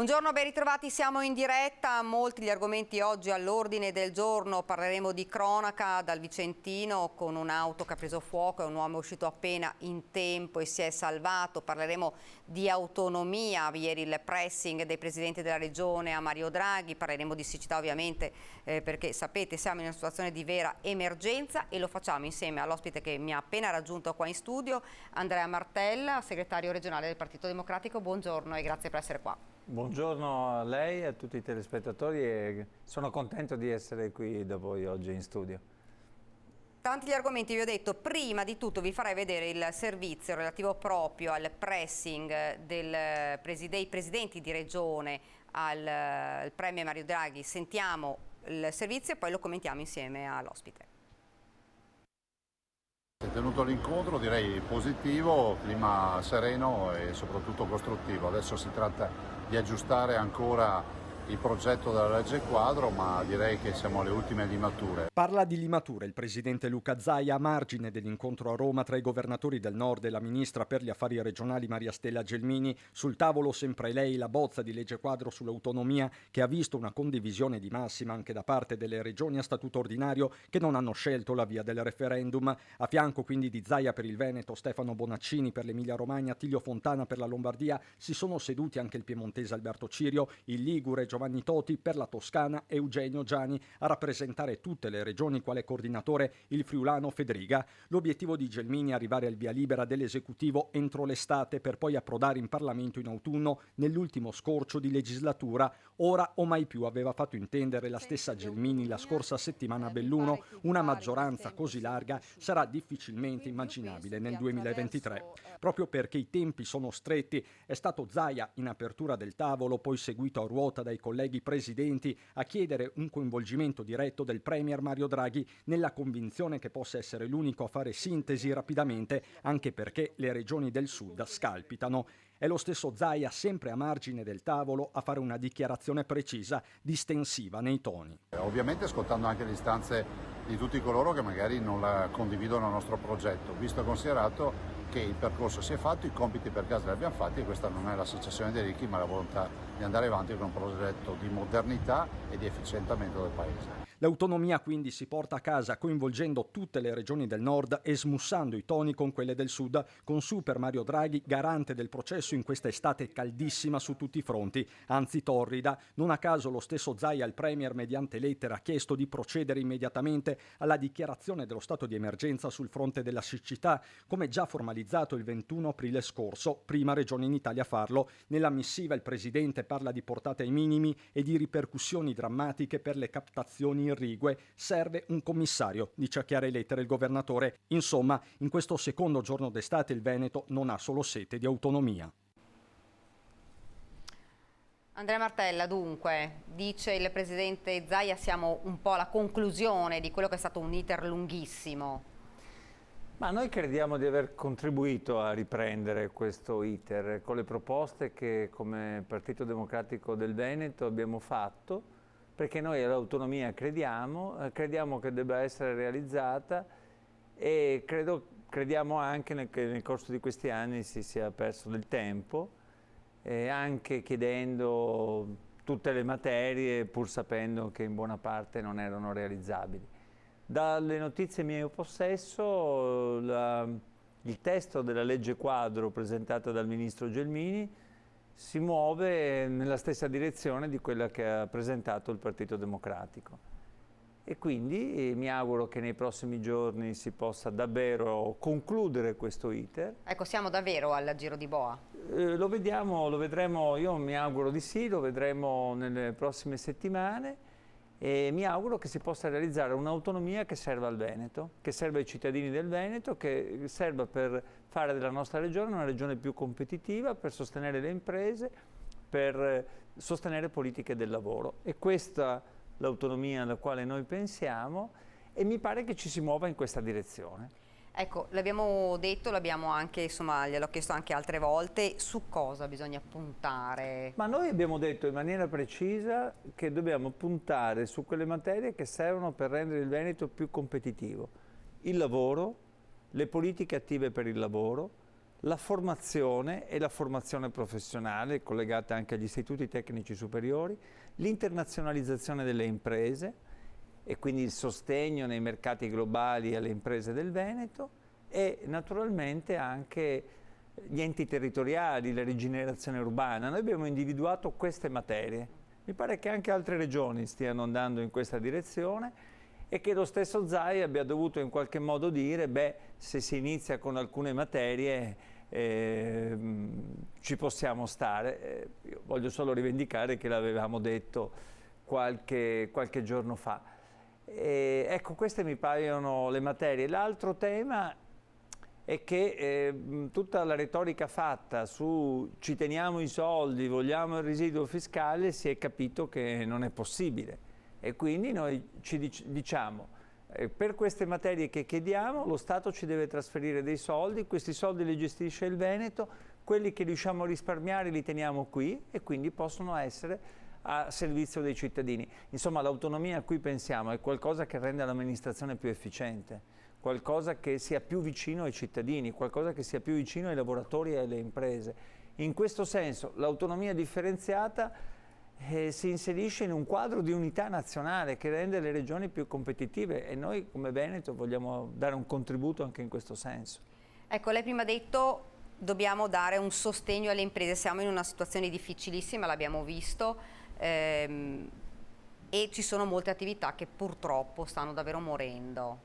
Buongiorno, ben ritrovati, siamo in diretta. Molti gli argomenti oggi all'ordine del giorno. Parleremo di cronaca dal Vicentino con un'auto che ha preso fuoco e un uomo è uscito appena in tempo e si è salvato. Parleremo di autonomia, ieri il pressing dei presidenti della regione a Mario Draghi. Parleremo di siccità ovviamente perché sapete siamo in una situazione di vera emergenza e lo facciamo insieme all'ospite che mi ha appena raggiunto qua in studio, Andrea Martella, segretario regionale del Partito Democratico. Buongiorno e grazie per essere qua. Buongiorno a lei e a tutti i telespettatori e sono contento di essere qui da voi oggi in studio. Tanti gli argomenti, vi ho detto, prima di tutto vi farei vedere il servizio relativo proprio al pressing dei presidenti di regione al Premier Mario Draghi. Sentiamo il servizio e poi lo commentiamo insieme all'ospite. Si è tenuto l'incontro, direi positivo, clima sereno e soprattutto costruttivo. Adesso si tratta di aggiustare ancora il progetto della legge quadro, ma direi che siamo alle ultime limature. Parla di limature il presidente Luca Zaia a margine dell'incontro a Roma tra i governatori del Nord e la ministra per gli affari regionali Maria Stella Gelmini. Sul tavolo sempre lei la bozza di legge quadro sull'autonomia che ha visto una condivisione di massima anche da parte delle regioni a statuto ordinario che non hanno scelto la via del referendum. A fianco quindi di Zaia per il Veneto, Stefano Bonaccini per l'Emilia Romagna, Attilio Fontana per la Lombardia si sono seduti anche il piemontese Alberto Cirio, il ligure Giovanni Toti, per la Toscana Eugenio Giani, a rappresentare tutte le regioni quale coordinatore il friulano Federiga. L'obiettivo di Gelmini è arrivare al via libera dell'esecutivo entro l'estate per poi approdare in Parlamento in autunno nell'ultimo scorcio di legislatura. Ora o mai più aveva fatto intendere la stessa Gelmini la scorsa settimana a Belluno. Una maggioranza così larga sarà difficilmente immaginabile nel 2023. Proprio perché i tempi sono stretti è stato Zaia in apertura del tavolo, poi seguito a ruota dai colleghi presidenti, a chiedere un coinvolgimento diretto del Premier Mario Draghi nella convinzione che possa essere l'unico a fare sintesi rapidamente, anche perché le regioni del Sud scalpitano. È lo stesso Zaia, sempre a margine del tavolo, a fare una dichiarazione precisa, distensiva nei toni. Ovviamente ascoltando anche le istanze di tutti coloro che magari non la condividono il nostro progetto, visto e considerato che il percorso si è fatto, i compiti per casa li abbiamo fatti e questa non è la secessione dei ricchi ma la volontà di andare avanti con un progetto di modernità e di efficientamento del Paese. L'autonomia quindi si porta a casa coinvolgendo tutte le regioni del nord e smussando i toni con quelle del sud, con Super Mario Draghi garante del processo in questa estate caldissima su tutti i fronti, anzi torrida. Non a caso lo stesso Zaia al Premier mediante lettera ha chiesto di procedere immediatamente alla dichiarazione dello stato di emergenza sul fronte della siccità, come già formalizzato il 21 aprile scorso, prima regione in Italia a farlo. Nella missiva il presidente parla di portate ai minimi e di ripercussioni drammatiche per le captazioni irrigue. Serve un commissario, dice a chiare lettere il governatore. Insomma, in questo secondo giorno d'estate il Veneto non ha solo sete di autonomia. Andrea Martella, dunque, dice il presidente Zaia, siamo un po' alla conclusione di quello che è stato un iter lunghissimo. Ma noi crediamo di aver contribuito a riprendere questo iter con le proposte che come Partito Democratico del Veneto abbiamo fatto, perché noi all'autonomia crediamo che debba essere realizzata e crediamo anche che nel corso di questi anni si sia perso del tempo, anche chiedendo tutte le materie pur sapendo che in buona parte non erano realizzabili. Dalle notizie mie in possesso, il testo della legge quadro presentata dal ministro Gelmini si muove nella stessa direzione di quella che ha presentato il Partito Democratico. E quindi mi auguro che nei prossimi giorni si possa davvero concludere questo iter. Ecco, siamo davvero al giro di boa? Lo vedremo, io mi auguro di sì, lo vedremo nelle prossime settimane. E mi auguro che si possa realizzare un'autonomia che serva al Veneto, che serva ai cittadini del Veneto, che serva per fare della nostra regione una regione più competitiva, per sostenere le imprese, per sostenere politiche del lavoro. E questa l'autonomia alla quale noi pensiamo e mi pare che ci si muova in questa direzione. Ecco, l'abbiamo detto, l'abbiamo anche, insomma, gliel'ho chiesto anche altre volte, su cosa bisogna puntare? Ma noi abbiamo detto in maniera precisa che dobbiamo puntare su quelle materie che servono per rendere il Veneto più competitivo. Il lavoro, le politiche attive per il lavoro, la formazione e la formazione professionale, collegata anche agli istituti tecnici superiori, l'internazionalizzazione delle imprese e quindi il sostegno nei mercati globali alle imprese del Veneto e naturalmente anche gli enti territoriali, la rigenerazione urbana. Noi abbiamo individuato queste materie. Mi pare che anche altre regioni stiano andando in questa direzione e che lo stesso Zaia abbia dovuto in qualche modo dire, beh, se si inizia con alcune materie ci possiamo stare. Io voglio solo rivendicare che l'avevamo detto qualche giorno fa. Ecco, queste mi paiono le materie. L'altro tema è che tutta la retorica fatta su ci teniamo i soldi, vogliamo il residuo fiscale, si è capito che non è possibile. E quindi noi ci diciamo, per queste materie che chiediamo, lo Stato ci deve trasferire dei soldi, questi soldi li gestisce il Veneto, quelli che riusciamo a risparmiare li teniamo qui e quindi possono essere a servizio dei cittadini. Insomma, l'autonomia a cui pensiamo è qualcosa che rende l'amministrazione più efficiente, qualcosa che sia più vicino ai cittadini, qualcosa che sia più vicino ai lavoratori e alle imprese. In questo senso, l'autonomia differenziata si inserisce in un quadro di unità nazionale che rende le regioni più competitive e noi come Veneto vogliamo dare un contributo anche in questo senso. Ecco, lei prima ha detto dobbiamo dare un sostegno alle imprese, siamo in una situazione difficilissima, l'abbiamo visto, e ci sono molte attività che purtroppo stanno davvero morendo.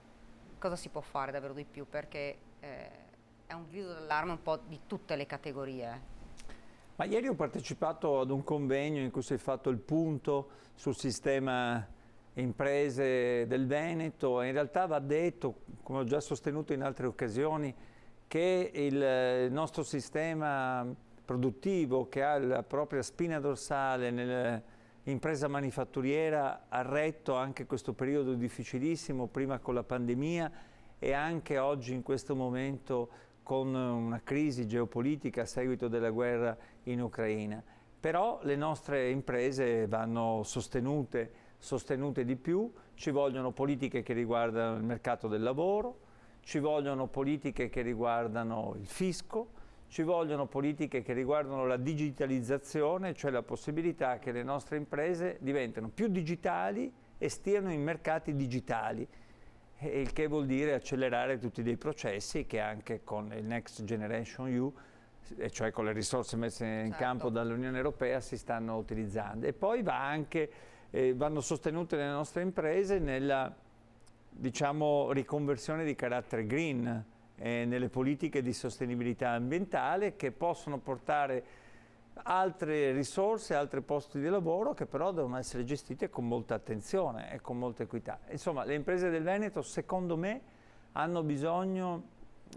Cosa si può fare davvero di più? Perché è un grido d'allarme un po' di tutte le categorie. Ma ieri ho partecipato ad un convegno in cui si è fatto il punto sul sistema imprese del Veneto e in realtà va detto, come ho già sostenuto in altre occasioni, che il nostro sistema produttivo che ha la propria spina dorsale nell'impresa manifatturiera ha retto anche questo periodo difficilissimo, prima con la pandemia e anche oggi in questo momento con una crisi geopolitica a seguito della guerra in Ucraina. Però le nostre imprese vanno sostenute di più, ci vogliono politiche che riguardano il mercato del lavoro, ci vogliono politiche che riguardano il fisco, ci vogliono politiche che riguardano la digitalizzazione, cioè la possibilità che le nostre imprese diventino più digitali e stiano in mercati digitali. Il che vuol dire accelerare tutti dei processi che anche con il Next Generation EU, e cioè con le risorse messe in campo dall'Unione Europea, si stanno utilizzando. E poi vanno sostenute le nostre imprese nella, diciamo, riconversione di carattere green, nelle politiche di sostenibilità ambientale che possono portare altre risorse, altri posti di lavoro che però devono essere gestite con molta attenzione e con molta equità. Insomma, le imprese del Veneto, secondo me, hanno bisogno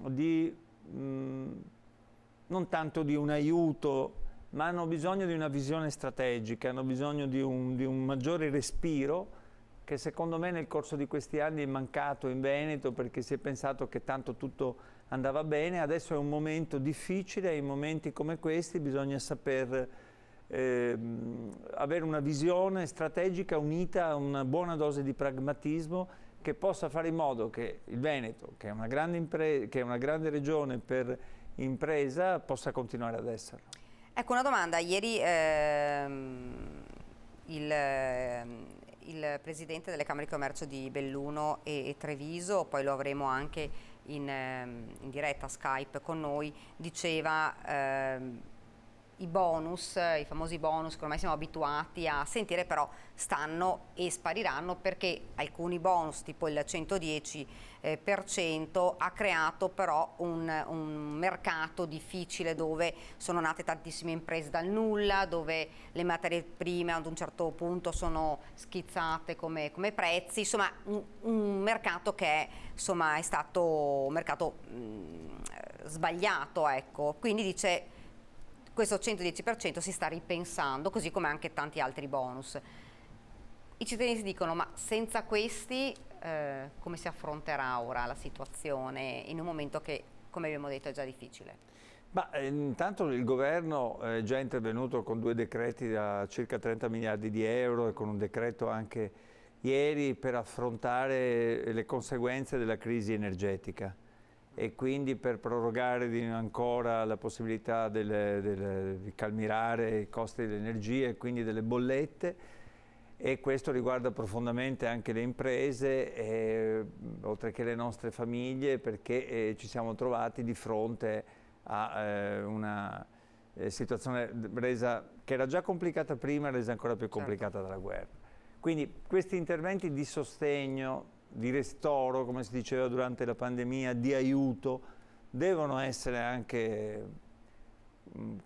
di, non tanto di un aiuto, ma hanno bisogno di una visione strategica, hanno bisogno di un maggiore respiro che secondo me nel corso di questi anni è mancato in Veneto perché si è pensato che tanto tutto andava bene. Adesso è un momento difficile e in momenti come questi bisogna saper avere una visione strategica unita a una buona dose di pragmatismo che possa fare in modo che il Veneto, che è una grande regione per impresa, possa continuare ad esserlo. Ecco una domanda, ieri il presidente delle Camere di Commercio di Belluno e Treviso, poi lo avremo anche in diretta Skype con noi, diceva i bonus, i famosi bonus che ormai siamo abituati a sentire, però stanno e spariranno perché alcuni bonus tipo il 110% ha creato però un mercato difficile dove sono nate tantissime imprese dal nulla, dove le materie prime ad un certo punto sono schizzate come prezzi, insomma un mercato che insomma è stato un mercato sbagliato, ecco. Quindi dice questo 110% si sta ripensando, così come anche tanti altri bonus. I cittadini si dicono, ma senza questi come si affronterà ora la situazione in un momento che, come abbiamo detto, è già difficile? Intanto il governo è già intervenuto con 2 decreti da circa 30 miliardi di euro e con un decreto anche ieri per affrontare le conseguenze della crisi energetica. e quindi per prorogare ancora la possibilità di calmierare i costi dell'energia e quindi delle bollette, e questo riguarda profondamente anche le imprese, oltre che le nostre famiglie, perché ci siamo trovati di fronte a una situazione che era già complicata prima, resa ancora più complicata dalla guerra. Quindi questi interventi di sostegno, di ristoro, come si diceva durante la pandemia, di aiuto, devono essere anche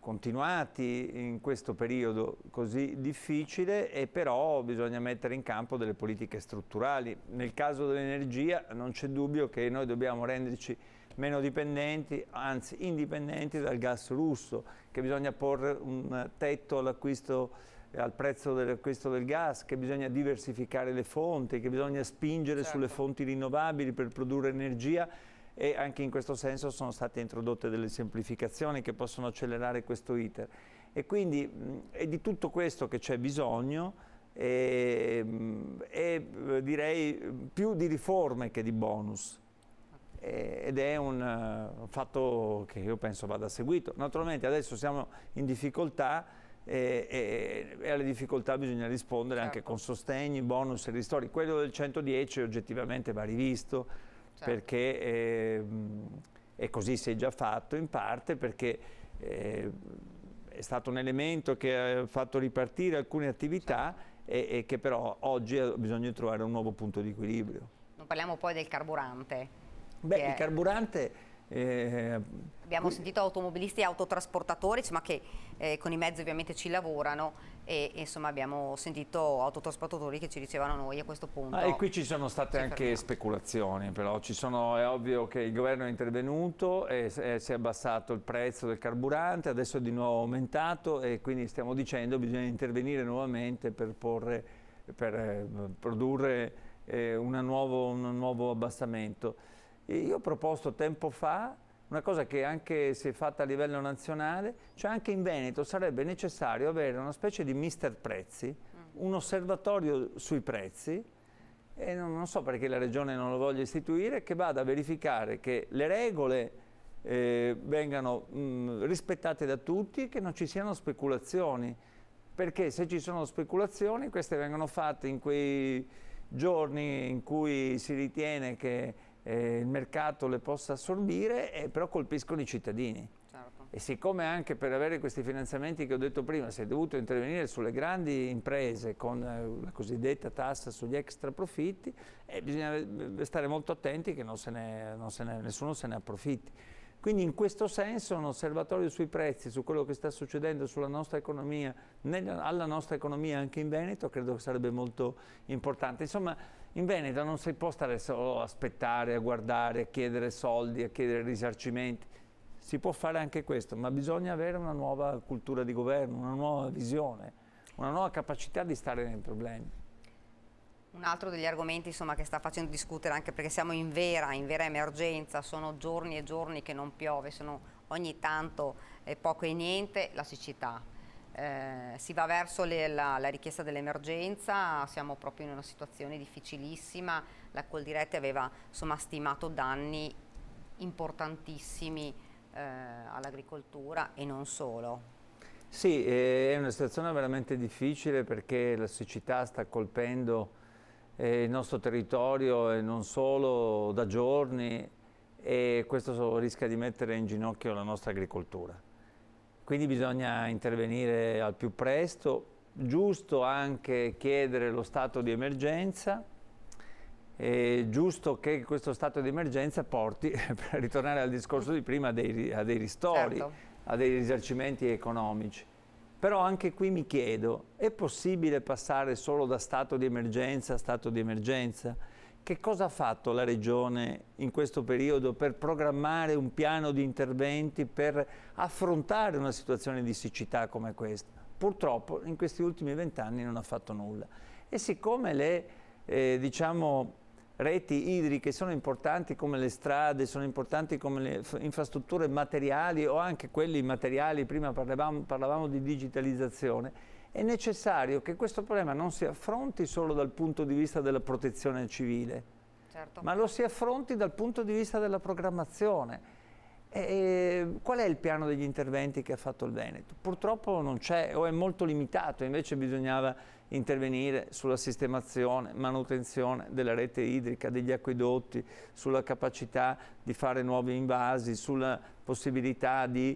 continuati in questo periodo così difficile, e però bisogna mettere in campo delle politiche strutturali. Nel caso dell'energia non c'è dubbio che noi dobbiamo renderci meno dipendenti, anzi indipendenti dal gas russo, che bisogna porre un tetto all'acquisto, al prezzo dell'acquisto del gas, che bisogna diversificare le fonti, che bisogna spingere sulle fonti rinnovabili per produrre energia, e anche in questo senso sono state introdotte delle semplificazioni che possono accelerare questo iter. E quindi è di tutto questo che c'è bisogno, e direi più di riforme che di bonus. Ed è un fatto che io penso vada seguito. Naturalmente adesso siamo in difficoltà, e alle difficoltà bisogna rispondere anche con sostegni, bonus e ristori. Quello del 110 oggettivamente va rivisto, perché e così si è già fatto in parte, perché è stato un elemento che ha fatto ripartire alcune attività, e che però oggi ha bisogno di trovare un nuovo punto di equilibrio. Non parliamo poi del carburante. Beh, il carburante... Abbiamo sentito automobilisti e autotrasportatori, insomma, che con i mezzi ovviamente ci lavorano, e insomma abbiamo sentito autotrasportatori che ci dicevano: noi a questo punto... E qui ci sono state anche speculazioni, però è ovvio che il governo è intervenuto e si è abbassato il prezzo del carburante, adesso è di nuovo aumentato, e quindi stiamo dicendo che bisogna intervenire nuovamente per produrre un nuovo abbassamento. Io ho proposto tempo fa una cosa che anche si è fatta a livello nazionale, cioè anche in Veneto sarebbe necessario avere una specie di mister prezzi, un osservatorio sui prezzi, e non so perché la Regione non lo voglia istituire, che vada a verificare che le regole vengano rispettate da tutti, che non ci siano speculazioni, perché se ci sono speculazioni queste vengono fatte in quei giorni in cui si ritiene che il mercato le possa assorbire, però colpiscono i cittadini. Certo. E siccome anche per avere questi finanziamenti che ho detto prima si è dovuto intervenire sulle grandi imprese con la cosiddetta tassa sugli extra profitti, bisogna stare molto attenti che nessuno se ne approfitti. Quindi in questo senso un osservatorio sui prezzi, su quello che sta succedendo sulla nostra economia, alla nostra economia anche in Veneto, credo che sarebbe molto importante. Insomma, in Veneto non si può stare solo a aspettare, a guardare, a chiedere soldi, a chiedere risarcimenti. Si può fare anche questo, ma bisogna avere una nuova cultura di governo, una nuova visione, una nuova capacità di stare nei problemi. Un altro degli argomenti, insomma, che sta facendo discutere, anche perché siamo in vera emergenza, sono giorni e giorni che non piove, sono ogni tanto poco e niente, la siccità. Si va verso la richiesta dell'emergenza, siamo proprio in una situazione difficilissima. La Coldiretti aveva, insomma, stimato danni importantissimi all'agricoltura e non solo. Sì, è una situazione veramente difficile, perché la siccità sta colpendo il nostro territorio, e non solo, da giorni, e questo rischia di mettere in ginocchio la nostra agricoltura. Quindi bisogna intervenire al più presto, giusto anche chiedere lo stato di emergenza, è giusto che questo stato di emergenza porti, per ritornare al discorso di prima, a dei ristori, certo, a dei risarcimenti economici. Però anche qui mi chiedo, è possibile passare solo da stato di emergenza a stato di emergenza? Che cosa ha fatto la Regione in questo periodo per programmare un piano di interventi per affrontare una situazione di siccità come questa? Purtroppo in questi ultimi 20 anni non ha fatto nulla. E siccome le reti idriche sono importanti come le strade, sono importanti come le infrastrutture materiali o anche quelli immateriali, prima parlavamo di digitalizzazione, è necessario che questo problema non si affronti solo dal punto di vista della protezione civile, Certo. ma lo si affronti dal punto di vista della programmazione. Qual è il piano degli interventi che ha fatto il Veneto? Purtroppo non c'è o è molto limitato, invece bisognava intervenire sulla sistemazione, manutenzione della rete idrica, degli acquedotti, sulla capacità di fare nuovi invasi, sulla possibilità di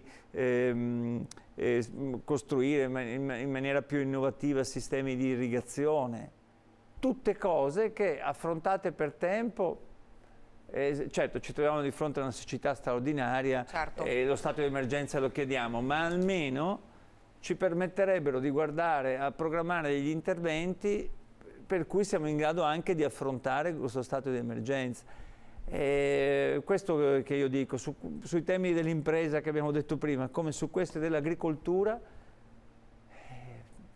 costruire in maniera più innovativa sistemi di irrigazione. Tutte cose che affrontate per tempo. Certo, ci troviamo di fronte a una siccità straordinaria, certo. Lo stato di emergenza lo chiediamo, ma almeno ci permetterebbero di guardare a programmare degli interventi per cui siamo in grado anche di affrontare questo stato di emergenza. Questo che io dico, sui temi dell'impresa che abbiamo detto prima, come su questi dell'agricoltura,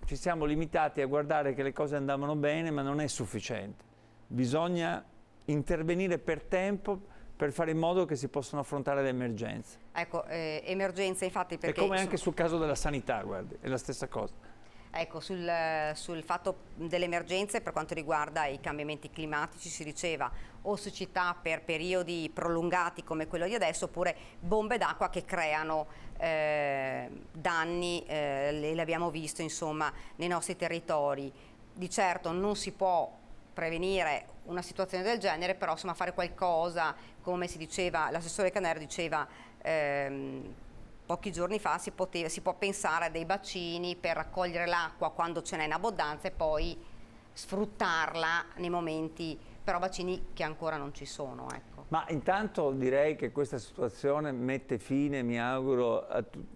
ci siamo limitati a guardare che le cose andavano bene, ma non è sufficiente. Bisogna intervenire per tempo per fare in modo che si possano affrontare le emergenze. Ecco, emergenze infatti perché... È come anche sul caso della sanità, guardi, è la stessa cosa. Ecco, sul fatto delle emergenze per quanto riguarda i cambiamenti climatici si diceva o siccità per periodi prolungati come quello di adesso oppure bombe d'acqua che creano danni, le abbiamo visto insomma nei nostri territori. Di certo non si può prevenire una situazione del genere, però insomma fare qualcosa, come si diceva, l'assessore Canero diceva pochi giorni fa si può pensare a dei bacini per raccogliere l'acqua quando ce n'è in abbondanza e poi sfruttarla nei momenti, però bacini che ancora non ci sono. Ecco. Ma intanto direi che questa situazione mette fine, mi auguro,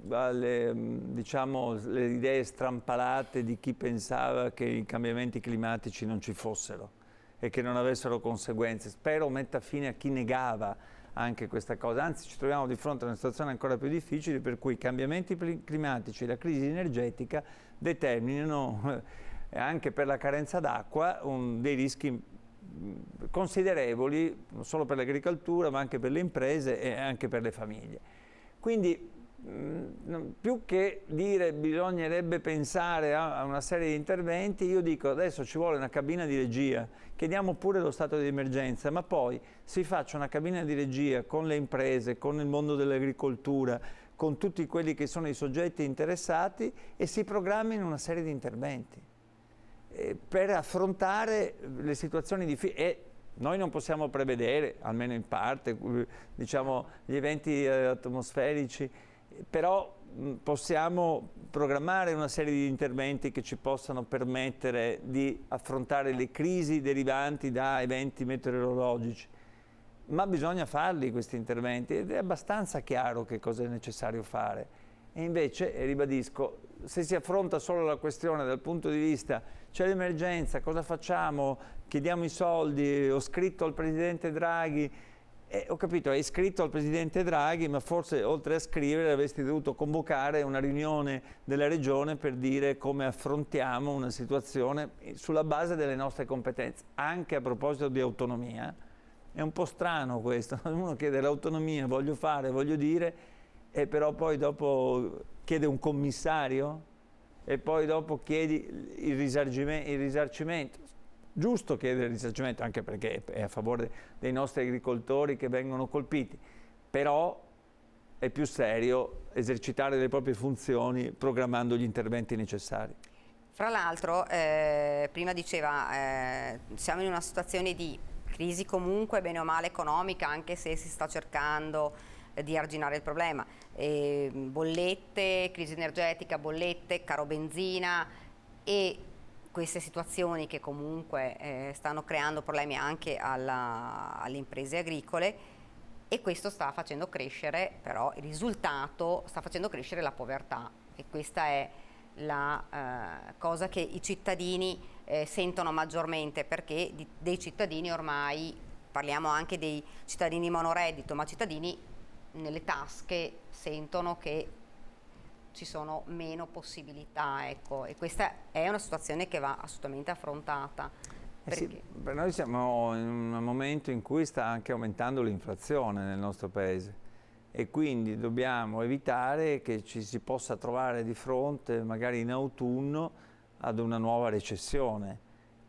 alle diciamo, le idee strampalate di chi pensava che i cambiamenti climatici non ci fossero e che non avessero conseguenze. Spero metta fine a chi negava anche questa cosa, anzi ci troviamo di fronte a una situazione ancora più difficile per cui i cambiamenti climatici e la crisi energetica determinano anche per la carenza d'acqua dei rischi considerevoli non solo per l'agricoltura ma anche per le imprese e anche per le famiglie. Quindi più che dire bisognerebbe pensare a una serie di interventi, io dico adesso ci vuole una cabina di regia, chiediamo pure lo stato di emergenza, ma poi si faccia una cabina di regia con le imprese, con il mondo dell'agricoltura, con tutti quelli che sono i soggetti interessati e si programmino una serie di interventi per affrontare le situazioni difficili. E noi non possiamo prevedere, almeno in parte, diciamo, gli eventi atmosferici, però possiamo programmare una serie di interventi che ci possano permettere di affrontare le crisi derivanti da eventi meteorologici. Ma bisogna farli questi interventi ed è abbastanza chiaro che cosa è necessario fare. E invece, ribadisco, se si affronta solo la questione dal punto di vista c'è l'emergenza, cosa facciamo? Chiediamo i soldi, ho scritto al Presidente Draghi, ho capito, hai scritto al Presidente Draghi, ma forse oltre a scrivere avresti dovuto convocare una riunione della Regione per dire come affrontiamo una situazione sulla base delle nostre competenze, anche a proposito di autonomia. È un po' strano questo, uno chiede l'autonomia, voglio fare, voglio dire, e però poi dopo chiede un commissario e poi dopo chiedi il risarcimento. Giusto chiedere il risarcimento anche perché è a favore dei nostri agricoltori che vengono colpiti, però è più serio esercitare le proprie funzioni programmando gli interventi necessari. Fra l'altro, prima diceva, siamo in una situazione di crisi comunque bene o male economica, anche se si sta cercando di arginare il problema. Bollette, crisi energetica, bollette, caro benzina e queste situazioni che comunque stanno creando problemi anche alle imprese agricole e questo sta facendo crescere, però il risultato sta facendo crescere la povertà e questa è la cosa che i cittadini sentono maggiormente perché dei cittadini ormai, parliamo anche dei cittadini monoreddito, ma cittadini nelle tasche sentono che ci sono meno possibilità, ecco, e questa è una situazione che va assolutamente affrontata. Sì, per noi siamo in un momento in cui sta anche aumentando l'inflazione nel nostro paese e quindi dobbiamo evitare che ci si possa trovare di fronte, magari in autunno, ad una nuova recessione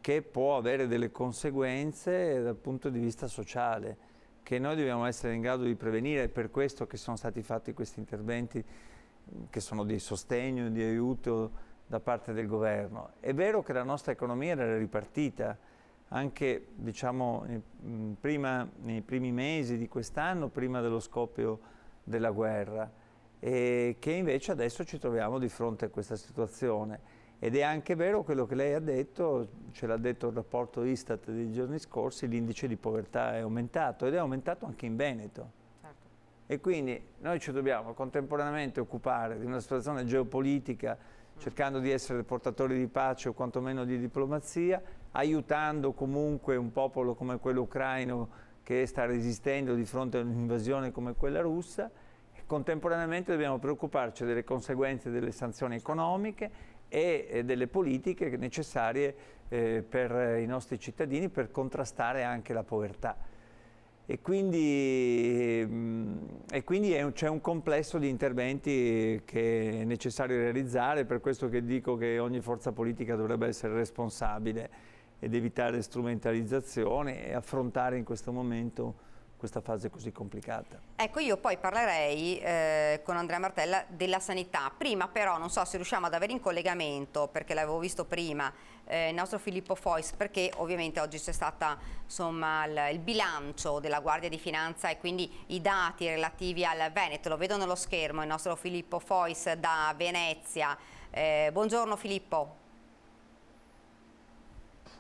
che può avere delle conseguenze dal punto di vista sociale, che noi dobbiamo essere in grado di prevenire. È per questo che sono stati fatti questi interventi che sono di sostegno, di aiuto da parte del governo. È vero che la nostra economia era ripartita, anche diciamo, nei primi mesi di quest'anno, prima dello scoppio della guerra, e che invece adesso ci troviamo di fronte a questa situazione. Ed è anche vero quello che lei ha detto, ce l'ha detto il rapporto Istat dei giorni scorsi, l'indice di povertà è aumentato ed è aumentato anche in Veneto. Certo. E quindi noi ci dobbiamo contemporaneamente occupare di una situazione geopolitica, cercando di essere portatori di pace o quantomeno di diplomazia, aiutando comunque un popolo come quello ucraino che sta resistendo di fronte a un'invasione come quella russa, e contemporaneamente dobbiamo preoccuparci delle conseguenze delle sanzioni economiche e delle politiche necessarie per i nostri cittadini per contrastare anche la povertà. E quindi c'è un complesso di interventi che è necessario realizzare, per questo che dico che ogni forza politica dovrebbe essere responsabile ed evitare strumentalizzazione e affrontare in questo momento questa fase così complicata. Ecco, io poi parlerei con Andrea Martella della sanità. Prima però non so se riusciamo ad avere in collegamento, perché l'avevo visto prima, il nostro Filippo Fois, perché ovviamente oggi c'è stata insomma il bilancio della Guardia di Finanza e quindi i dati relativi al Veneto. Lo vedo nello schermo il nostro Filippo Fois da Venezia. Buongiorno Filippo.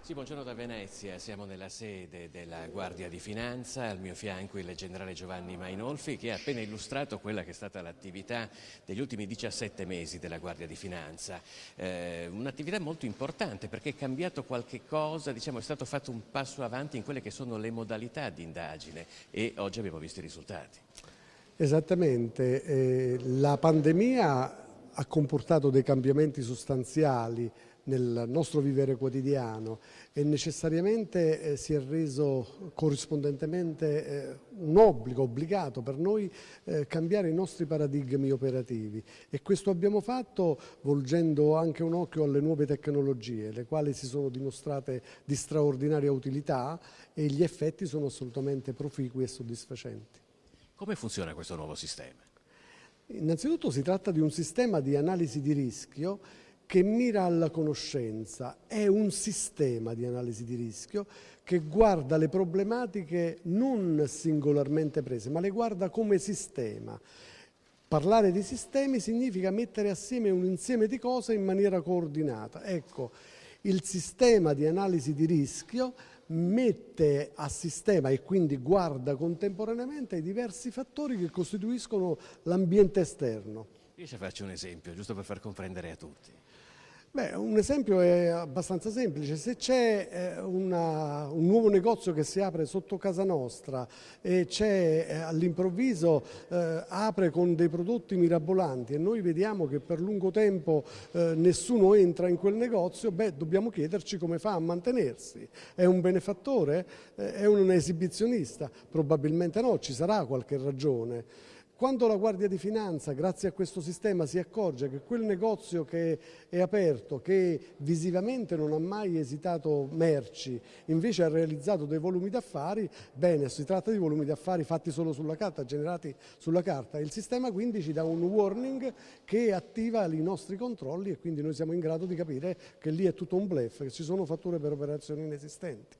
Sì, buongiorno da Venezia, siamo nella sede della Guardia di Finanza, al mio fianco il generale Giovanni Mainolfi che ha appena illustrato quella che è stata l'attività degli ultimi 17 mesi della Guardia di Finanza. Un'attività molto importante perché è cambiato qualche cosa, diciamo è stato fatto un passo avanti in quelle che sono le modalità di indagine e oggi abbiamo visto i risultati. Esattamente, la pandemia ha comportato dei cambiamenti sostanziali nel nostro vivere quotidiano e necessariamente si è reso corrispondentemente un obbligo, obbligato per noi cambiare i nostri paradigmi operativi, e questo abbiamo fatto volgendo anche un occhio alle nuove tecnologie, le quali si sono dimostrate di straordinaria utilità e gli effetti sono assolutamente proficui e soddisfacenti. Come funziona questo nuovo sistema? Innanzitutto si tratta di un sistema di analisi di rischio che mira alla conoscenza. È un sistema di analisi di rischio che guarda le problematiche non singolarmente prese, ma le guarda come sistema. Parlare di sistemi significa mettere assieme un insieme di cose in maniera coordinata. Ecco, il sistema di analisi di rischio mette a sistema e quindi guarda contemporaneamente i diversi fattori che costituiscono l'ambiente esterno. Riesci a farci un esempio, giusto per far comprendere a tutti? Beh, un esempio è abbastanza semplice. Se c'è un nuovo negozio che si apre sotto casa nostra e all'improvviso apre con dei prodotti mirabolanti e noi vediamo che per lungo tempo nessuno entra in quel negozio, dobbiamo chiederci come fa a mantenersi. È un benefattore? È un esibizionista? Probabilmente no, ci sarà qualche ragione. Quando la Guardia di Finanza, grazie a questo sistema, si accorge che quel negozio che è aperto, che visivamente non ha mai esitato merci, invece ha realizzato dei volumi d'affari, bene, si tratta di volumi d'affari fatti solo sulla carta, generati sulla carta. Il sistema quindi ci dà un warning che attiva i nostri controlli e quindi noi siamo in grado di capire che lì è tutto un bluff, che ci sono fatture per operazioni inesistenti.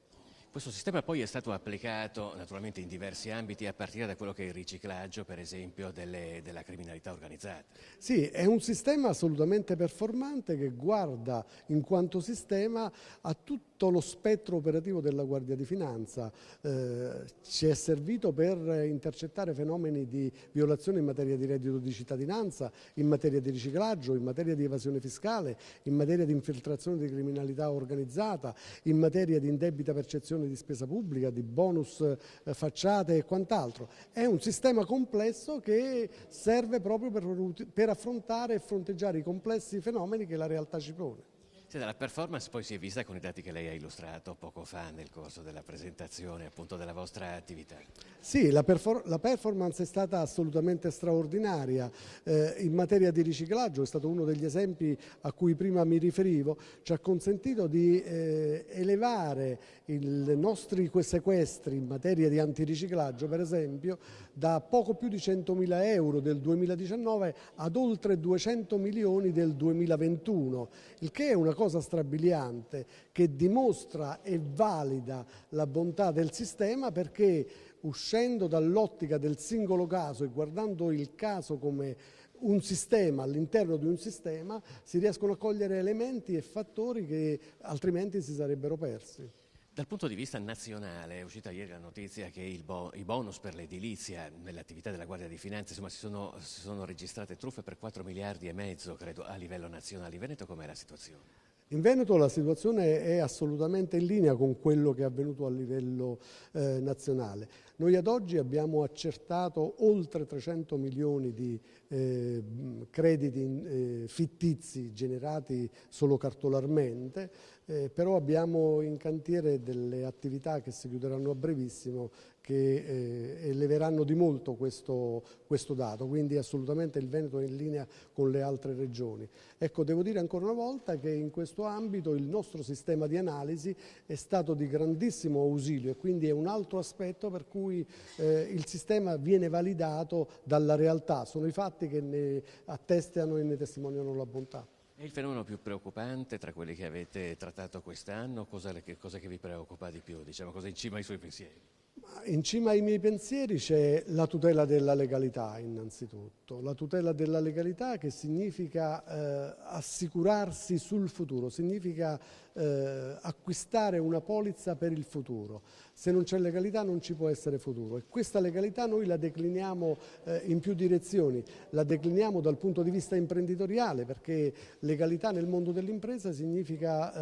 Questo sistema poi è stato applicato naturalmente in diversi ambiti, a partire da quello che è il riciclaggio, per esempio, della criminalità organizzata. Sì, è un sistema assolutamente performante che guarda in quanto sistema a tutto lo spettro operativo della Guardia di Finanza. Ci è servito per intercettare fenomeni di violazione in materia di reddito di cittadinanza, in materia di riciclaggio, in materia di evasione fiscale, in materia di infiltrazione di criminalità organizzata, in materia di indebita percezione di spesa pubblica, di bonus facciate e quant'altro. È un sistema complesso che serve proprio per affrontare e fronteggiare i complessi fenomeni che la realtà ci pone. Sì, la performance poi si è vista con i dati che lei ha illustrato poco fa nel corso della presentazione appunto della vostra attività. Sì, la performance è stata assolutamente straordinaria. In materia di riciclaggio, è stato uno degli esempi a cui prima mi riferivo, ci ha consentito di elevare i nostri sequestri in materia di antiriciclaggio, per esempio, da poco più di 100.000 euro del 2019 ad oltre 200 milioni del 2021, il che è una cosa strabiliante che dimostra e valida la bontà del sistema, perché uscendo dall'ottica del singolo caso e guardando il caso come un sistema all'interno di un sistema, si riescono a cogliere elementi e fattori che altrimenti si sarebbero persi. Dal punto di vista nazionale è uscita ieri la notizia che i bonus per l'edilizia nell'attività della Guardia di Finanza, insomma, si sono registrate truffe per 4 miliardi e mezzo, credo, a livello nazionale. In Veneto com'è la situazione? In Veneto la situazione è assolutamente in linea con quello che è avvenuto a livello nazionale. Noi ad oggi abbiamo accertato oltre 300 milioni di crediti fittizi generati solo cartolarmente, però abbiamo in cantiere delle attività che si chiuderanno a brevissimo che eleveranno di molto questo dato, quindi assolutamente il Veneto è in linea con le altre regioni. Ecco, devo dire ancora una volta che in questo ambito il nostro sistema di analisi è stato di grandissimo ausilio e quindi è un altro aspetto per cui il sistema viene validato dalla realtà, sono i fatti che ne attestano e ne testimoniano la bontà. È il fenomeno più preoccupante tra quelli che avete trattato quest'anno? Cosa che vi preoccupa di più? Diciamo, cosa è in cima ai suoi pensieri? In cima ai miei pensieri c'è la tutela della legalità innanzitutto, la tutela della legalità che significa assicurarsi sul futuro, significa acquistare una polizza per il futuro. Se non c'è legalità non ci può essere futuro e questa legalità noi la decliniamo in più direzioni, la decliniamo dal punto di vista imprenditoriale perché legalità nel mondo dell'impresa significa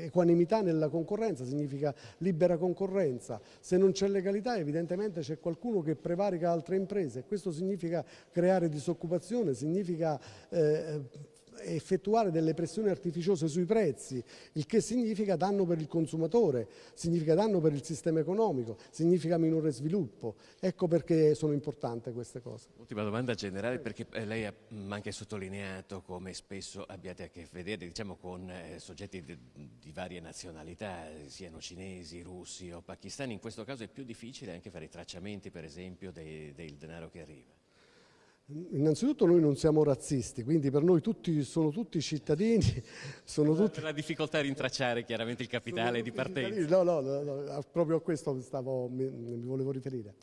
equanimità nella concorrenza, significa libera concorrenza. Se non c'è legalità evidentemente c'è qualcuno che prevarica altre imprese e questo significa creare disoccupazione, significa effettuare delle pressioni artificiose sui prezzi, il che significa danno per il consumatore, significa danno per il sistema economico, significa minore sviluppo. Ecco perché sono importanti queste cose. Ultima domanda generale, perché lei ha anche sottolineato come spesso abbiate a che vedere, diciamo, con soggetti di varie nazionalità, siano cinesi, russi o pakistani. In questo caso è più difficile anche fare i tracciamenti, per esempio, del denaro che arriva. Innanzitutto noi non siamo razzisti, quindi per noi sono tutti cittadini. Per la difficoltà a rintracciare chiaramente il capitale di partenza. No, proprio a questo mi volevo riferire.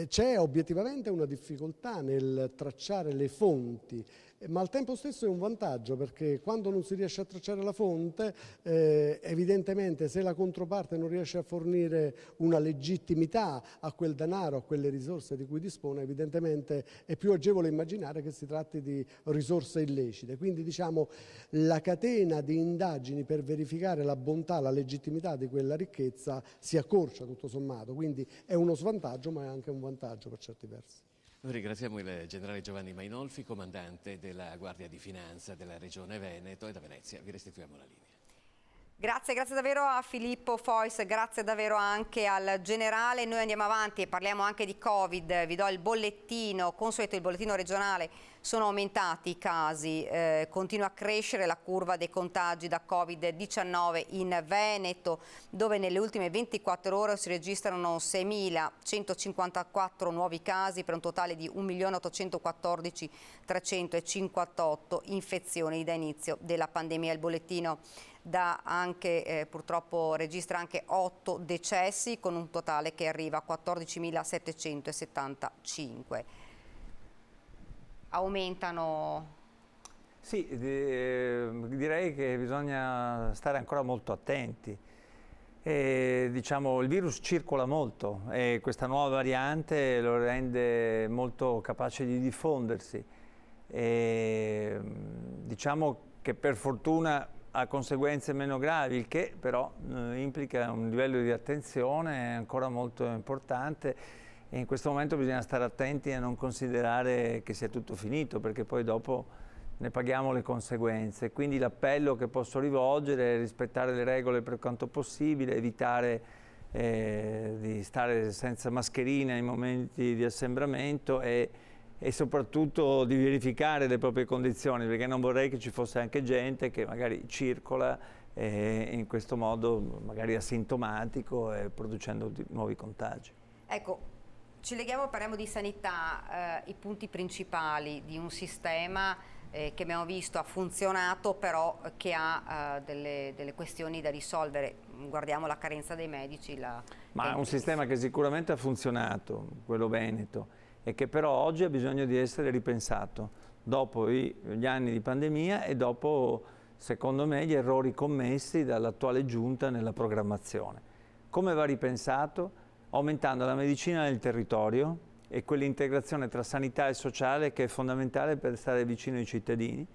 C'è obiettivamente una difficoltà nel tracciare le fonti, ma al tempo stesso è un vantaggio perché quando non si riesce a tracciare la fonte, evidentemente se la controparte non riesce a fornire una legittimità a quel denaro, a quelle risorse di cui dispone, evidentemente è più agevole immaginare che si tratti di risorse illecite. Quindi diciamo la catena di indagini per verificare la bontà, la legittimità di quella ricchezza si accorcia tutto sommato, quindi è uno svantaggio ma è anche un vantaggio per certi versi. Noi ringraziamo il generale Giovanni Mainolfi, comandante della Guardia di Finanza della Regione Veneto, e da Venezia vi restituiamo la linea. Grazie davvero a Filippo Fois, grazie davvero anche al generale. Noi andiamo avanti e parliamo anche di Covid. Vi do il bollettino, consueto il bollettino regionale. Sono aumentati i casi, continua a crescere la curva dei contagi da Covid-19 in Veneto, dove nelle ultime 24 ore si registrano 6.154 nuovi casi per un totale di 1.814.358 infezioni da inizio della pandemia. Il bollettino purtroppo registra anche 8 decessi con un totale che arriva a 14.775. Aumentano? Sì, direi che bisogna stare ancora molto attenti. Diciamo, il virus circola molto e questa nuova variante lo rende molto capace di diffondersi. Diciamo che per fortuna ha conseguenze meno gravi, il che però implica un livello di attenzione ancora molto importante e in questo momento bisogna stare attenti a non considerare che sia tutto finito, perché poi dopo ne paghiamo le conseguenze. Quindi l'appello che posso rivolgere è rispettare le regole per quanto possibile, evitare di stare senza mascherina nei momenti di assembramento e soprattutto di verificare le proprie condizioni, perché non vorrei che ci fosse anche gente che magari circola in questo modo magari asintomatico e producendo nuovi contagi. Ecco, ci leghiamo, parliamo di sanità, i punti principali di un sistema che abbiamo visto ha funzionato, però che ha delle questioni da risolvere. Guardiamo la carenza dei medici. Ma è un sistema che sicuramente ha funzionato, quello veneto, e che però oggi ha bisogno di essere ripensato dopo gli anni di pandemia e dopo, secondo me, gli errori commessi dall'attuale giunta nella programmazione. Come va ripensato? Aumentando la medicina nel territorio e quell'integrazione tra sanità e sociale che è fondamentale per stare vicino ai cittadini.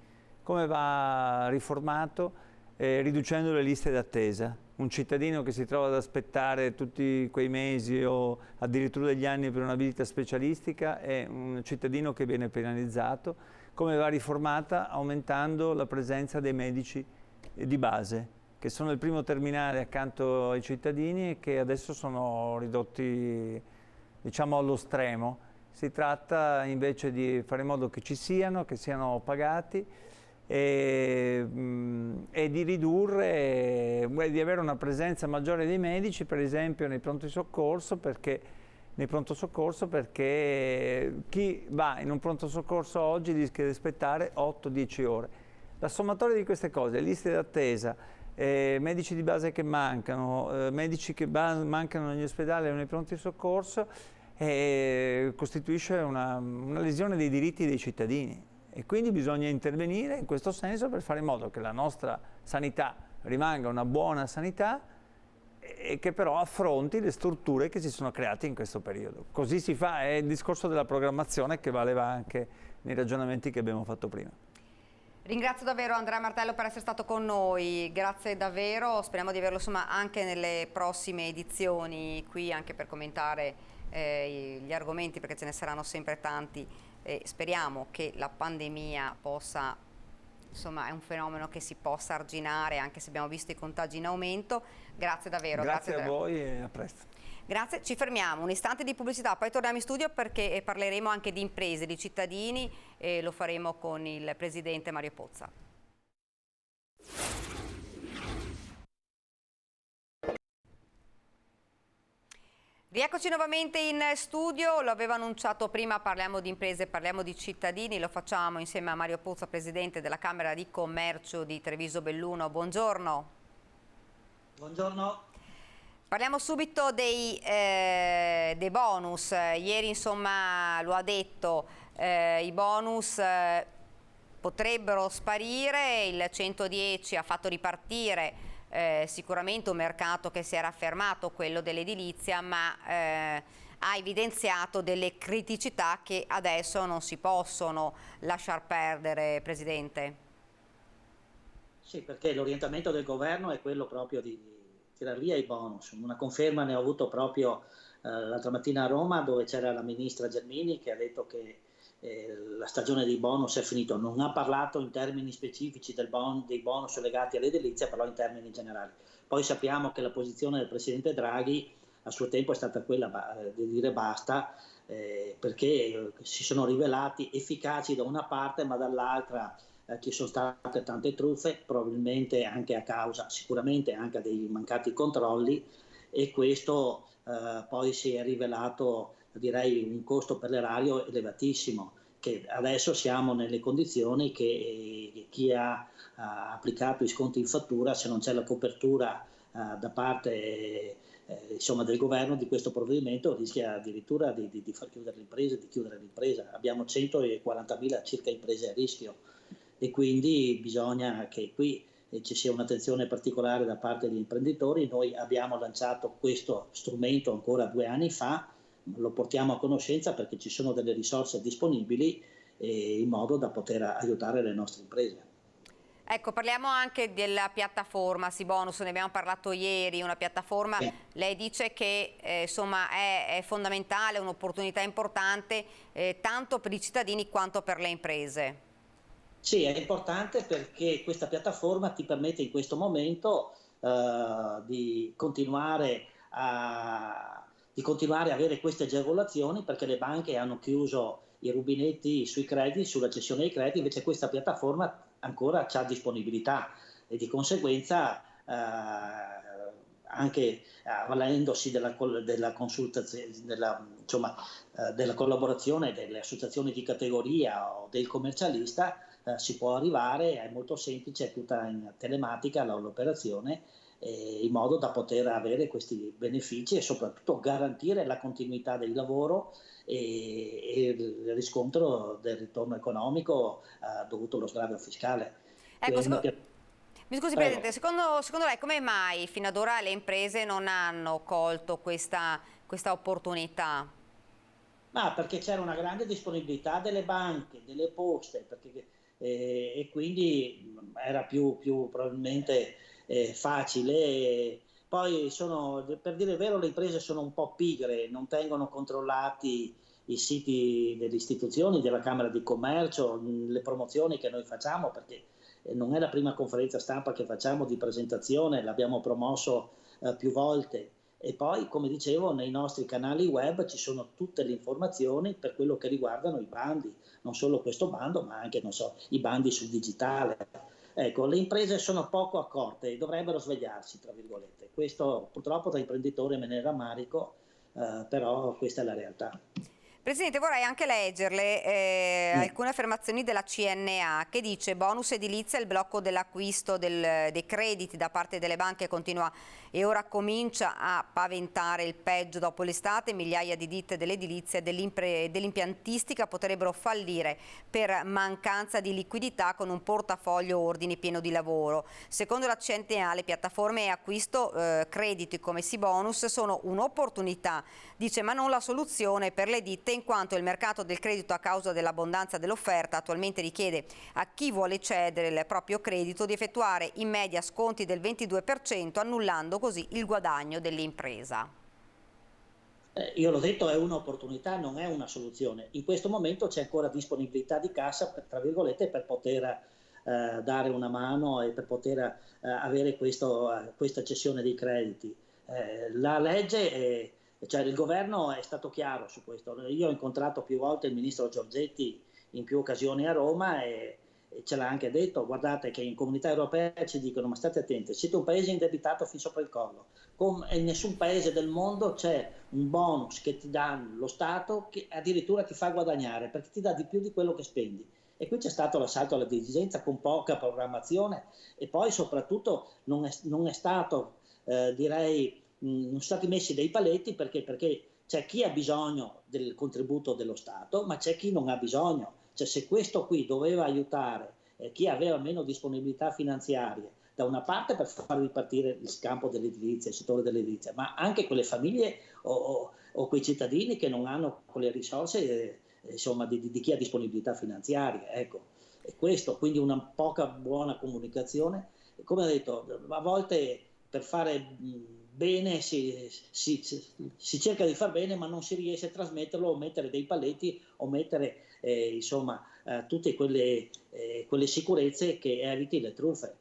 Come va riformato? Riducendo le liste d'attesa. Un cittadino che si trova ad aspettare tutti quei mesi o addirittura degli anni per una visita specialistica è un cittadino che viene penalizzato. Come va riformata? Aumentando la presenza dei medici di base, che sono il primo terminale accanto ai cittadini e che adesso sono ridotti, diciamo, allo stremo. Si tratta invece di fare in modo che ci siano, che siano pagati e di ridurre, di avere una presenza maggiore dei medici, per esempio nei pronto soccorso, perché chi va in un pronto soccorso oggi rischia di aspettare 8-10 ore. La sommatoria di queste cose, liste d'attesa, medici di base che mancano, medici che mancano negli ospedali o nei pronti soccorso, costituisce una lesione dei diritti dei cittadini e quindi bisogna intervenire in questo senso per fare in modo che la nostra sanità rimanga una buona sanità e che però affronti le strutture che si sono create in questo periodo. Così si fa, è il discorso della programmazione che valeva anche nei ragionamenti che abbiamo fatto prima. Ringrazio davvero Andrea Martello per essere stato con noi, grazie davvero, speriamo di averlo anche nelle prossime edizioni qui, anche per commentare gli argomenti, perché ce ne saranno sempre tanti. Speriamo che la pandemia possa, insomma, è un fenomeno che si possa arginare, anche se abbiamo visto i contagi in aumento. Grazie davvero. Grazie a voi e a presto. Grazie, ci fermiamo, un istante di pubblicità, poi torniamo in studio perché parleremo anche di imprese, di cittadini e lo faremo con il presidente Mario Pozza. Rieccoci nuovamente in studio, lo avevo annunciato prima, parliamo di imprese, parliamo di cittadini, lo facciamo insieme a Mario Pozza, presidente della Camera di Commercio di Treviso Belluno. Buongiorno. Buongiorno. Parliamo subito dei bonus. Ieri, insomma, lo ha detto, i bonus potrebbero sparire, il 110 ha fatto ripartire sicuramente un mercato che si era fermato, quello dell'edilizia, ma ha evidenziato delle criticità che adesso non si possono lasciar perdere, Presidente. Sì, perché l'orientamento del governo è quello proprio di tirar via i bonus. Una conferma ne ho avuto proprio l'altra mattina a Roma, dove c'era la ministra Gelmini che ha detto che la stagione dei bonus è finita. Non ha parlato in termini specifici dei bonus legati all'edilizia, però in termini generali. Poi sappiamo che la posizione del Presidente Draghi a suo tempo è stata quella di dire basta, perché si sono rivelati efficaci da una parte, ma dall'altra ci sono state tante truffe, probabilmente anche a causa, sicuramente anche dei mancati controlli, e questo poi si è rivelato, direi, un costo per l'erario elevatissimo, che adesso siamo nelle condizioni che chi ha applicato i sconti in fattura, se non c'è la copertura da parte insomma, del governo di questo provvedimento, rischia addirittura di far chiudere l'impresa, di chiudere l'impresa. Abbiamo 140.000 circa imprese a rischio e quindi bisogna che qui ci sia un'attenzione particolare da parte degli imprenditori. Noi abbiamo lanciato questo strumento ancora 2 anni fa, lo portiamo a conoscenza perché ci sono delle risorse disponibili in modo da poter aiutare le nostre imprese. Ecco, parliamo anche della piattaforma Sibonus, ne abbiamo parlato ieri, una piattaforma, lei dice che insomma è fondamentale, un'opportunità importante tanto per i cittadini quanto per le imprese. Sì, è importante perché questa piattaforma ti permette in questo momento di continuare a avere queste agevolazioni, perché le banche hanno chiuso i rubinetti sui crediti, sulla cessione dei crediti, invece questa piattaforma ancora ha disponibilità e di conseguenza anche avvalendosi della consultazione, della collaborazione delle associazioni di categoria o del commercialista, si può arrivare, è molto semplice, è tutta in telematica l'operazione, in modo da poter avere questi benefici e soprattutto garantire la continuità del lavoro e il riscontro del ritorno economico dovuto allo sgravio fiscale. Ecco, mi scusi Prego. Presidente, secondo lei come mai fino ad ora le imprese non hanno colto questa opportunità? Perché c'era una grande disponibilità delle banche, delle poste, e quindi era più probabilmente facile. Poi per dire il vero, le imprese sono un po' pigre, non tengono controllati i siti delle istituzioni, della Camera di Commercio, le promozioni che noi facciamo, perché non è la prima conferenza stampa che facciamo di presentazione, l'abbiamo promosso più volte. E poi, come dicevo, nei nostri canali web ci sono tutte le informazioni per quello che riguardano i bandi, non solo questo bando, ma anche, non so, i bandi sul digitale. Ecco, le imprese sono poco accorte e dovrebbero svegliarsi, tra virgolette. Questo purtroppo da imprenditore me ne rammarico, però questa è la realtà. Presidente, vorrei anche leggerle alcune affermazioni della CNA che dice: bonus edilizia, il blocco dell'acquisto dei crediti da parte delle banche continua e ora comincia a paventare il peggio. Dopo l'estate migliaia di ditte dell'edilizia e dell'impiantistica potrebbero fallire per mancanza di liquidità con un portafoglio ordini pieno di lavoro. Secondo la CNA le piattaforme e acquisto crediti come Sibonus sono un'opportunità, dice, ma non la soluzione per le ditte, in quanto il mercato del credito, a causa dell'abbondanza dell'offerta, attualmente richiede a chi vuole cedere il proprio credito di effettuare in media sconti del 22%, annullando così il guadagno dell'impresa. Io l'ho detto, è un'opportunità, non è una soluzione. In questo momento c'è ancora disponibilità di cassa, tra virgolette, per poter dare una mano e per poter avere questa cessione dei crediti. La legge cioè il governo è stato chiaro su questo. Io ho incontrato più volte il ministro Giorgetti in più occasioni a Roma e ce l'ha anche detto: guardate che in Comunità Europea ci dicono, ma state attenti, siete un paese indebitato fin sopra il collo, in nessun paese del mondo c'è un bonus che ti dà lo Stato che addirittura ti fa guadagnare, perché ti dà di più di quello che spendi. E qui c'è stato l'assalto alla diligenza con poca programmazione e poi soprattutto non è stato, direi, non sono stati messi dei paletti perché c'è chi ha bisogno del contributo dello Stato, ma c'è chi non ha bisogno. Cioè, se questo qui doveva aiutare chi aveva meno disponibilità finanziarie, da una parte per far ripartire il campo dell'edilizia, il settore dell'edilizia, ma anche quelle famiglie o quei cittadini che non hanno quelle risorse insomma, di chi ha disponibilità finanziaria. Ecco. E questo, quindi una poca buona comunicazione. Come ho detto, a volte per fare bene si cerca di far bene, ma non si riesce a trasmetterlo o mettere dei paletti o mettere tutte quelle sicurezze che eviti le truffe.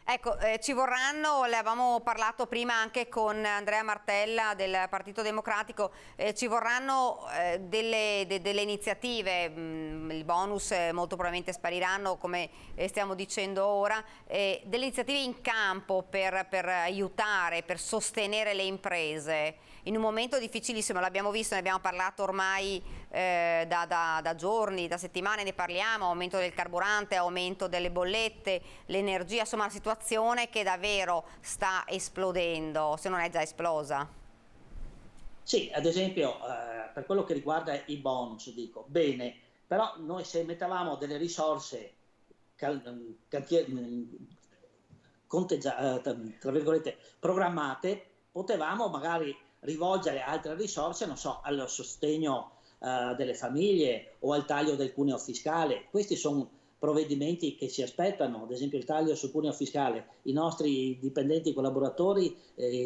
Ecco, ci vorranno, le avevamo parlato prima anche con Andrea Martella del Partito Democratico, ci vorranno delle iniziative, il bonus molto probabilmente spariranno come stiamo dicendo ora, delle iniziative in campo per aiutare, per sostenere le imprese in un momento difficilissimo. L'abbiamo visto, ne abbiamo parlato ormai da giorni, da settimane, ne parliamo: aumento del carburante, aumento delle bollette, l'energia, insomma una situazione che davvero sta esplodendo, se non è già esplosa. Sì, ad esempio per quello che riguarda i bonus, dico bene, però noi se mettevamo delle risorse tra virgolette programmate, potevamo magari rivolgere altre risorse, non so, al sostegno delle famiglie o al taglio del cuneo fiscale. Questi sono provvedimenti che si aspettano, ad esempio il taglio sul cuneo fiscale. I nostri dipendenti collaboratori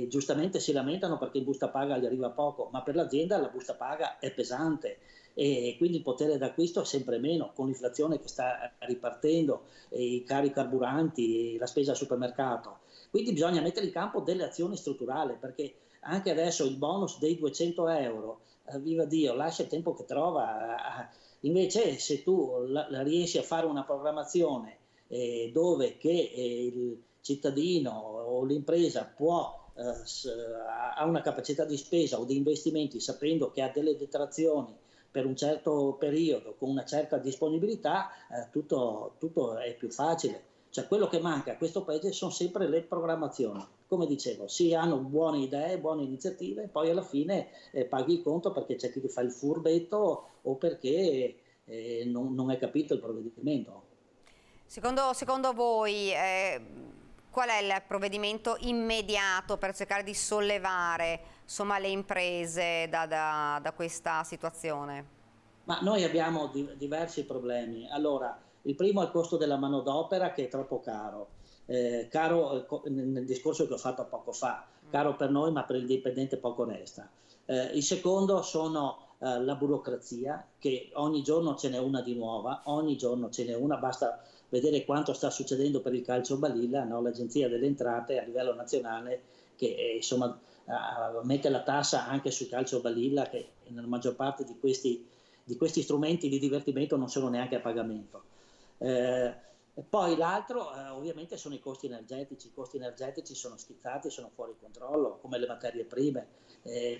giustamente si lamentano perché in busta paga gli arriva poco, ma per l'azienda la busta paga è pesante e quindi il potere d'acquisto è sempre meno, con l'inflazione che sta ripartendo, i cari carburanti, la spesa al supermercato. Quindi bisogna mettere in campo delle azioni strutturali, perché anche adesso il bonus dei 200 euro, viva Dio, lascia il tempo che trova. Invece se tu riesci a fare una programmazione dove che il cittadino o l'impresa ha una capacità di spesa o di investimenti sapendo che ha delle detrazioni per un certo periodo, con una certa disponibilità, tutto è più facile. Cioè quello che manca a questo paese sono sempre le programmazioni. Come dicevo, si hanno buone idee, buone iniziative, poi alla fine paghi il conto perché c'è chi fa il furbetto o perché non hai capito il provvedimento. Secondo voi qual è il provvedimento immediato per cercare di sollevare, insomma, le imprese da questa situazione? Ma noi abbiamo diversi problemi. Allora, il primo è il costo della manodopera, che è troppo caro. Caro nel discorso che ho fatto poco fa, caro per noi ma per il dipendente poco resta. Il secondo sono la burocrazia, che ogni giorno ce n'è una di nuova, ogni giorno ce n'è una, basta vedere quanto sta succedendo per il calcio balilla, no? L'Agenzia delle Entrate a livello nazionale che insomma mette la tassa anche sul calcio balilla, che nella maggior parte di questi strumenti di divertimento non sono neanche a pagamento. Poi l'altro ovviamente sono i costi energetici sono schizzati, sono fuori controllo, come le materie prime.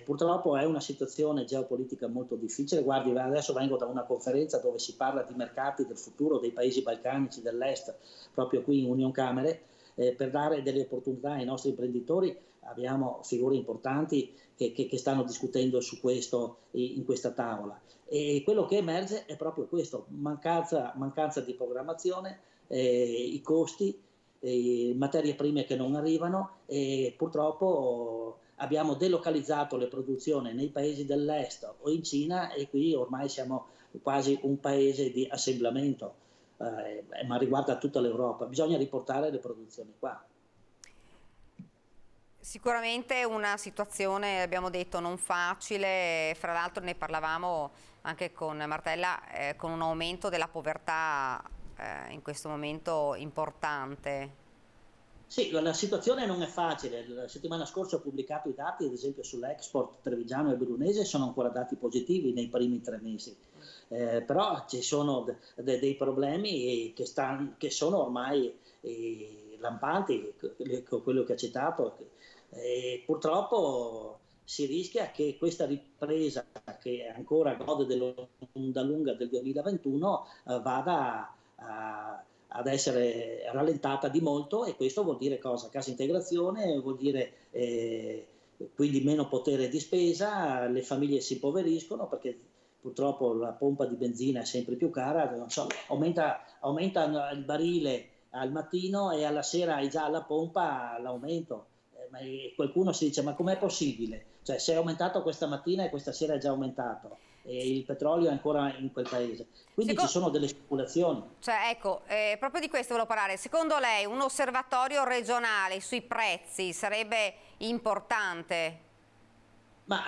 Purtroppo è una situazione geopolitica molto difficile. Guardi, adesso vengo da una conferenza dove si parla di mercati del futuro dei paesi balcanici dell'est, proprio qui in Union Camere, per dare delle opportunità ai nostri imprenditori. Abbiamo figure importanti che stanno discutendo su questo in questa tavola. E quello che emerge è proprio questo, mancanza di programmazione, i costi, materie prime che non arrivano, e purtroppo abbiamo delocalizzato le produzioni nei paesi dell'est o in Cina, e qui ormai siamo quasi un paese di assemblamento, ma riguarda tutta l'Europa. Bisogna riportare le produzioni qua. Sicuramente una situazione, abbiamo detto, non facile, fra l'altro ne parlavamo anche con Martella, con un aumento della povertà in questo momento importante. Sì, la situazione non è facile. La settimana scorsa ho pubblicato i dati, ad esempio sull'export trevigiano e brunese, sono ancora dati positivi nei primi 3 mesi. Però ci sono dei problemi che sono ormai lampanti, quello che ha citato. Purtroppo si rischia che questa ripresa, che ancora gode dell'onda lunga del 2021, vada ad essere rallentata di molto, e questo vuol dire cosa? Cassa integrazione, vuol dire quindi meno potere di spesa, le famiglie si impoveriscono perché purtroppo la pompa di benzina è sempre più cara, non so, aumenta il barile al mattino e alla sera hai già alla pompa l'aumento. Ma qualcuno si dice: ma com'è possibile? Cioè, se è aumentato questa mattina e questa sera è già aumentato, e il petrolio è ancora in quel paese, quindi ci sono delle speculazioni. Cioè, ecco, proprio di questo volevo parlare. Secondo lei un osservatorio regionale sui prezzi sarebbe importante? Ma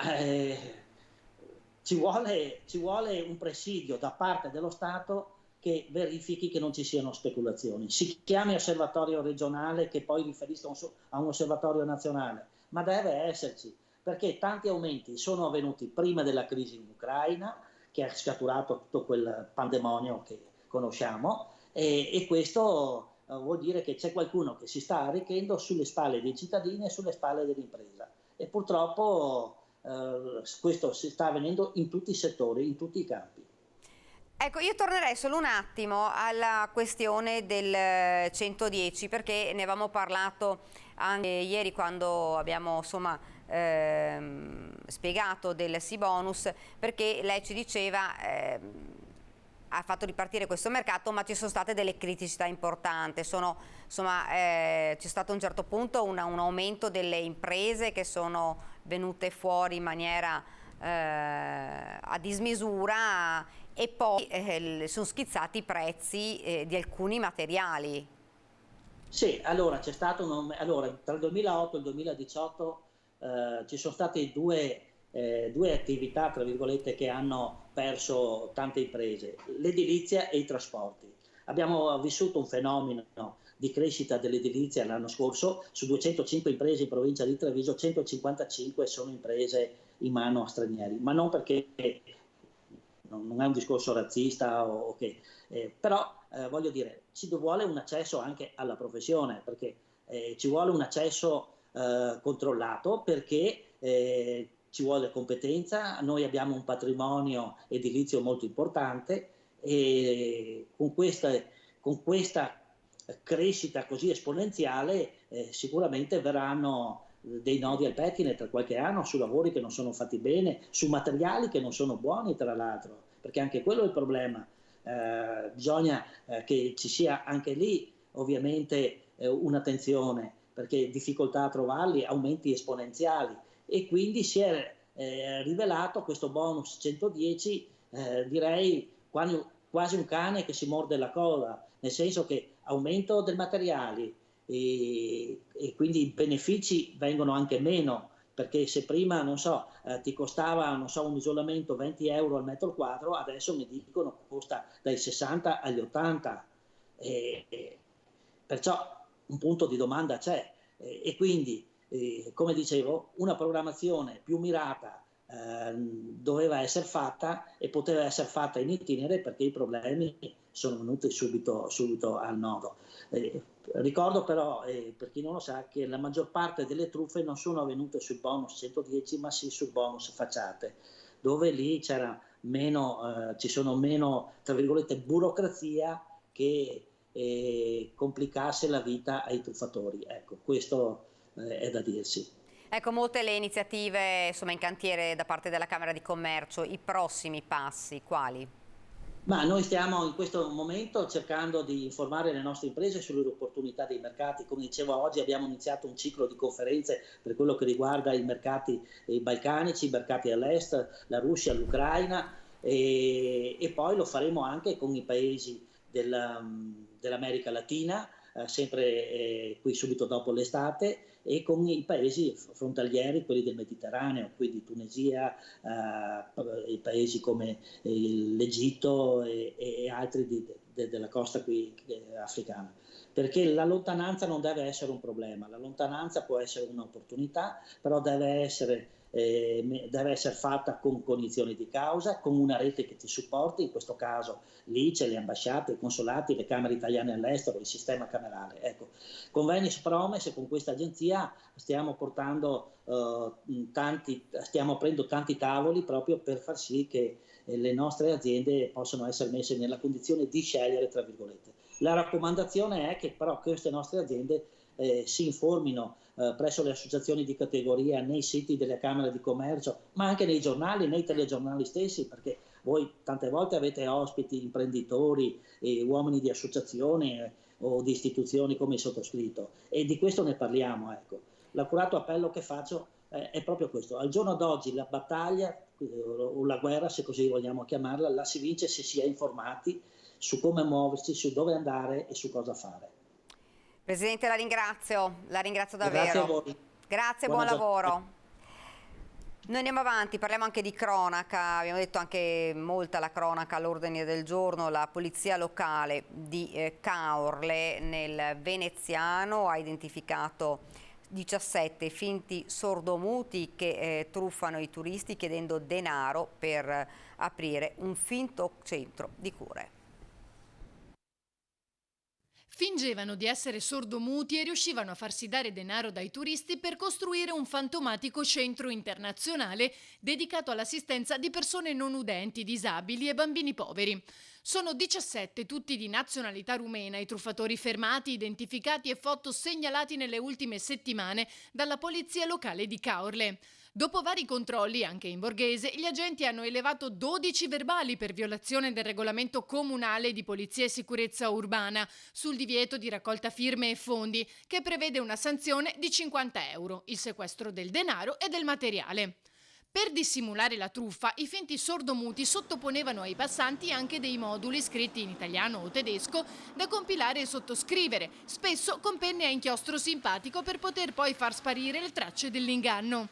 ci vuole un presidio da parte dello Stato che verifichi che non ci siano speculazioni. Si chiami osservatorio regionale, che poi riferisca a un osservatorio nazionale, ma deve esserci, perché tanti aumenti sono avvenuti prima della crisi in Ucraina, che ha scaturato tutto quel pandemonio che conosciamo, e questo vuol dire che c'è qualcuno che si sta arricchendo sulle spalle dei cittadini e sulle spalle dell'impresa, e purtroppo questo si sta avvenendo in tutti i settori, in tutti i campi. Ecco, io tornerei solo un attimo alla questione del 110, perché ne avevamo parlato anche ieri quando abbiamo insomma spiegato del sì bonus, perché lei ci diceva ha fatto ripartire questo mercato, ma ci sono state delle criticità importanti. C'è stato a un certo punto un aumento delle imprese che sono venute fuori in maniera a dismisura, e poi sono schizzati i prezzi di alcuni materiali. Sì, allora c'è stato tra il 2008 e il 2018 ci sono state due attività, tra virgolette, che hanno perso tante imprese, l'edilizia e i trasporti. Abbiamo vissuto un fenomeno di crescita dell'edilizia l'anno scorso. Su 205 imprese in provincia di Treviso, 155 sono imprese in mano a stranieri, ma non perché non è un discorso razzista però voglio dire, ci vuole un accesso anche alla professione, perché ci vuole un accesso controllato, perché ci vuole competenza. Noi abbiamo un patrimonio edilizio molto importante e con questa crescita così esponenziale sicuramente verranno dei nodi al pettine tra qualche anno su lavori che non sono fatti bene, su materiali che non sono buoni, tra l'altro, perché anche quello è il problema. Bisogna che ci sia anche lì ovviamente un'attenzione, perché difficoltà a trovarli, aumenti esponenziali, e quindi si è rivelato questo bonus 110 direi quasi un cane che si morde la coda, nel senso che aumento del materiali e quindi i benefici vengono anche meno, perché se prima, non so, ti costava, non so, un isolamento 20 euro al metro quadro, adesso mi dicono che costa dai 60 agli 80. Perciò un punto di domanda c'è e quindi, come dicevo, una programmazione più mirata doveva essere fatta e poteva essere fatta in itinere, perché i problemi sono venuti subito al nodo. Ricordo però, per chi non lo sa, che la maggior parte delle truffe non sono avvenute sul bonus 110, ma sì sul bonus facciate, dove lì c'era meno, ci sono meno, tra virgolette, burocrazia che complicasse la vita ai truffatori. Ecco, questo è da dirsi. Ecco, molte le iniziative insomma in cantiere da parte della Camera di Commercio. I prossimi passi quali? Ma noi stiamo in questo momento cercando di informare le nostre imprese sulle opportunità dei mercati. Come dicevo, oggi abbiamo iniziato un ciclo di conferenze per quello che riguarda i mercati balcanici, i mercati all'est, la Russia, l'Ucraina, e poi lo faremo anche con i paesi dell'America Latina, sempre qui subito dopo l'estate, e con i paesi frontalieri, quelli del Mediterraneo, quindi Tunisia, i paesi come l'Egitto e altri della costa qui africana. Perché la lontananza non deve essere un problema, la lontananza può essere un'opportunità, però deve essere fatta con cognizione di causa, con una rete che ti supporti, in questo caso l'ICE, le ambasciate, i consolati, le camere italiane all'estero, il sistema camerale. Ecco, con Venice Promise, con questa agenzia, stiamo aprendo tanti tavoli proprio per far sì che le nostre aziende possano essere messe nella condizione di scegliere, tra virgolette. La raccomandazione è che però queste nostre aziende si informino presso le associazioni di categoria, nei siti delle Camere di Commercio, ma anche nei giornali, nei telegiornali stessi, perché voi tante volte avete ospiti imprenditori e uomini di associazioni o di istituzioni come il sottoscritto, e di questo ne parliamo. Ecco. L'accurato appello che faccio è proprio questo. Al giorno d'oggi la battaglia o la guerra, se così vogliamo chiamarla, la si vince se si è informati su come muoversi, su dove andare e su cosa fare. Presidente, la ringrazio davvero. Grazie a voi. Grazie, buon lavoro. Noi andiamo avanti, parliamo anche di cronaca, abbiamo detto anche molta la cronaca all'ordine del giorno. La polizia locale di Caorle nel Veneziano ha identificato 17 finti sordomuti che truffano i turisti chiedendo denaro per aprire un finto centro di cure. Fingevano di essere sordomuti e riuscivano a farsi dare denaro dai turisti per costruire un fantomatico centro internazionale dedicato all'assistenza di persone non udenti, disabili e bambini poveri. Sono 17, tutti di nazionalità rumena, i truffatori fermati, identificati e foto segnalati nelle ultime settimane dalla polizia locale di Caorle. Dopo vari controlli, anche in borghese, gli agenti hanno elevato 12 verbali per violazione del regolamento comunale di polizia e sicurezza urbana sul divieto di raccolta firme e fondi, che prevede una sanzione di 50 euro, il sequestro del denaro e del materiale. Per dissimulare la truffa, i finti sordomuti sottoponevano ai passanti anche dei moduli scritti in italiano o tedesco da compilare e sottoscrivere, spesso con penne a inchiostro simpatico per poter poi far sparire le tracce dell'inganno.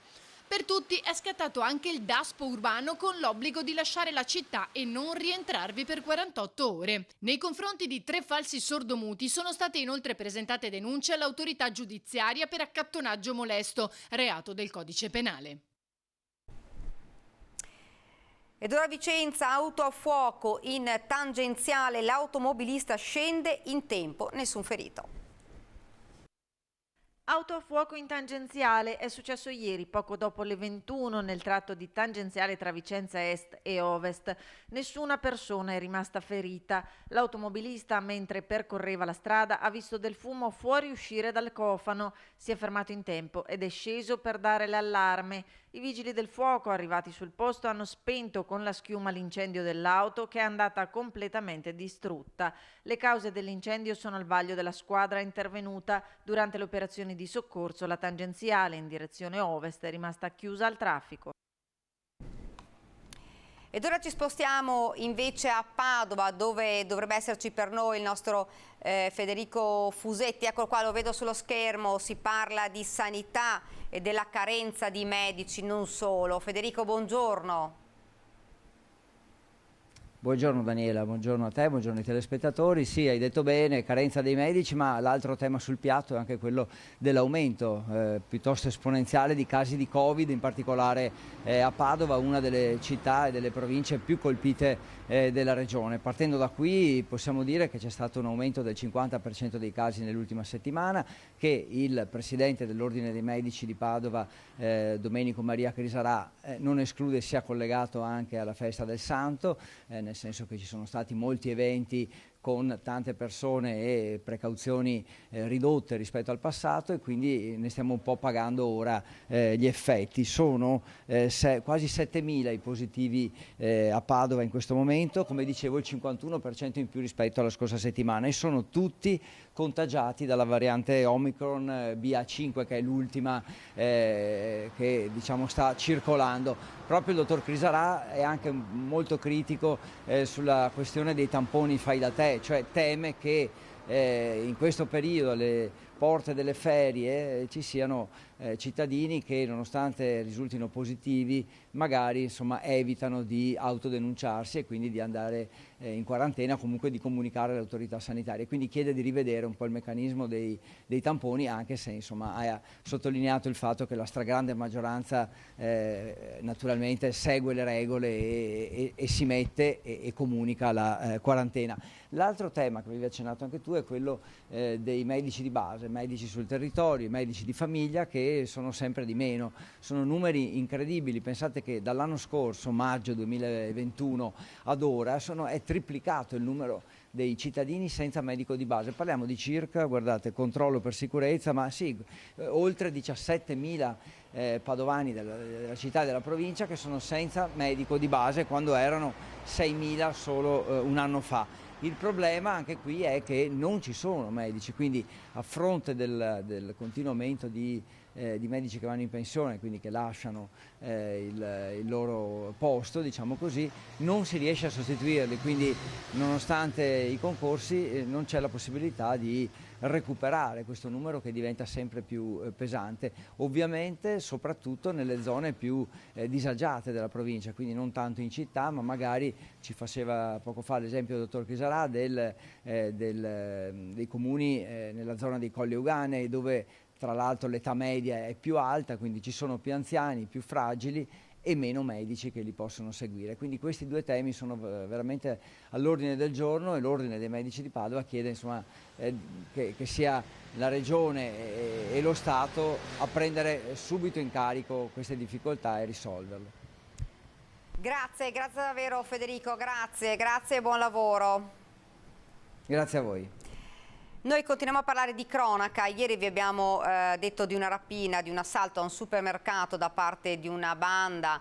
Per tutti è scattato anche il DASPO urbano con l'obbligo di lasciare la città e non rientrarvi per 48 ore. Nei confronti di 3 falsi sordomuti sono state inoltre presentate denunce all'autorità giudiziaria per accattonaggio molesto, reato del codice penale. Ed ora Vicenza, auto a fuoco in tangenziale, l'automobilista scende in tempo, nessun ferito. Auto a fuoco in tangenziale è successo ieri, poco dopo le 21, nel tratto di tangenziale tra Vicenza Est e Ovest. Nessuna persona è rimasta ferita. L'automobilista, mentre percorreva la strada, ha visto del fumo fuoriuscire dal cofano. Si è fermato in tempo ed è sceso per dare l'allarme. I vigili del fuoco, arrivati sul posto, hanno spento con la schiuma l'incendio dell'auto, che è andata completamente distrutta. Le cause dell'incendio sono al vaglio della squadra intervenuta. Durante le operazioni di soccorso, la tangenziale in direzione ovest è rimasta chiusa al traffico. Ed ora ci spostiamo invece a Padova, dove dovrebbe esserci per noi il nostro Federico Fusetti. Eccolo qua, lo vedo sullo schermo. Si parla di sanità e della carenza di medici, non solo. Federico, buongiorno. Buongiorno Daniela, buongiorno a te, buongiorno ai telespettatori. Sì, hai detto bene, carenza dei medici, ma l'altro tema sul piatto è anche quello dell'aumento piuttosto esponenziale di casi di Covid, in particolare a Padova, una delle città e delle province più colpite della regione. Partendo da qui possiamo dire che c'è stato un aumento del 50% dei casi nell'ultima settimana, che il presidente dell'Ordine dei Medici di Padova, Domenico Maria Crisarà, non esclude sia collegato anche alla festa del Santo, nel senso che ci sono stati molti eventi con tante persone e precauzioni ridotte rispetto al passato, e quindi ne stiamo un po' pagando ora gli effetti. Sono quasi 7.000 i positivi a Padova in questo momento, come dicevo il 51% in più rispetto alla scorsa settimana, e sono tutti contagiati dalla variante Omicron BA5, che è l'ultima che diciamo sta circolando. Proprio il dottor Crisarà è anche molto critico sulla questione dei tamponi fai da te, cioè teme che in questo periodo, alle porte delle ferie, ci siano cittadini che, nonostante risultino positivi, magari insomma evitano di autodenunciarsi e quindi di andare in quarantena, comunque di comunicare alle autorità sanitarie. Quindi chiede di rivedere un po' il meccanismo dei tamponi, anche se insomma ha sottolineato il fatto che la stragrande maggioranza naturalmente segue le regole e si mette e comunica la quarantena. L'altro tema che avevi accennato anche tu è quello dei medici di base, medici sul territorio, medici di famiglia, che sono sempre di meno. Sono numeri incredibili. Pensate che dall'anno scorso, maggio 2021, ad ora è triplicato il numero dei cittadini senza medico di base. Parliamo di circa, guardate, controllo per sicurezza, ma sì, oltre 17.000 padovani della città e della provincia che sono senza medico di base, quando erano 6.000 solo un anno fa. Il problema anche qui è che non ci sono medici, quindi a fronte del continuo aumento di medici che vanno in pensione, quindi che lasciano il loro posto, diciamo così, non si riesce a sostituirli, quindi nonostante i concorsi non c'è la possibilità di recuperare questo numero, che diventa sempre più pesante, ovviamente soprattutto nelle zone più disagiate della provincia, quindi non tanto in città, ma magari ci faceva poco fa l'esempio del dottor Crisarà dei comuni nella zona dei Colli Euganei, dove tra l'altro l'età media è più alta, quindi ci sono più anziani, più fragili e meno medici che li possono seguire. Quindi questi due temi sono veramente all'ordine del giorno, e l'Ordine dei Medici di Padova chiede insomma, che sia la Regione e lo Stato a prendere subito in carico queste difficoltà e risolverle. Grazie davvero Federico, grazie e buon lavoro. Grazie a voi. Noi continuiamo a parlare di cronaca. Ieri vi abbiamo detto di una rapina, di un assalto a un supermercato da parte di una banda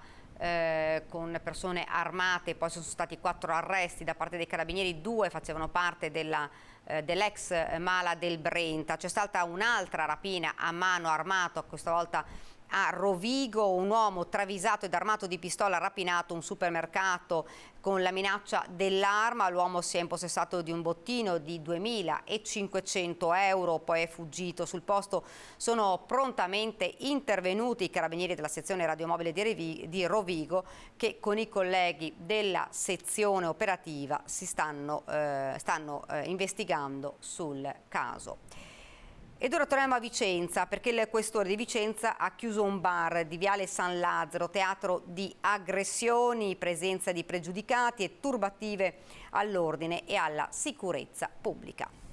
con persone armate. Poi sono stati 4 arresti da parte dei carabinieri, 2 facevano parte dell'ex Mala del Brenta. C'è stata un'altra rapina a mano armato, questa volta A Rovigo un uomo travisato ed armato di pistola ha rapinato un supermercato con la minaccia dell'arma. L'uomo si è impossessato di un bottino di 2.500 euro, poi è fuggito. Sul posto sono prontamente intervenuti i carabinieri della sezione radiomobile di Rovigo, che con i colleghi della sezione operativa stanno investigando sul caso. Ed ora torniamo a Vicenza, perché il questore di Vicenza ha chiuso un bar di Viale San Lazzaro, teatro di aggressioni, presenza di pregiudicati e turbative all'ordine e alla sicurezza pubblica.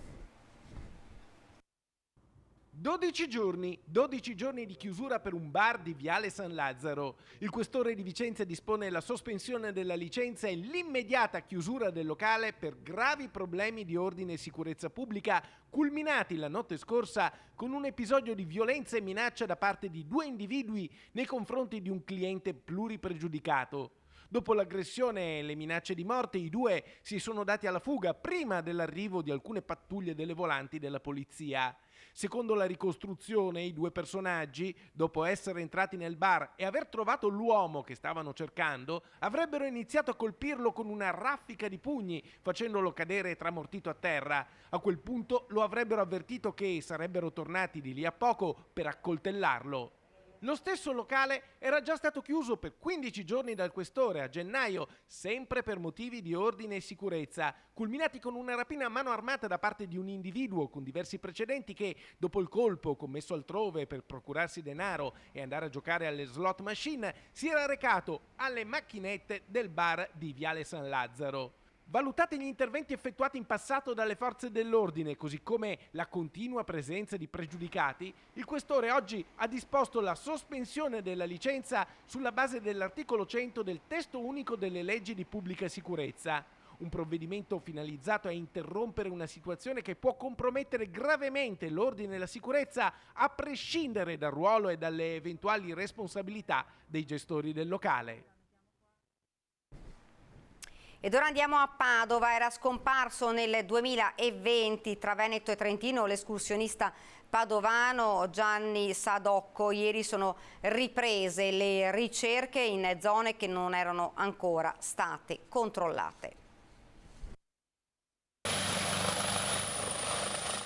12 giorni di chiusura per un bar di Viale San Lazzaro. Il questore di Vicenza dispone la sospensione della licenza e l'immediata chiusura del locale per gravi problemi di ordine e sicurezza pubblica, culminati la notte scorsa con un episodio di violenza e minaccia da parte di 2 individui nei confronti di un cliente pluripregiudicato. Dopo l'aggressione e le minacce di morte, i 2 si sono dati alla fuga prima dell'arrivo di alcune pattuglie delle volanti della polizia. Secondo la ricostruzione, i 2 personaggi, dopo essere entrati nel bar e aver trovato l'uomo che stavano cercando, avrebbero iniziato a colpirlo con una raffica di pugni, facendolo cadere tramortito a terra. A quel punto lo avrebbero avvertito che sarebbero tornati di lì a poco per accoltellarlo. Lo stesso locale era già stato chiuso per 15 giorni dal questore a gennaio, sempre per motivi di ordine e sicurezza, culminati con una rapina a mano armata da parte di un individuo con diversi precedenti che, dopo il colpo commesso altrove per procurarsi denaro e andare a giocare alle slot machine, si era recato alle macchinette del bar di Viale San Lazzaro. Valutati gli interventi effettuati in passato dalle forze dell'ordine, così come la continua presenza di pregiudicati, il questore oggi ha disposto la sospensione della licenza sulla base dell'articolo 100 del testo unico delle leggi di pubblica sicurezza. Un provvedimento finalizzato a interrompere una situazione che può compromettere gravemente l'ordine e la sicurezza, a prescindere dal ruolo e dalle eventuali responsabilità dei gestori del locale. Ed ora andiamo a Padova. Era scomparso nel 2020 tra Veneto e Trentino l'escursionista padovano Gianni Sadocco. Ieri sono riprese le ricerche in zone che non erano ancora state controllate.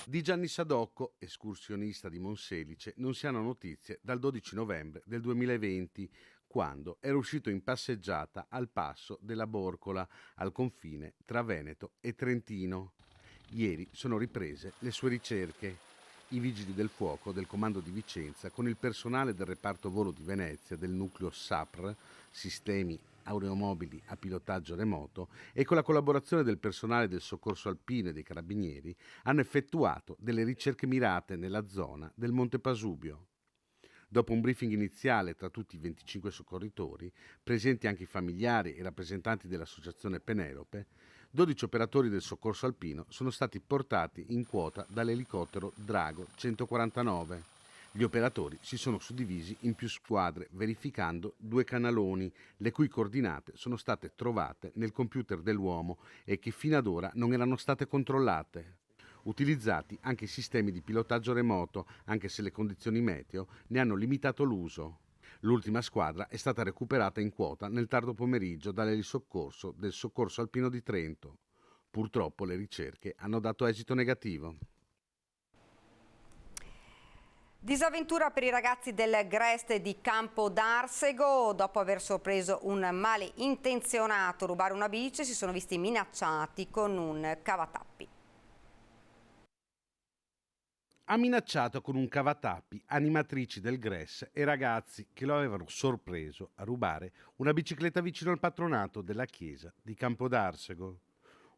Di Gianni Sadocco, escursionista di Monselice, non si hanno notizie dal 12 novembre del 2020, quando era uscito in passeggiata al passo della Borcola, al confine tra Veneto e Trentino. Ieri sono riprese le sue ricerche. I vigili del fuoco del comando di Vicenza, con il personale del reparto volo di Venezia del nucleo SAPR, sistemi aeromobili a pilotaggio remoto, e con la collaborazione del personale del soccorso alpino e dei carabinieri, hanno effettuato delle ricerche mirate nella zona del Monte Pasubio. Dopo un briefing iniziale tra tutti i 25 soccorritori, presenti anche i familiari e rappresentanti dell'associazione Penelope, 12 operatori del soccorso alpino sono stati portati in quota dall'elicottero Drago 149. Gli operatori si sono suddivisi in più squadre, verificando 2 canaloni, le cui coordinate sono state trovate nel computer dell'uomo e che fino ad ora non erano state controllate. Utilizzati anche i sistemi di pilotaggio remoto, anche se le condizioni meteo ne hanno limitato l'uso. L'ultima squadra è stata recuperata in quota nel tardo pomeriggio dall'elisoccorso del Soccorso Alpino di Trento. Purtroppo le ricerche hanno dato esito negativo. Disavventura per i ragazzi del Grest di Campo d'Arsego. Dopo aver sorpreso un malintenzionato rubare una bici, si sono visti minacciati con un cavatappi. Ha minacciato con un cavatappi animatrici del Grest e ragazzi che lo avevano sorpreso a rubare una bicicletta vicino al patronato della chiesa di Campo d'Arsego.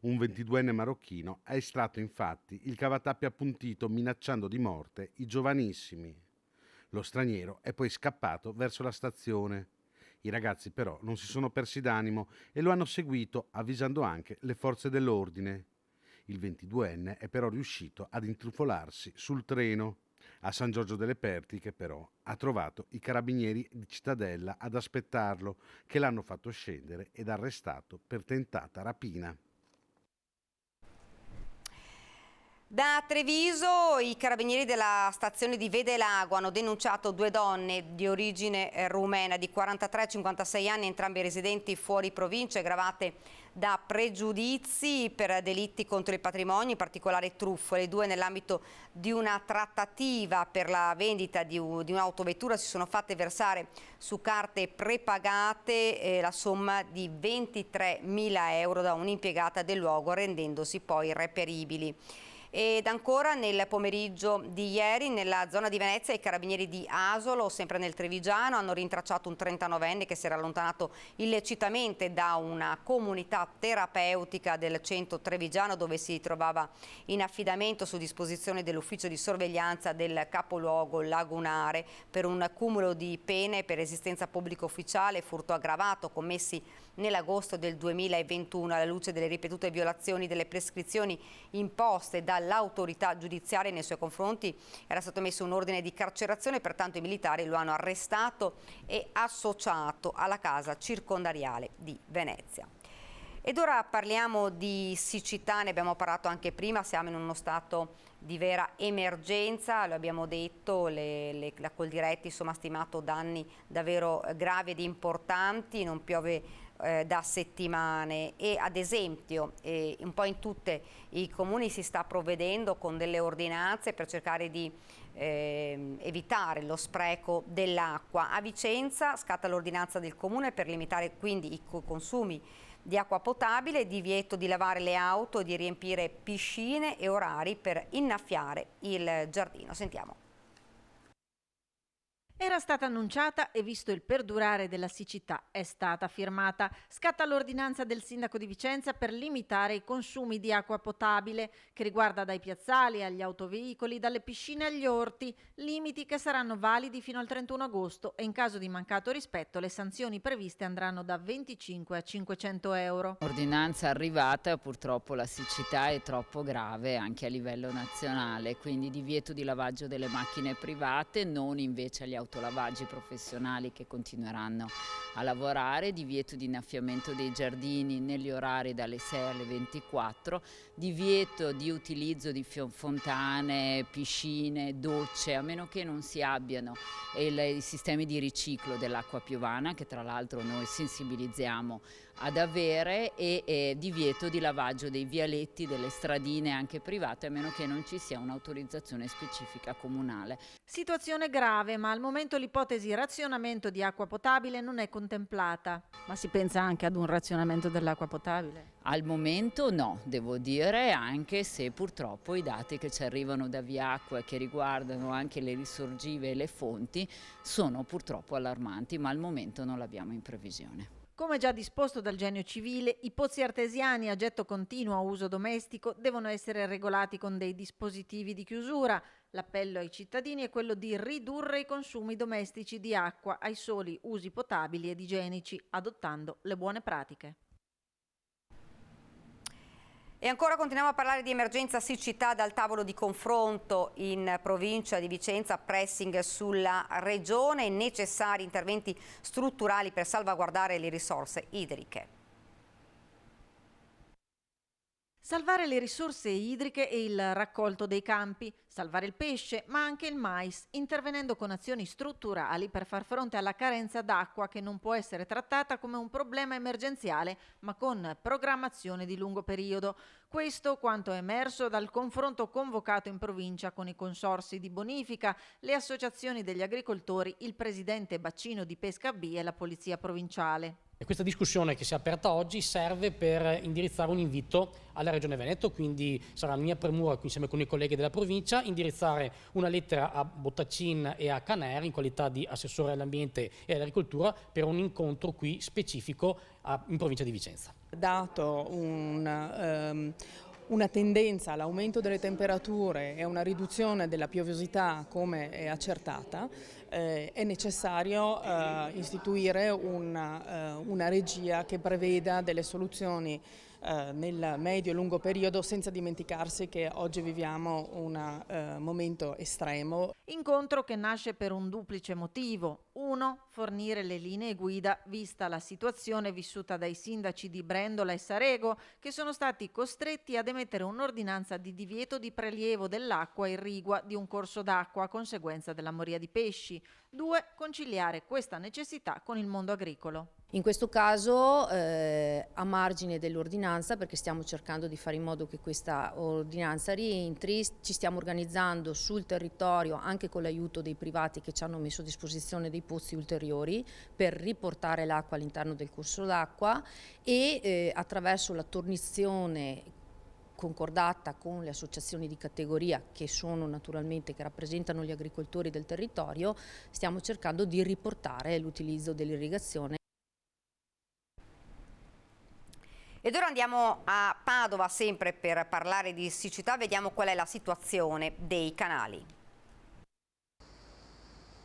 Un 22enne marocchino ha estratto infatti il cavatappi appuntito minacciando di morte i giovanissimi. Lo straniero è poi scappato verso la stazione. I ragazzi però non si sono persi d'animo e lo hanno seguito, avvisando anche le forze dell'ordine. Il 22enne è però riuscito ad intrufolarsi sul treno. A San Giorgio delle Pertiche però ha trovato i carabinieri di Cittadella ad aspettarlo, che l'hanno fatto scendere ed arrestato per tentata rapina. Da Treviso i carabinieri della stazione di Vedelago hanno denunciato 2 donne di origine rumena di 43 e 56 anni, entrambe residenti fuori provincia, aggravate da pregiudizi per delitti contro il patrimonio, in particolare truffe. Le 2 nell'ambito di una trattativa per la vendita di un'autovettura si sono fatte versare su carte prepagate la somma di 23.000 euro da un'impiegata del luogo, rendendosi poi irreperibili. Ed ancora nel pomeriggio di ieri nella zona di Venezia i carabinieri di Asolo, sempre nel Trevigiano, hanno rintracciato un 39enne che si era allontanato illecitamente da una comunità terapeutica del centro trevigiano dove si trovava in affidamento su disposizione dell'ufficio di sorveglianza del capoluogo lagunare per un cumulo di pene per resistenza pubblica ufficiale, furto aggravato commessi nell'agosto del 2021 alla luce delle ripetute violazioni delle prescrizioni imposte dall'autorità giudiziaria nei suoi confronti. Era stato emesso un ordine di carcerazione, pertanto i militari lo hanno arrestato e associato alla casa circondariale di Venezia. Ed ora parliamo di siccità, ne abbiamo parlato anche prima, siamo in uno stato di vera emergenza, lo abbiamo detto, la Coldiretti insomma ha stimato danni davvero gravi ed importanti, non piove da settimane e ad esempio un po' in tutti i comuni si sta provvedendo con delle ordinanze per cercare di evitare lo spreco dell'acqua. A Vicenza scatta l'ordinanza del comune per limitare quindi i consumi di acqua potabile, divieto di lavare le auto, di riempire piscine e orari per innaffiare il giardino. Sentiamo. Era stata annunciata e visto il perdurare della siccità è stata firmata. Scatta l'ordinanza del sindaco di Vicenza per limitare i consumi di acqua potabile che riguarda dai piazzali agli autoveicoli, dalle piscine agli orti, limiti che saranno validi fino al 31 agosto e in caso di mancato rispetto le sanzioni previste andranno da 25 a 500 euro. Ordinanza arrivata, purtroppo la siccità è troppo grave anche a livello nazionale, quindi divieto di lavaggio delle macchine private, non invece agli autolavaggi professionali che continueranno a lavorare, divieto di innaffiamento dei giardini negli orari dalle 6 alle 24, divieto di utilizzo di fontane, piscine, docce, a meno che non si abbiano i sistemi di riciclo dell'acqua piovana, che tra l'altro noi sensibilizziamo ad avere, e divieto di lavaggio dei vialetti, delle stradine anche private, a meno che non ci sia un'autorizzazione specifica comunale. Situazione grave, ma al momento l'ipotesi razionamento di acqua potabile non è contemplata. Ma si pensa anche ad un razionamento dell'acqua potabile? Al momento no, devo dire, anche se purtroppo i dati che ci arrivano da Viacqua e che riguardano anche le risorgive e le fonti sono purtroppo allarmanti, ma al momento non l'abbiamo in previsione. Come già disposto dal Genio Civile, i pozzi artesiani a getto continuo a uso domestico devono essere regolati con dei dispositivi di chiusura. L'appello ai cittadini è quello di ridurre i consumi domestici di acqua ai soli usi potabili ed igienici, adottando le buone pratiche. E ancora continuiamo a parlare di emergenza siccità dal tavolo di confronto in provincia di Vicenza, pressing sulla regione, necessari interventi strutturali per salvaguardare le risorse idriche. Salvare le risorse idriche e il raccolto dei campi, salvare il pesce, ma anche il mais, intervenendo con azioni strutturali per far fronte alla carenza d'acqua che non può essere trattata come un problema emergenziale, ma con programmazione di lungo periodo. Questo quanto è emerso dal confronto convocato in provincia con i consorzi di bonifica, le associazioni degli agricoltori, il presidente bacino di Pesca B e la polizia provinciale. E questa discussione che si è aperta oggi serve per indirizzare un invito alla Regione Veneto, quindi sarà mia premura insieme con i colleghi della provincia indirizzare una lettera a Bottacin e a Caner in qualità di assessore all'ambiente e all'agricoltura per un incontro qui specifico in provincia di Vicenza. Dato una tendenza all'aumento delle temperature e una riduzione della piovosità come è accertata, è necessario istituire una regia che preveda delle soluzioni nel medio e lungo periodo, senza dimenticarsi che oggi viviamo un momento estremo. Incontro che nasce per un duplice motivo. Uno, fornire le linee guida vista la situazione vissuta dai sindaci di Brendola e Sarego, che sono stati costretti ad emettere un'ordinanza di divieto di prelievo dell'acqua irrigua di un corso d'acqua a conseguenza della moria di pesci. 2, conciliare questa necessità con il mondo agricolo. In questo caso a margine dell'ordinanza, perché stiamo cercando di fare in modo che questa ordinanza rientri, ci stiamo organizzando sul territorio anche con l'aiuto dei privati che ci hanno messo a disposizione dei pozzi ulteriori per riportare l'acqua all'interno del corso d'acqua e attraverso la tornizione concordata con le associazioni di categoria che rappresentano gli agricoltori del territorio, stiamo cercando di riportare l'utilizzo dell'irrigazione. Ed ora andiamo a Padova sempre per parlare di siccità, vediamo qual è la situazione dei canali.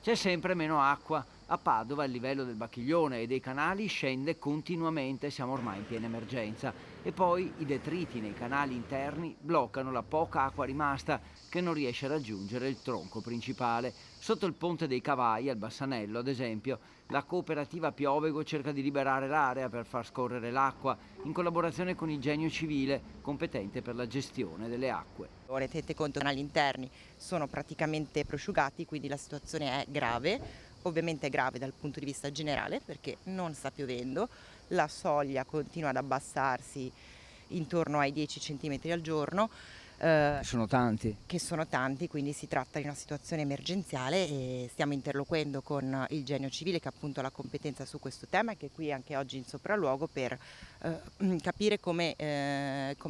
C'è sempre meno acqua. A Padova il livello del Bacchiglione e dei canali scende continuamente, siamo ormai in piena emergenza. E poi i detriti nei canali interni bloccano la poca acqua rimasta che non riesce a raggiungere il tronco principale. Sotto il Ponte dei Cavai, al Bassanello ad esempio, la cooperativa Piovego cerca di liberare l'area per far scorrere l'acqua in collaborazione con il Genio Civile, competente per la gestione delle acque. Tenete conto che gli interni sono praticamente prosciugati, quindi la situazione è grave. Ovviamente è grave dal punto di vista generale perché non sta piovendo, la soglia continua ad abbassarsi intorno ai 10 cm al giorno. Sono tanti. Che sono tanti, quindi si tratta di una situazione emergenziale e stiamo interloquendo con il Genio Civile che appunto ha la competenza su questo tema e che è qui anche oggi in sopralluogo per capire come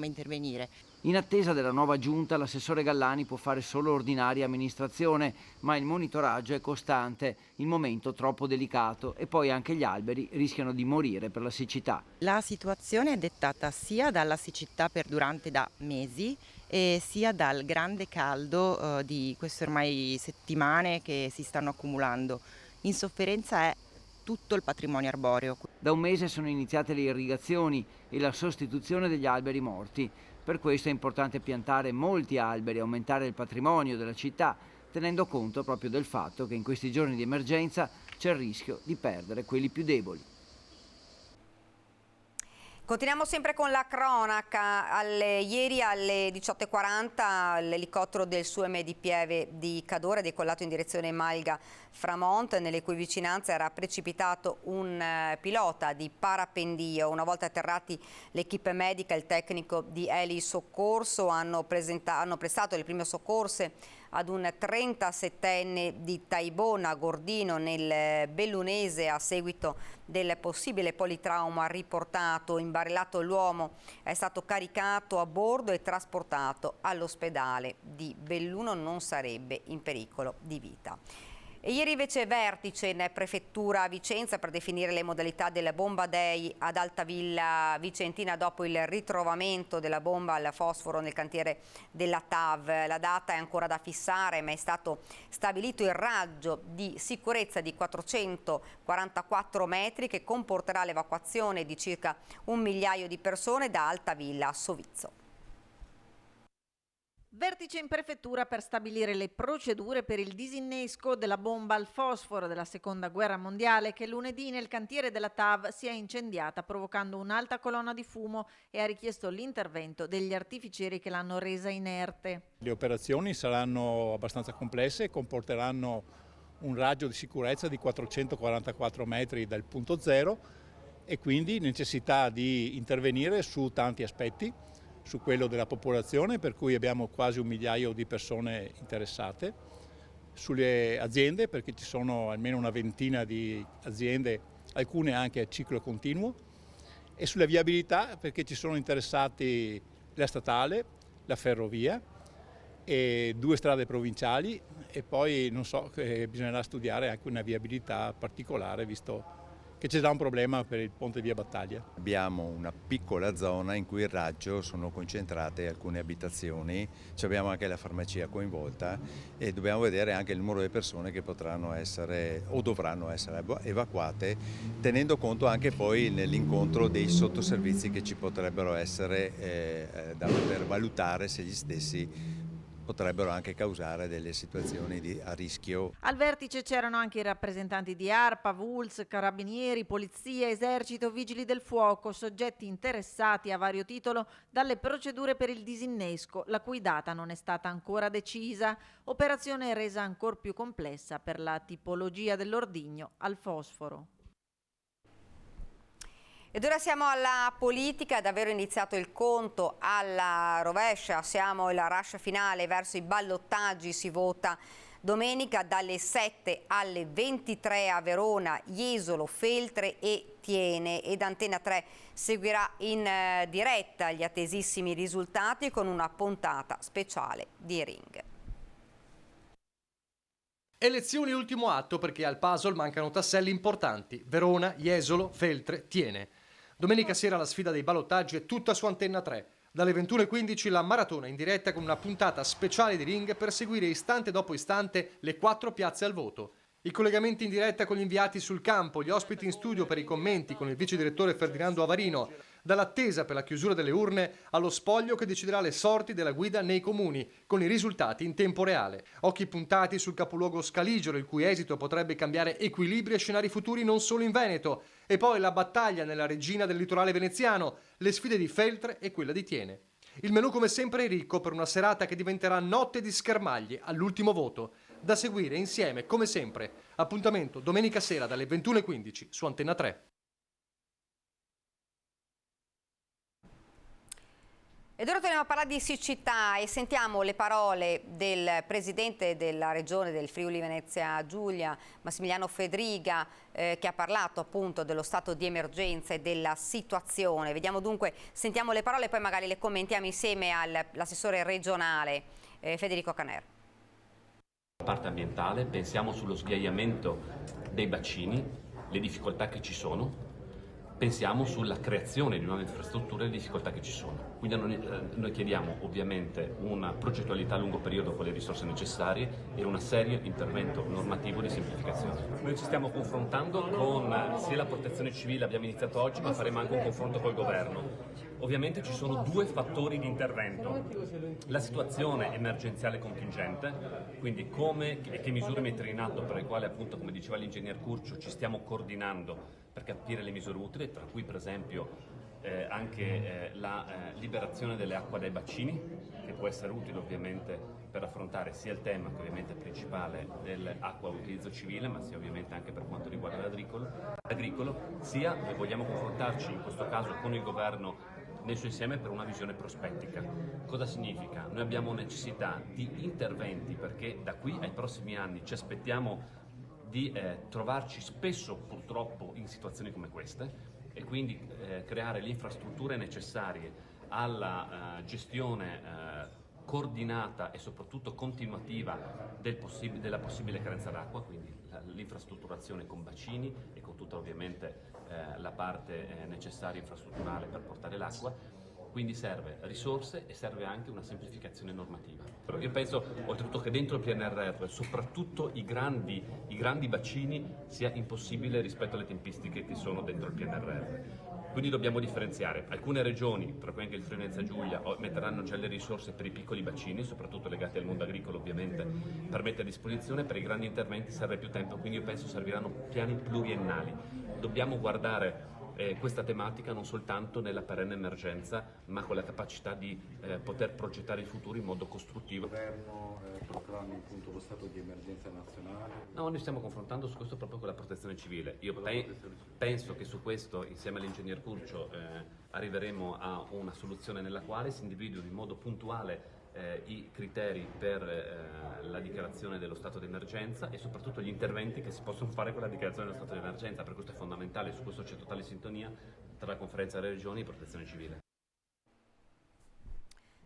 intervenire. In attesa della nuova giunta, l'assessore Gallani può fare solo ordinaria amministrazione, ma il monitoraggio è costante, il momento troppo delicato e poi anche gli alberi rischiano di morire per la siccità. La situazione è dettata sia dalla siccità perdurante da mesi e sia dal grande caldo di queste ormai settimane che si stanno accumulando. In sofferenza è tutto il patrimonio arboreo. Da un mese sono iniziate le irrigazioni e la sostituzione degli alberi morti. Per questo è importante piantare molti alberi e aumentare il patrimonio della città, tenendo conto proprio del fatto che in questi giorni di emergenza c'è il rischio di perdere quelli più deboli. Continuiamo sempre con la cronaca. Ieri alle 18:40 l'elicottero del SUEM di Pieve di Cadore è decollato in direzione Malga-Framont, nelle cui vicinanze era precipitato un pilota di parapendio. Una volta atterrati l'equipe medica e il tecnico di Eli Soccorso hanno prestato le prime soccorse ad un 37enne di Taibona, Gordino, nel Bellunese, a seguito del possibile politrauma riportato. Imbarellato l'uomo è stato caricato a bordo e trasportato all'ospedale di Belluno, non sarebbe in pericolo di vita. E ieri invece vertice in prefettura Vicenza per definire le modalità del Bomba Day ad Altavilla Vicentina dopo il ritrovamento della bomba al fosforo nel cantiere della TAV. La data è ancora da fissare, ma è stato stabilito il raggio di sicurezza di 444 metri che comporterà l'evacuazione di circa 1 migliaio di persone da Altavilla a Sovizzo. Vertice in prefettura per stabilire le procedure per il disinnesco della bomba al fosforo della Seconda Guerra Mondiale che lunedì nel cantiere della TAV si è incendiata provocando un'alta colonna di fumo e ha richiesto l'intervento degli artificieri che l'hanno resa inerte. Le operazioni saranno abbastanza complesse e comporteranno un raggio di sicurezza di 444 metri dal punto zero e quindi necessità di intervenire su tanti aspetti. Su quello della popolazione, per cui abbiamo quasi 1 migliaio di persone interessate, sulle aziende, perché ci sono almeno una ventina di aziende, alcune anche a ciclo continuo, e sulla viabilità, perché ci sono interessati la statale, la ferrovia e 2 strade provinciali e poi non so, bisognerà studiare anche una viabilità particolare, visto che che ci sarà un problema per il ponte via Battaglia. Abbiamo una piccola zona in cui il raggio sono concentrate alcune abitazioni, abbiamo anche la farmacia coinvolta e dobbiamo vedere anche il numero di persone che potranno essere o dovranno essere evacuate, tenendo conto anche poi nell'incontro dei sottoservizi che ci potrebbero essere per valutare se gli stessi potrebbero anche causare delle situazioni a rischio. Al vertice c'erano anche i rappresentanti di ARPA, VULS, Carabinieri, Polizia, Esercito, Vigili del Fuoco, soggetti interessati a vario titolo dalle procedure per il disinnesco, la cui data non è stata ancora decisa, operazione resa ancor più complessa per la tipologia dell'ordigno al fosforo. Ed ora siamo alla politica, è davvero iniziato il conto alla rovescia, siamo il rush finale verso i ballottaggi, si vota domenica dalle 7 alle 23 a Verona, Jesolo, Feltre e Thiene, ed Antena 3 seguirà in diretta gli attesissimi risultati con una puntata speciale di Ring. Elezioni ultimo atto perché al puzzle mancano tasselli importanti, Verona, Jesolo, Feltre, Thiene. Domenica sera la sfida dei ballottaggi è tutta su Antena 3. Dalle 21:15 la maratona in diretta con una puntata speciale di Ring per seguire istante dopo istante le 4 piazze al voto. I collegamenti in diretta con gli inviati sul campo, gli ospiti in studio per i commenti con il vice direttore Ferdinando Avarino, dall'attesa per la chiusura delle urne allo spoglio che deciderà le sorti della guida nei comuni, con i risultati in tempo reale. Occhi puntati sul capoluogo scaligero, il cui esito potrebbe cambiare equilibri e scenari futuri non solo in Veneto. E poi la battaglia nella regina del litorale veneziano, le sfide di Feltre e quella di Thiene. Il menù come sempre è ricco per una serata che diventerà notte di schermaglie all'ultimo voto. Da seguire insieme, come sempre. Appuntamento domenica sera dalle 21:15 su Antena 3. Ed ora torniamo a parlare di siccità e sentiamo le parole del presidente della regione del Friuli Venezia Giulia, Massimiliano Fedriga, che ha parlato appunto dello stato di emergenza e della situazione. Vediamo dunque, sentiamo le parole e poi magari le commentiamo insieme all'assessore regionale Federico Caner. La parte ambientale, pensiamo sullo sghiaiamento dei bacini, le difficoltà che ci sono. Pensiamo sulla creazione di nuove infrastrutture e le difficoltà che ci sono. Quindi noi chiediamo ovviamente una progettualità a lungo periodo con le risorse necessarie e un serio intervento normativo di semplificazione. Noi ci stiamo confrontando con sia la protezione civile, abbiamo iniziato oggi, ma faremo anche un confronto col governo. Ovviamente ci sono due fattori di intervento. La situazione emergenziale contingente, quindi come e che misure mettere in atto, per le quali appunto, come diceva l'ingegner Curcio, ci stiamo coordinando per capire le misure utili, tra cui per esempio anche la liberazione delle acque dai bacini, che può essere utile ovviamente per affrontare sia il tema che ovviamente è principale dell'acqua a utilizzo civile, ma sia ovviamente anche per quanto riguarda l'agricolo, sia vogliamo confrontarci in questo caso con il governo nel suo insieme per una visione prospettica. Cosa significa? Noi abbiamo necessità di interventi perché da qui ai prossimi anni ci aspettiamo di trovarci spesso purtroppo in situazioni come queste e quindi creare le infrastrutture necessarie alla gestione coordinata e soprattutto continuativa della possibile carenza d'acqua, quindi l'infrastrutturazione con bacini e con tutta ovviamente la parte necessaria infrastrutturale per portare l'acqua. Quindi serve risorse e serve anche una semplificazione normativa. Io penso oltretutto che dentro il PNRR, soprattutto i grandi bacini, sia impossibile rispetto alle tempistiche che sono dentro il PNRR. Quindi dobbiamo differenziare. Alcune regioni, tra cui anche il Friuli Venezia Giulia, metteranno già le risorse per i piccoli bacini, soprattutto legati al mondo agricolo ovviamente, per mettere a disposizione. Per i grandi interventi serve più tempo, quindi io penso serviranno piani pluriennali. Dobbiamo guardare questa tematica non soltanto nella perenne emergenza, ma con la capacità di poter progettare il futuro in modo costruttivo. Il governo proclami appunto lo stato di emergenza nazionale? No, noi stiamo confrontando su questo proprio con la protezione civile. Io penso che su questo, insieme all'ingegner Curcio, arriveremo a una soluzione nella quale si individuino in modo puntuale i criteri per la dichiarazione dello stato di emergenza e soprattutto gli interventi che si possono fare con la dichiarazione dello stato di emergenza. Per questo è fondamentale, su questo c'è totale sintonia tra la Conferenza delle Regioni e Protezione Civile.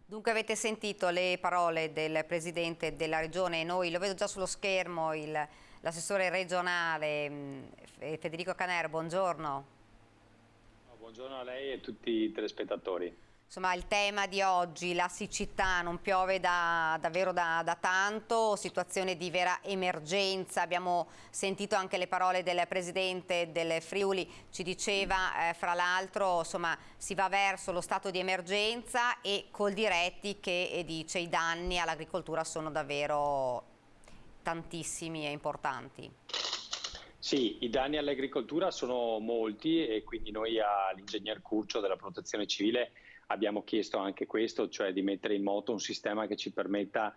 Dunque avete sentito le parole del Presidente della Regione, noi lo vedo già sullo schermo, l'assessore regionale Federico Caner, buongiorno. Buongiorno a lei e a tutti i telespettatori. Insomma, il tema di oggi, la siccità, non piove davvero da tanto, situazione di vera emergenza. Abbiamo sentito anche le parole del presidente del Friuli, ci diceva fra l'altro, insomma, si va verso lo stato di emergenza e Coldiretti che dice i danni all'agricoltura sono davvero tantissimi e importanti. Sì, i danni all'agricoltura sono molti e quindi noi all'ingegner Curcio della Protezione Civile abbiamo chiesto anche questo, cioè di mettere in moto un sistema che ci permetta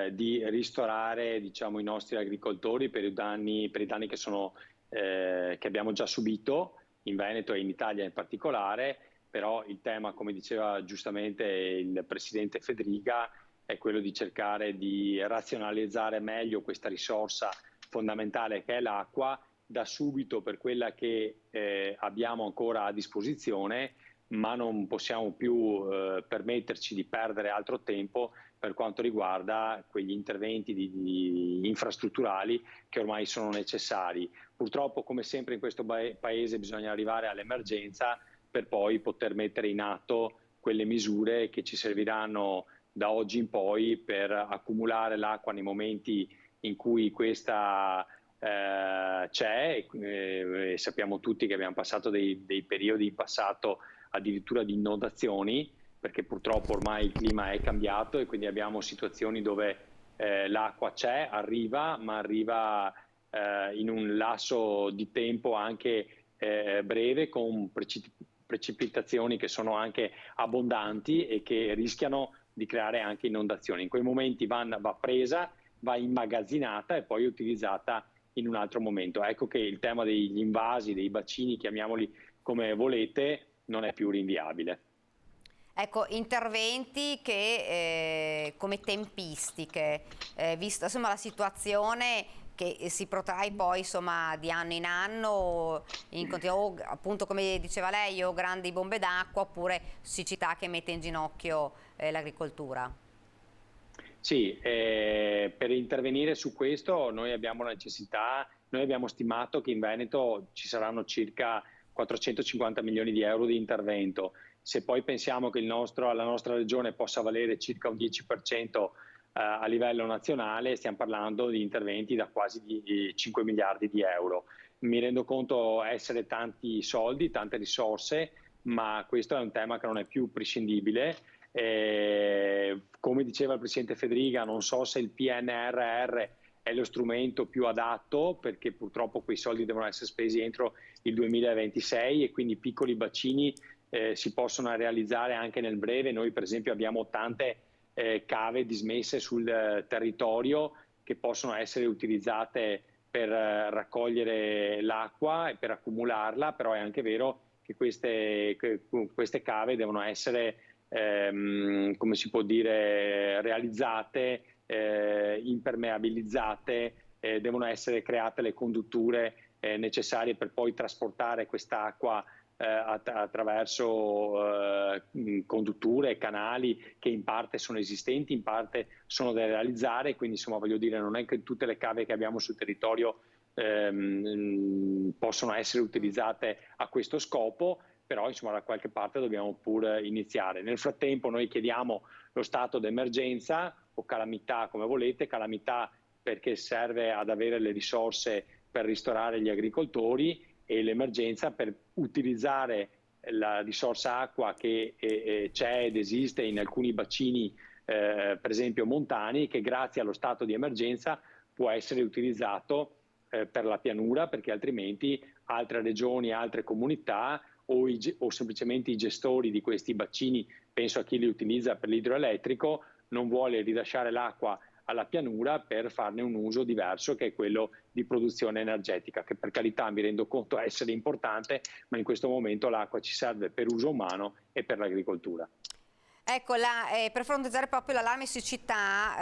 di ristorare, diciamo, i nostri agricoltori per i danni che abbiamo già subito in Veneto e in Italia in particolare. Però il tema, come diceva giustamente il presidente Fedriga, è quello di cercare di razionalizzare meglio questa risorsa fondamentale che è l'acqua da subito per quella che abbiamo ancora a disposizione, ma non possiamo più permetterci di perdere altro tempo per quanto riguarda quegli interventi infrastrutturali che ormai sono necessari. Purtroppo, come sempre in questo paese, bisogna arrivare all'emergenza per poi poter mettere in atto quelle misure che ci serviranno da oggi in poi per accumulare l'acqua nei momenti in cui questa c'è. Sappiamo tutti che abbiamo passato dei periodi in passato addirittura di inondazioni, perché purtroppo ormai il clima è cambiato e quindi abbiamo situazioni dove l'acqua c'è, ma arriva in un lasso di tempo anche breve, con precipitazioni che sono anche abbondanti e che rischiano di creare anche inondazioni. In quei momenti va presa, va immagazzinata e poi utilizzata in un altro momento. Ecco che il tema degli invasi, dei bacini, chiamiamoli come volete, non è più rinviabile. Ecco, interventi che come tempistiche, vista insomma la situazione che si protrae poi insomma di anno in anno, appunto come diceva lei, o grandi bombe d'acqua oppure siccità che mette in ginocchio l'agricoltura. Sì, per intervenire su questo noi abbiamo la necessità, noi abbiamo stimato che in Veneto ci saranno circa 450 milioni di euro di intervento. Se poi pensiamo che la nostra regione possa valere circa un 10% a livello nazionale, stiamo parlando di interventi da quasi 5 miliardi di euro. Mi rendo conto essere tanti soldi, tante risorse, ma questo è un tema che non è più prescindibile. Come diceva il presidente Fedriga, non so se il PNRR è lo strumento più adatto, perché purtroppo quei soldi devono essere spesi entro il 2026 e quindi piccoli bacini si possono realizzare anche nel breve. Noi per esempio abbiamo tante cave dismesse sul territorio che possono essere utilizzate per raccogliere l'acqua e per accumularla, però è anche vero che queste cave devono essere come si può dire, realizzate, impermeabilizzate, devono essere create le condutture necessarie per poi trasportare quest'acqua attraverso condutture, canali che in parte sono esistenti, in parte sono da realizzare, quindi insomma voglio dire, non è che tutte le cave che abbiamo sul territorio possono essere utilizzate a questo scopo, però insomma da qualche parte dobbiamo pur iniziare. Nel frattempo noi chiediamo lo stato d'emergenza o calamità, come volete, calamità perché serve ad avere le risorse per ristorare gli agricoltori, e l'emergenza per utilizzare la risorsa acqua che c'è ed esiste in alcuni bacini, per esempio montani, che grazie allo stato di emergenza può essere utilizzato per la pianura, perché altrimenti altre regioni, altre comunità o semplicemente i gestori di questi bacini, penso a chi li utilizza per l'idroelettrico, non vuole rilasciare l'acqua alla pianura per farne un uso diverso, che è quello di produzione energetica, che per carità mi rendo conto essere importante, ma in questo momento l'acqua ci serve per uso umano e per l'agricoltura. Ecco, per fronteggiare proprio l'allarme siccità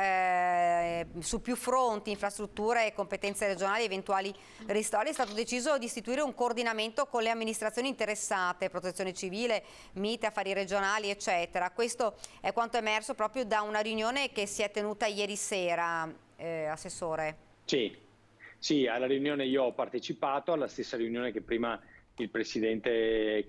su più fronti, infrastrutture, competenze regionali, eventuali ristori, è stato deciso di istituire un coordinamento con le amministrazioni interessate, Protezione Civile, Mite, Affari Regionali, eccetera. Questo è quanto emerso proprio da una riunione che si è tenuta ieri sera, Assessore. Sì, Sì, alla riunione io ho partecipato, alla stessa riunione che prima il presidente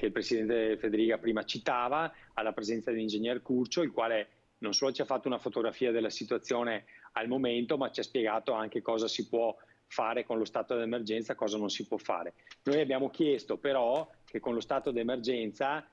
Federica prima citava, alla presenza dell'ingegner Curcio, il quale non solo ci ha fatto una fotografia della situazione al momento, ma ci ha spiegato anche cosa si può fare con lo stato d'emergenza, cosa non si può fare. Noi abbiamo chiesto però che con lo stato d'emergenza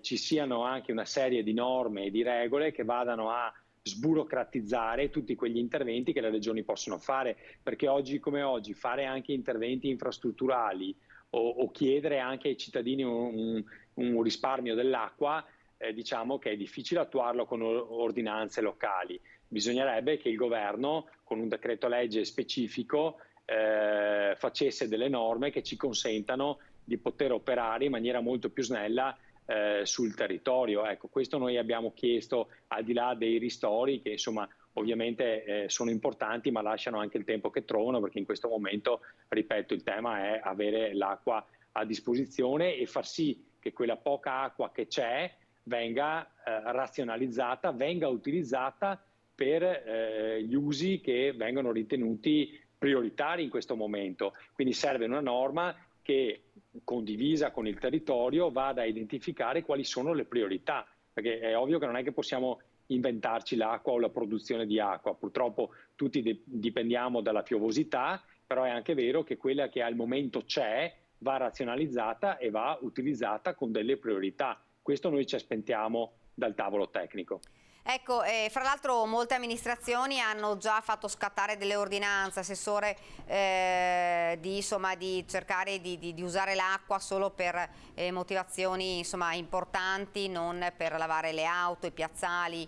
ci siano anche una serie di norme e di regole che vadano a sburocratizzare tutti quegli interventi che le regioni possono fare, perché oggi come oggi fare anche interventi infrastrutturali o chiedere anche ai cittadini un risparmio dell'acqua, diciamo che è difficile attuarlo con ordinanze locali. Bisognerebbe che il governo con un decreto legge specifico facesse delle norme che ci consentano di poter operare in maniera molto più snella sul territorio. Ecco, questo noi abbiamo chiesto, al di là dei ristori che insomma ovviamente sono importanti, ma lasciano anche il tempo che trovano, perché in questo momento, ripeto, il tema è avere l'acqua a disposizione e far sì che quella poca acqua che c'è venga razionalizzata, venga utilizzata per gli usi che vengono ritenuti prioritari in questo momento. Quindi serve una norma che, condivisa con il territorio, vada a identificare quali sono le priorità, perché è ovvio che non è che possiamo inventarci l'acqua o la produzione di acqua. Purtroppo tutti dipendiamo dalla piovosità, però è anche vero che quella che al momento c'è va razionalizzata e va utilizzata con delle priorità. Questo noi ci aspettiamo dal tavolo tecnico. Ecco, fra l'altro molte amministrazioni hanno già fatto scattare delle ordinanze, Assessore, di cercare di usare l'acqua solo per motivazioni importanti, non per lavare le auto, i piazzali,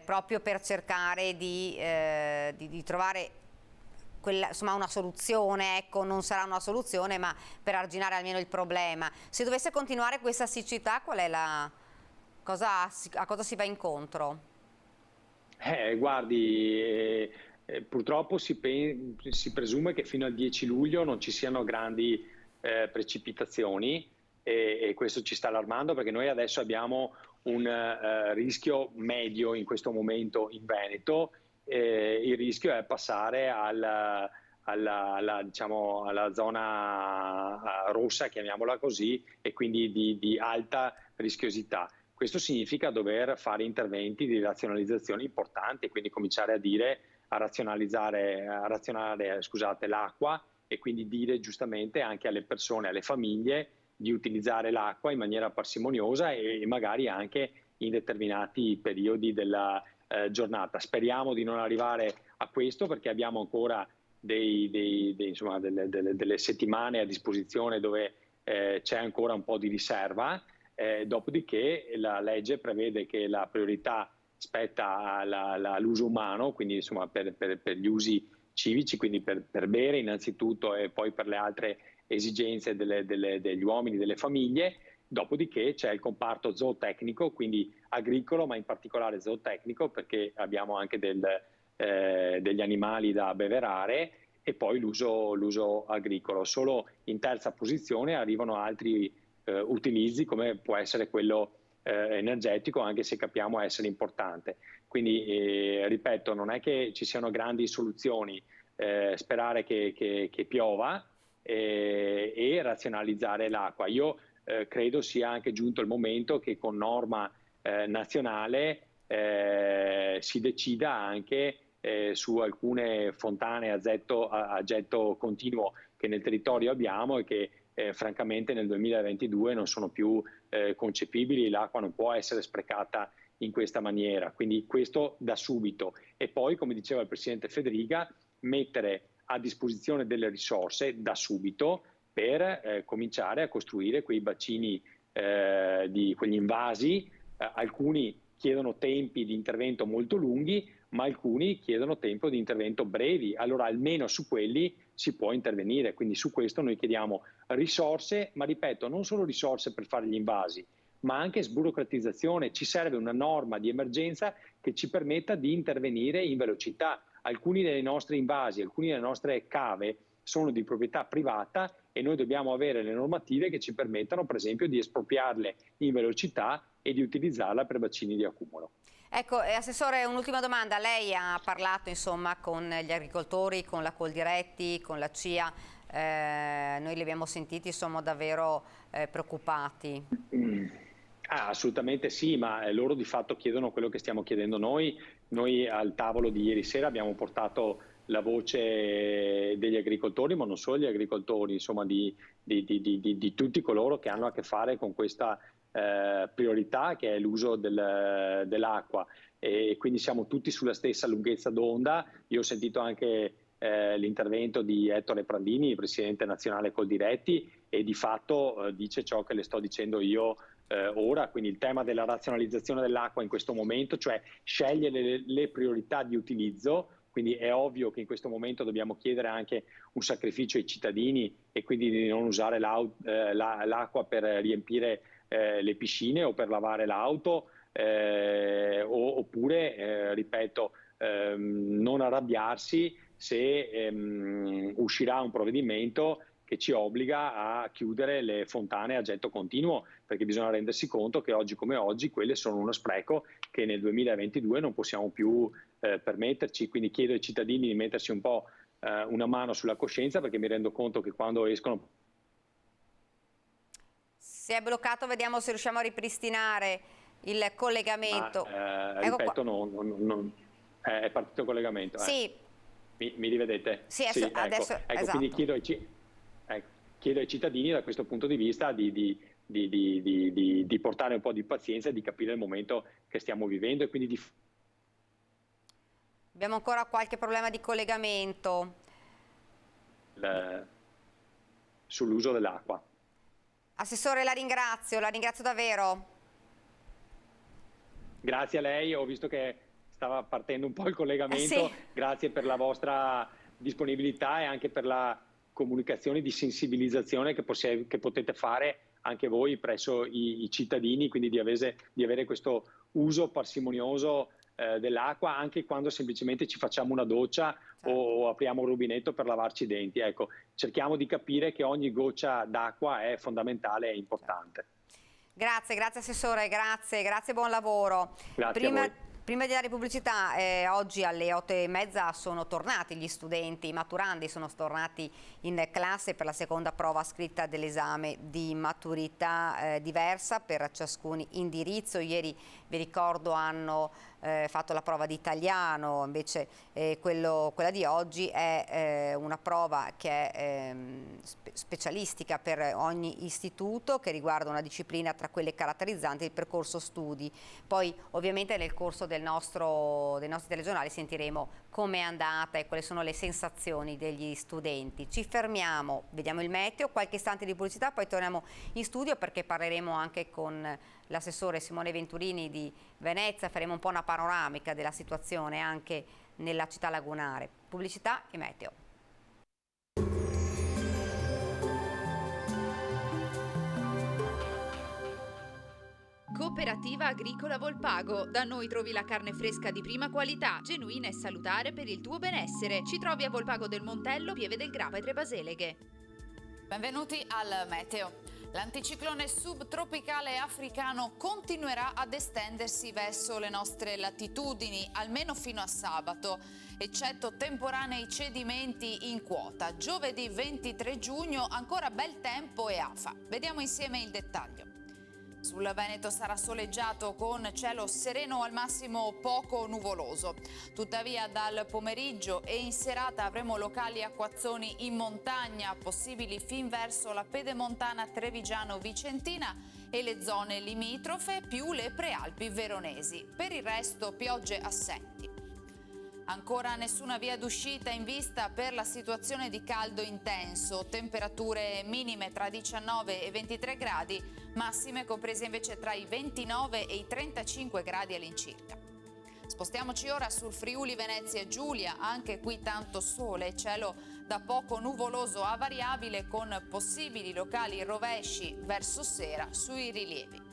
proprio per cercare di trovare una soluzione. Ecco, non sarà una soluzione, ma per arginare almeno il problema. Se dovesse continuare questa siccità, qual è a cosa si va incontro? Guardi, purtroppo si presume che fino al 10 luglio non ci siano grandi precipitazioni e questo ci sta allarmando, perché noi adesso abbiamo un rischio medio in questo momento in Veneto. Il rischio è passare alla zona rossa, chiamiamola così, e quindi di alta rischiosità. Questo significa dover fare interventi di razionalizzazione importanti, quindi cominciare a razionare l'acqua, e quindi dire giustamente anche alle persone, alle famiglie, di utilizzare l'acqua in maniera parsimoniosa e magari anche in determinati periodi della giornata. Speriamo di non arrivare a questo, perché abbiamo ancora delle settimane a disposizione dove c'è ancora un po' di riserva. Dopodiché la legge prevede che la priorità spetta all'uso umano, quindi per gli usi civici, quindi per bere innanzitutto e poi per le altre esigenze degli uomini, delle famiglie. Dopodiché c'è il comparto zootecnico, quindi agricolo, ma in particolare zootecnico, perché abbiamo anche degli animali da abbeverare, e poi l'uso agricolo. Solo in terza posizione arrivano altri utilizzi, come può essere quello energetico, anche se capiamo essere importante. Quindi ripeto, non è che ci siano grandi soluzioni, sperare che piova e razionalizzare l'acqua. Io credo sia anche giunto il momento che con norma nazionale si decida anche su alcune fontane a getto continuo che nel territorio abbiamo e che francamente nel 2022 non sono più concepibili. L'acqua non può essere sprecata in questa maniera, quindi questo da subito. E poi, come diceva il Presidente Federica, mettere a disposizione delle risorse da subito per cominciare a costruire quei bacini, quegli invasi. Alcuni chiedono tempi di intervento molto lunghi, ma alcuni chiedono tempo di intervento brevi. Allora almeno su quelli si può intervenire, quindi su questo noi chiediamo risorse, ma ripeto, non solo risorse per fare gli invasi, ma anche sburocratizzazione. Ci serve una norma di emergenza che ci permetta di intervenire in velocità. Alcuni dei nostri invasi, alcune delle nostre cave sono di proprietà privata e noi dobbiamo avere le normative che ci permettano, per esempio, di espropriarle in velocità e di utilizzarla per bacini di accumulo. Ecco, Assessore, un'ultima domanda. Lei ha parlato insomma con gli agricoltori, con la Coldiretti, con la CIA. Noi li abbiamo sentiti, insomma, davvero preoccupati. Assolutamente sì, ma loro di fatto chiedono quello che stiamo chiedendo noi. Noi al tavolo di ieri sera abbiamo portato la voce degli agricoltori, ma non solo gli agricoltori, insomma di tutti coloro che hanno a che fare con questa priorità che è l'uso dell'acqua, e quindi siamo tutti sulla stessa lunghezza d'onda. Io ho sentito anche l'intervento di Ettore Prandini, presidente nazionale Coldiretti, e di fatto dice ciò che le sto dicendo io ora, quindi il tema della razionalizzazione dell'acqua in questo momento, cioè scegliere le priorità di utilizzo. Quindi è ovvio che in questo momento dobbiamo chiedere anche un sacrificio ai cittadini, e quindi di non usare l'acqua per riempire le piscine o per lavare l'auto, oppure, ripeto, non arrabbiarsi se uscirà un provvedimento che ci obbliga a chiudere le fontane a getto continuo, perché bisogna rendersi conto che oggi come oggi quelle sono uno spreco che nel 2022 non possiamo più permetterci. Quindi chiedo ai cittadini di mettersi un po' una mano sulla coscienza, perché mi rendo conto che quando escono... Si è bloccato, vediamo se riusciamo a ripristinare il collegamento. Ripeto, è partito il collegamento. Sì. Mi rivedete? Sì, ecco, adesso, esatto. Quindi chiedo ai cittadini da questo punto di vista di portare un po' di pazienza e di capire il momento che stiamo vivendo, e quindi Abbiamo ancora qualche problema di collegamento. Sull'uso dell'acqua. Assessore, la ringrazio davvero. Grazie a lei, ho visto che stava partendo un po' il collegamento. Sì. Grazie per la vostra disponibilità e anche per la comunicazione di sensibilizzazione che potete fare anche voi presso i cittadini, quindi di avere questo uso parsimonioso dell'acqua, anche quando semplicemente ci facciamo una doccia o apriamo un rubinetto per lavarci i denti. Ecco, cerchiamo di capire che ogni goccia d'acqua è fondamentale e importante. Grazie Assessore, grazie, buon lavoro. Grazie a voi. Prima di dare pubblicità, oggi alle 8:30 sono tornati gli studenti, i maturandi sono tornati in classe per la seconda prova scritta dell'esame di maturità diversa per ciascun indirizzo. Ieri, vi ricordo, hanno fatto la prova di italiano, invece quella di oggi è una prova che è specialistica per ogni istituto, che riguarda una disciplina tra quelle caratterizzanti il percorso studi. Poi ovviamente nel corso dei nostri telegiornali sentiremo com'è andata e quali sono le sensazioni degli studenti. Ci fermiamo, vediamo il meteo, qualche istante di pubblicità, poi torniamo in studio perché parleremo anche con l'assessore Simone Venturini di Venezia, faremo un po' una panoramica della situazione anche nella città lagunare. Pubblicità e meteo. Cooperativa Agricola Volpago. Da noi trovi la carne fresca di prima qualità, genuina e salutare per il tuo benessere. Ci trovi a Volpago del Montello, Pieve del Grappa e Tre Baseleghe. Benvenuti al meteo. L'anticiclone subtropicale africano continuerà ad estendersi verso le nostre latitudini, almeno fino a sabato, eccetto temporanei cedimenti in quota. Giovedì 23 giugno ancora bel tempo e afa. Vediamo insieme il dettaglio. Sul Veneto sarà soleggiato con cielo sereno, al massimo poco nuvoloso. Tuttavia dal pomeriggio e in serata avremo locali acquazzoni in montagna, possibili fin verso la pedemontana trevigiano-vicentina e le zone limitrofe, più le prealpi veronesi. Per il resto piogge assenti. Ancora nessuna via d'uscita in vista per la situazione di caldo intenso, temperature minime tra 19 e 23 gradi, massime comprese invece tra i 29 e i 35 gradi all'incirca. Spostiamoci ora sul Friuli Venezia Giulia, anche qui tanto sole, cielo da poco nuvoloso a variabile con possibili locali rovesci verso sera sui rilievi.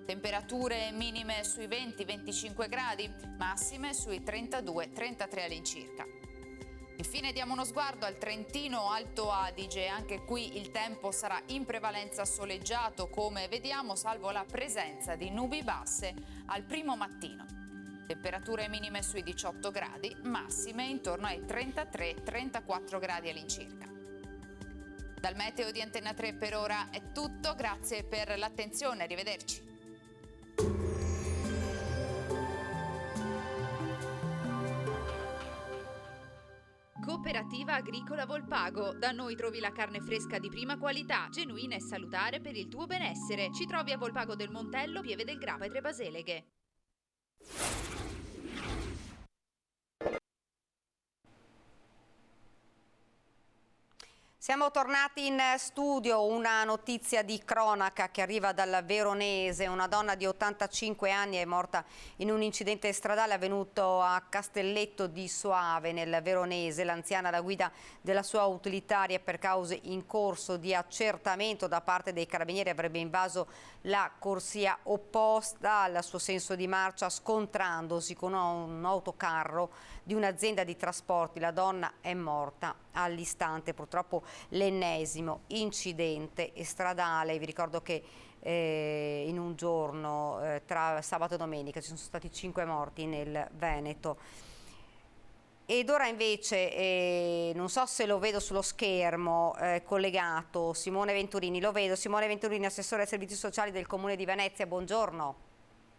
Temperature minime sui 20-25 gradi, massime sui 32-33 all'incirca. Infine diamo uno sguardo al Trentino Alto Adige, anche qui il tempo sarà in prevalenza soleggiato come vediamo, salvo la presenza di nubi basse al primo mattino. Temperature minime sui 18 gradi, massime intorno ai 33-34 gradi all'incirca. Dal meteo di Antenna 3 per ora è tutto, grazie per l'attenzione, arrivederci. Cooperativa Agricola Volpago. Da noi trovi la carne fresca di prima qualità, genuina e salutare per il tuo benessere. Ci trovi a Volpago del Montello, Pieve del Grappa e Tre Baseleghe. Siamo tornati in studio, una notizia di cronaca che arriva dal Veronese. Una donna di 85 anni è morta in un incidente stradale avvenuto a Castelletto di Soave nel Veronese. L'anziana alla guida della sua utilitaria per cause in corso di accertamento da parte dei carabinieri avrebbe invaso la corsia opposta al suo senso di marcia scontrandosi con un autocarro di un'azienda di trasporti. La donna è morta all'istante, purtroppo l'ennesimo incidente stradale. Vi ricordo che in un giorno tra sabato e domenica ci sono stati 5 morti nel Veneto. Ed ora invece, non so se lo vedo sullo schermo collegato, Simone Venturini. Lo vedo, Simone Venturini, assessore ai servizi sociali del Comune di Venezia. Buongiorno.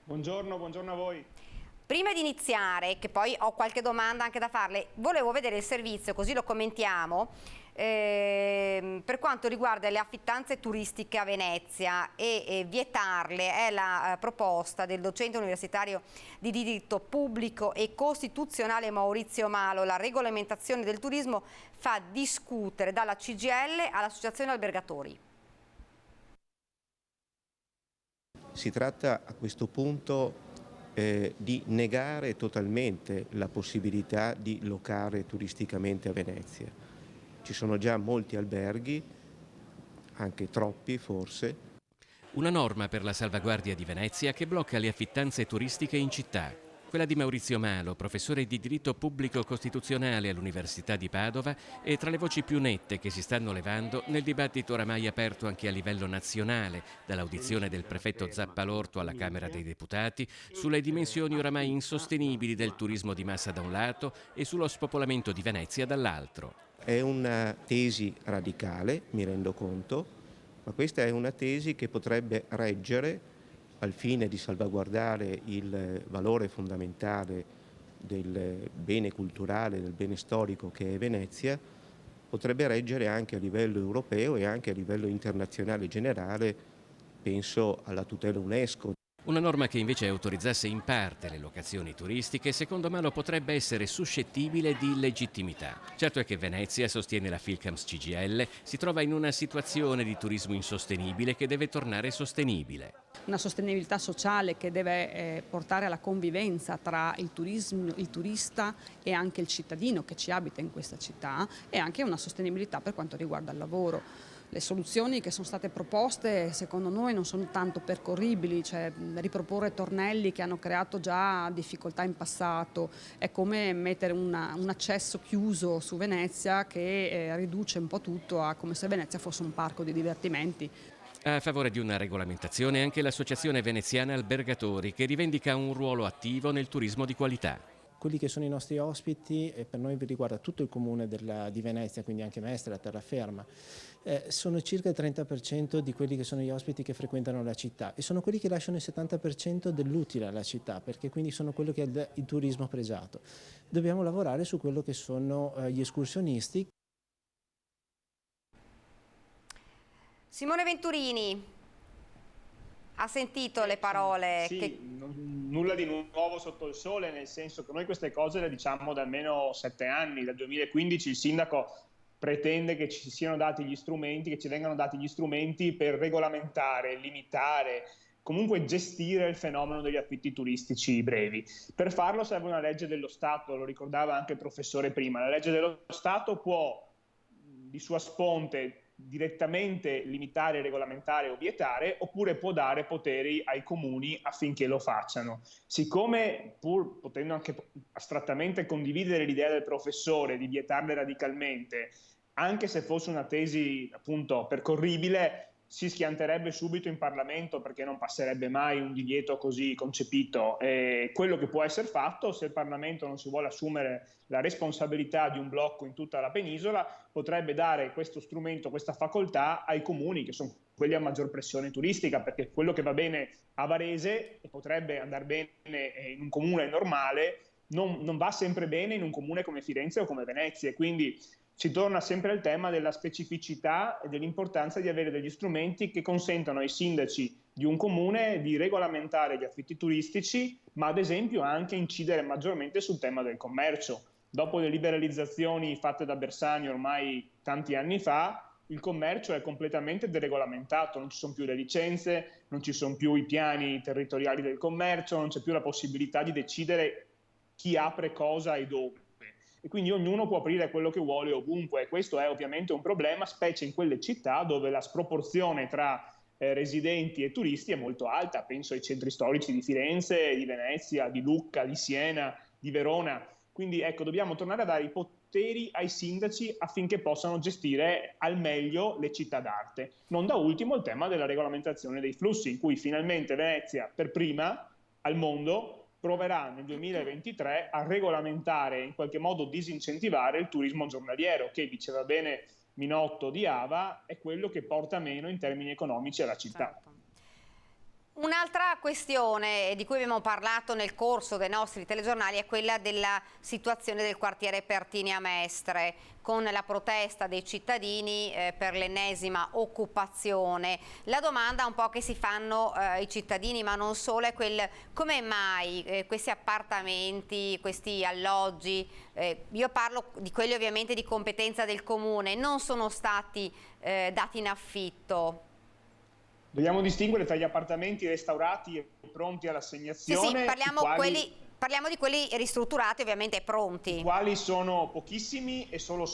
Buongiorno a voi. Prima di iniziare, che poi ho qualche domanda anche da farle, volevo vedere il servizio, così lo commentiamo, per quanto riguarda le affittanze turistiche a Venezia e vietarle. È la proposta del docente universitario di diritto pubblico e costituzionale Maurizio Malo. La regolamentazione del turismo fa discutere dalla CGIL all'Associazione Albergatori. Si tratta a questo punto di negare totalmente la possibilità di locare turisticamente a Venezia. Ci sono già molti alberghi, anche troppi forse. Una norma per la salvaguardia di Venezia che blocca le affittanze turistiche in città. Quella di Maurizio Malo, professore di diritto pubblico costituzionale all'Università di Padova, è tra le voci più nette che si stanno levando nel dibattito oramai aperto anche a livello nazionale, dall'audizione del prefetto Zappalorto alla Camera dei Deputati, sulle dimensioni oramai insostenibili del turismo di massa da un lato e sullo spopolamento di Venezia dall'altro. È una tesi radicale, mi rendo conto, ma questa è una tesi che potrebbe reggere al fine di salvaguardare il valore fondamentale del bene culturale, del bene storico che è Venezia, potrebbe reggere anche a livello europeo e anche a livello internazionale generale, penso alla tutela UNESCO. Una norma che invece autorizzasse in parte le locazioni turistiche, secondo Malo, potrebbe essere suscettibile di illegittimità. Certo è che Venezia, sostiene la Filcams CGIL, si trova in una situazione di turismo insostenibile che deve tornare sostenibile. Una sostenibilità sociale che deve portare alla convivenza tra il turista e anche il cittadino che ci abita in questa città, e anche una sostenibilità per quanto riguarda il lavoro. Le soluzioni che sono state proposte secondo noi non sono tanto percorribili, cioè riproporre tornelli che hanno creato già difficoltà in passato è come mettere un accesso chiuso su Venezia che riduce un po' tutto a come se Venezia fosse un parco di divertimenti. A favore di una regolamentazione anche l'Associazione Veneziana Albergatori, che rivendica un ruolo attivo nel turismo di qualità. Quelli che sono i nostri ospiti, e per noi riguarda tutto il comune di Venezia, quindi anche Mestre, la terraferma, sono circa il 30% di quelli che sono gli ospiti che frequentano la città e sono quelli che lasciano il 70% dell'utile alla città, perché quindi sono quello che è il turismo pregiato. Dobbiamo lavorare su quello che sono gli escursionisti. Simone Venturini, ha sentito le parole? Sì, nulla di nuovo sotto il sole, nel senso che noi queste cose le diciamo da almeno 7 anni. Dal 2015 il sindaco pretende che ci siano dati gli strumenti, che ci vengano dati gli strumenti per regolamentare, limitare, comunque gestire il fenomeno degli affitti turistici brevi. Per farlo serve una legge dello Stato, lo ricordava anche il professore prima. La legge dello Stato può, di sua sponte, direttamente limitare, regolamentare o vietare, oppure può dare poteri ai comuni affinché lo facciano. Siccome, pur potendo anche astrattamente condividere l'idea del professore di vietarle radicalmente, anche se fosse una tesi appunto percorribile, si schianterebbe subito in Parlamento perché non passerebbe mai un divieto così concepito. Quello che può essere fatto, se il Parlamento non si vuole assumere la responsabilità di un blocco in tutta la penisola, potrebbe dare questo strumento, questa facoltà ai comuni, che sono quelli a maggior pressione turistica, perché quello che va bene a Varese e potrebbe andare bene in un comune normale non va sempre bene in un comune come Firenze o come Venezia, e quindi si torna sempre al tema della specificità e dell'importanza di avere degli strumenti che consentano ai sindaci di un comune di regolamentare gli affitti turistici, ma ad esempio anche incidere maggiormente sul tema del commercio. Dopo le liberalizzazioni fatte da Bersani ormai tanti anni fa, il commercio è completamente deregolamentato, non ci sono più le licenze, non ci sono più i piani territoriali del commercio, non c'è più la possibilità di decidere chi apre cosa e dove. E quindi ognuno può aprire quello che vuole ovunque, e questo è ovviamente un problema, specie in quelle città dove la sproporzione tra residenti e turisti è molto alta. Penso ai centri storici di Firenze, di Venezia, di Lucca, di Siena, di Verona. Quindi ecco, dobbiamo tornare a dare i poteri ai sindaci affinché possano gestire al meglio le città d'arte. Non da ultimo il tema della regolamentazione dei flussi, in cui finalmente Venezia per prima al mondo proverà nel 2023 a regolamentare e in qualche modo disincentivare il turismo giornaliero, che, diceva bene Minotto di Ava, è quello che porta meno in termini economici alla città. Certo. Un'altra questione di cui abbiamo parlato nel corso dei nostri telegiornali è quella della situazione del quartiere Pertini a Mestre, con la protesta dei cittadini per l'ennesima occupazione. La domanda un po' che si fanno i cittadini, ma non solo, è come mai questi appartamenti, questi alloggi, io parlo di quelli ovviamente di competenza del comune, non sono stati dati in affitto. Dobbiamo distinguere tra gli appartamenti restaurati e pronti all'assegnazione. Sì, parliamo di quelli ristrutturati, ovviamente pronti. I quali sono pochissimi e solo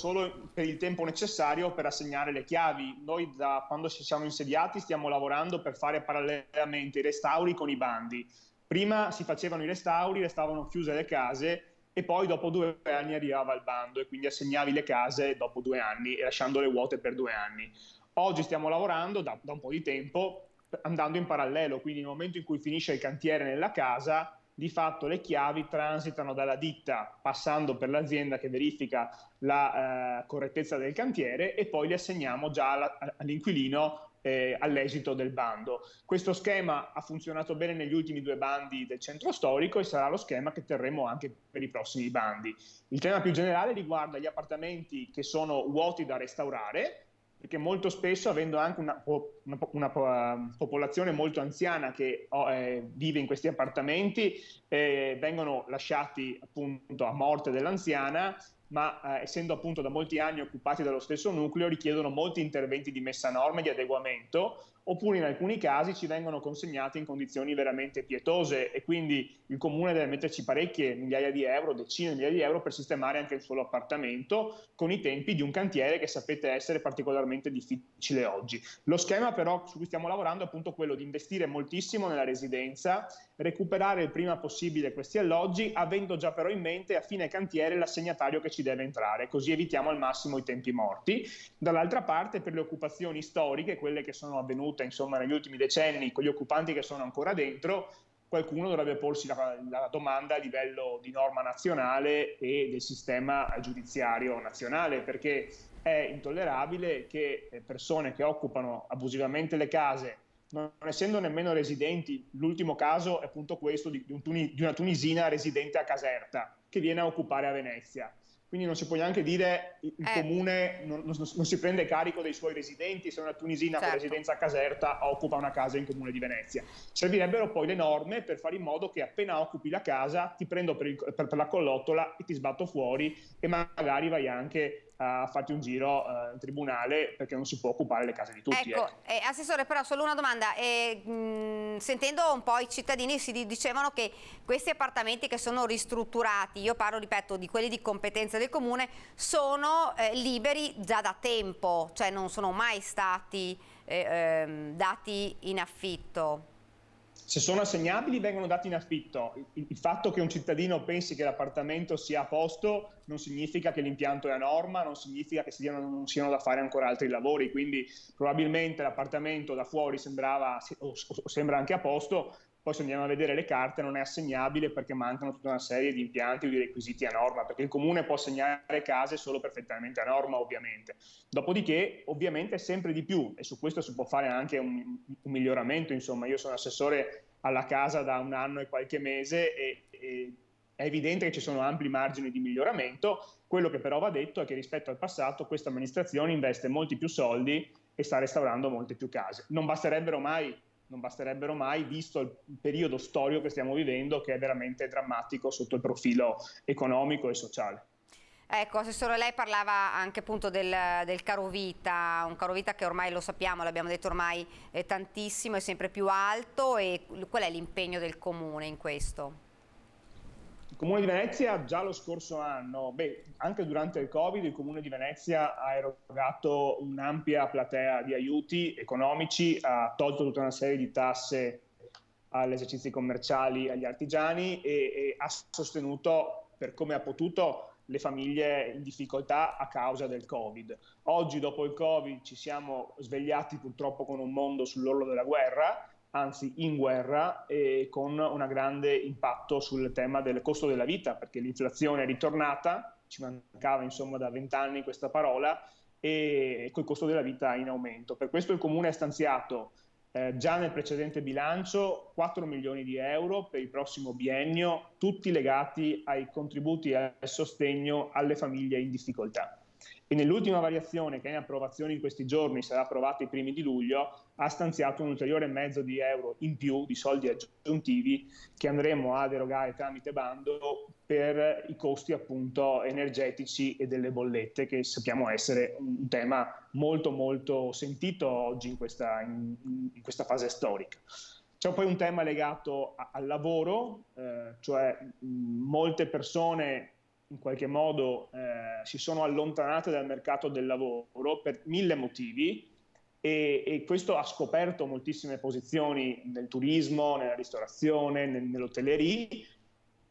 per il tempo necessario per assegnare le chiavi. Noi da quando ci siamo insediati stiamo lavorando per fare parallelamente i restauri con i bandi. Prima si facevano i restauri, restavano chiuse le case e poi dopo 2 anni arrivava il bando e quindi assegnavi le case dopo 2 anni e lasciandole vuote per 2 anni. Oggi stiamo lavorando da un po' di tempo andando in parallelo, quindi nel momento in cui finisce il cantiere nella casa, di fatto le chiavi transitano dalla ditta passando per l'azienda che verifica la correttezza del cantiere e poi le assegniamo già all'inquilino all'esito del bando. Questo schema ha funzionato bene negli ultimi 2 bandi del centro storico e sarà lo schema che terremo anche per i prossimi bandi. Il tema più generale riguarda gli appartamenti che sono vuoti da restaurare, perché molto spesso, avendo anche una popolazione molto anziana che vive in questi appartamenti, vengono lasciati appunto a morte dell'anziana, ma essendo appunto da molti anni occupati dallo stesso nucleo, richiedono molti interventi di messa a norma e di adeguamento, oppure in alcuni casi ci vengono consegnati in condizioni veramente pietose e quindi il comune deve metterci parecchie migliaia di euro, decine di migliaia di euro per sistemare anche il solo appartamento, con i tempi di un cantiere che sapete essere particolarmente difficile oggi. Lo schema però su cui stiamo lavorando è appunto quello di investire moltissimo nella residenza, recuperare il prima possibile questi alloggi, avendo già però in mente a fine cantiere l'assegnatario che ci deve entrare, così evitiamo al massimo i tempi morti. Dall'altra parte, per le occupazioni storiche, quelle che sono avvenute insomma negli ultimi decenni, con gli occupanti che sono ancora dentro, qualcuno dovrebbe porsi la domanda a livello di norma nazionale e del sistema giudiziario nazionale, perché è intollerabile che persone che occupano abusivamente le case, non essendo nemmeno residenti, l'ultimo caso è appunto questo di una tunisina residente a Caserta che viene a occupare a Venezia. Quindi non si può neanche dire il comune non si prende carico dei suoi residenti se una tunisina con residenza a Caserta occupa una casa in comune di Venezia. Servirebbero poi le norme per fare in modo che appena occupi la casa ti prendo per la collottola e ti sbatto fuori e magari vai anche a farti un giro in tribunale perché non si può occupare le case di tutti. Ecco, Assessore, però solo una domanda. Sentendo un po' i cittadini si dicevano che questi appartamenti che sono ristrutturati, io parlo, ripeto, di quelli di competenza del comune, sono liberi già da tempo, cioè non sono mai stati dati in affitto. Se sono assegnabili vengono dati in affitto. Il fatto che un cittadino pensi che l'appartamento sia a posto non significa che l'impianto è a norma, non significa che non siano da fare ancora altri lavori, quindi probabilmente l'appartamento da fuori sembra anche a posto, poi se andiamo a vedere le carte non è assegnabile perché mancano tutta una serie di impianti o di requisiti a norma, perché il comune può assegnare case solo perfettamente a norma ovviamente. Dopodiché ovviamente sempre di più, e su questo si può fare anche un miglioramento, insomma io sono assessore alla casa da 1 anno e qualche mese e è evidente che ci sono ampli margini di miglioramento. Quello che però va detto è che rispetto al passato questa amministrazione investe molti più soldi e sta restaurando molte più case. Non basterebbero mai, visto il periodo storico che stiamo vivendo, che è veramente drammatico sotto il profilo economico e sociale. Ecco, Assessore, lei parlava anche appunto del caro vita, un caro vita che ormai lo sappiamo, l'abbiamo detto ormai tantissimo, è sempre più alto, e qual è l'impegno del Comune in questo? Il Comune di Venezia già lo scorso anno, anche durante il Covid, il Comune di Venezia ha erogato un'ampia platea di aiuti economici, ha tolto tutta una serie di tasse agli esercizi commerciali, agli artigiani e ha sostenuto per come ha potuto le famiglie in difficoltà a causa del Covid. Oggi, dopo il Covid, ci siamo svegliati purtroppo con un mondo sull'orlo della guerra, anzi in guerra, e con un grande impatto sul tema del costo della vita, perché l'inflazione è ritornata, ci mancava insomma da 20 anni questa parola, e col costo della vita in aumento. Per questo il Comune ha stanziato già nel precedente bilancio 4 milioni di euro per il prossimo biennio, tutti legati ai contributi e al sostegno alle famiglie in difficoltà. E nell'ultima variazione che è in approvazione in questi giorni, sarà approvata i primi di luglio, ha stanziato un ulteriore $1,5 milioni in più di soldi aggiuntivi che andremo ad erogare tramite bando per i costi appunto energetici e delle bollette, che sappiamo essere un tema molto molto sentito oggi in questa fase storica. C'è poi un tema legato al lavoro, cioè molte persone in qualche modo si sono allontanate dal mercato del lavoro per 1000 motivi e questo ha scoperto moltissime posizioni nel turismo, nella ristorazione, nell'hotellerie,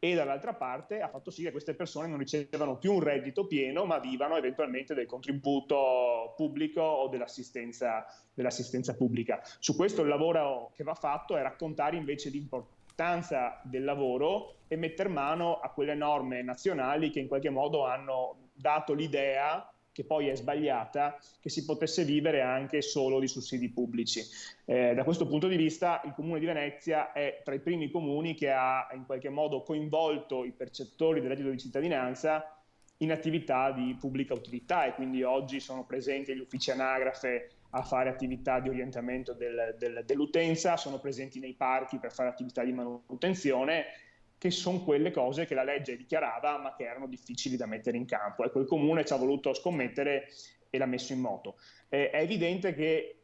e dall'altra parte ha fatto sì che queste persone non ricevano più un reddito pieno, ma vivano eventualmente del contributo pubblico o dell'assistenza pubblica. Su questo il lavoro che va fatto è raccontare invece l'importanza del lavoro e metter mano a quelle norme nazionali che in qualche modo hanno dato l'idea, che poi è sbagliata, che si potesse vivere anche solo di sussidi pubblici. Da questo punto di vista il Comune di Venezia è tra i primi comuni che ha in qualche modo coinvolto i percettori del reddito di cittadinanza in attività di pubblica utilità, e quindi oggi sono presenti gli uffici anagrafe a fare attività di orientamento dell'utenza, sono presenti nei parchi per fare attività di manutenzione, che sono quelle cose che la legge dichiarava ma che erano difficili da mettere in campo. Ecco, il Comune ci ha voluto scommettere e l'ha messo in moto. È evidente che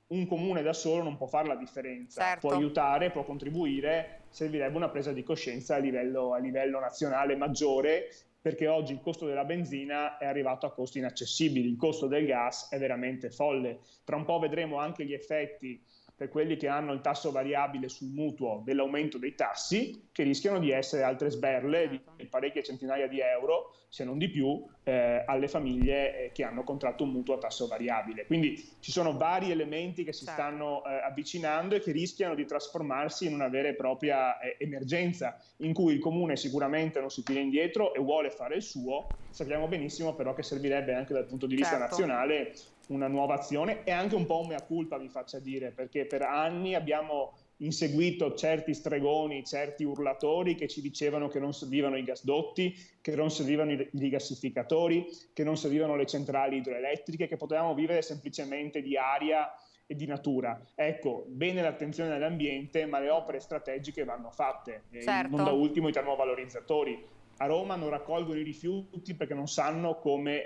un comune da solo non può fare la differenza, certo. Può aiutare, può contribuire, servirebbe una presa di coscienza a livello nazionale maggiore, perché oggi il costo della benzina è arrivato a costi inaccessibili, il costo del gas è veramente folle. Tra un po' vedremo anche gli effetti per quelli che hanno il tasso variabile sul mutuo dell'aumento dei tassi, che rischiano di essere altre sberle di parecchie centinaia di euro, se non di più, alle famiglie che hanno contratto un mutuo a tasso variabile. Quindi ci sono vari elementi che si stanno avvicinando e che rischiano di trasformarsi in una vera e propria emergenza, in cui il Comune sicuramente non si tira indietro e vuole fare il suo. Sappiamo benissimo però che servirebbe anche dal punto di vista nazionale una nuova azione, e anche un po' un mea culpa, vi faccia dire, perché per anni abbiamo inseguito certi stregoni, certi urlatori che ci dicevano che non servivano i gasdotti, che non servivano i rigassificatori, che non servivano le centrali idroelettriche, che potevamo vivere semplicemente di aria e di natura. Ecco, bene l'attenzione all'ambiente, ma le opere strategiche vanno fatte, certo. Non da ultimo i termovalorizzatori. A Roma non raccolgono i rifiuti perché non sanno come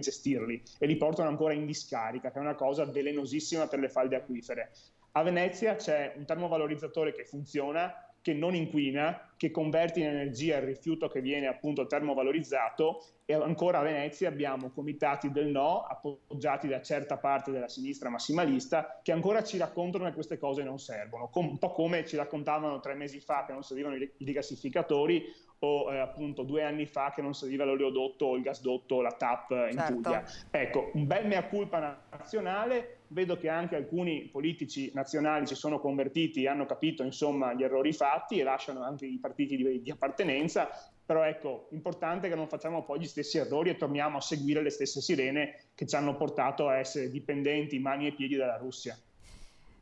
gestirli e li portano ancora in discarica, che è una cosa velenosissima per le falde acquifere. A Venezia c'è un termovalorizzatore che funziona, che non inquina, che converte in energia il rifiuto che viene appunto termovalorizzato, e ancora a Venezia abbiamo comitati del no, appoggiati da certa parte della sinistra massimalista, che ancora ci raccontano che queste cose non servono, un po' come ci raccontavano 3 mesi fa che non servivano i rigassificatori, o appunto 2 anni fa che non serviva l'oleodotto o il gasdotto o la TAP in Puglia. Ecco, un bel mea culpa nazionale. Vedo che anche alcuni politici nazionali si sono convertiti, hanno capito insomma gli errori fatti e lasciano anche i partiti di appartenenza, però ecco, importante che non facciamo poi gli stessi errori e torniamo a seguire le stesse sirene che ci hanno portato a essere dipendenti mani e piedi dalla Russia.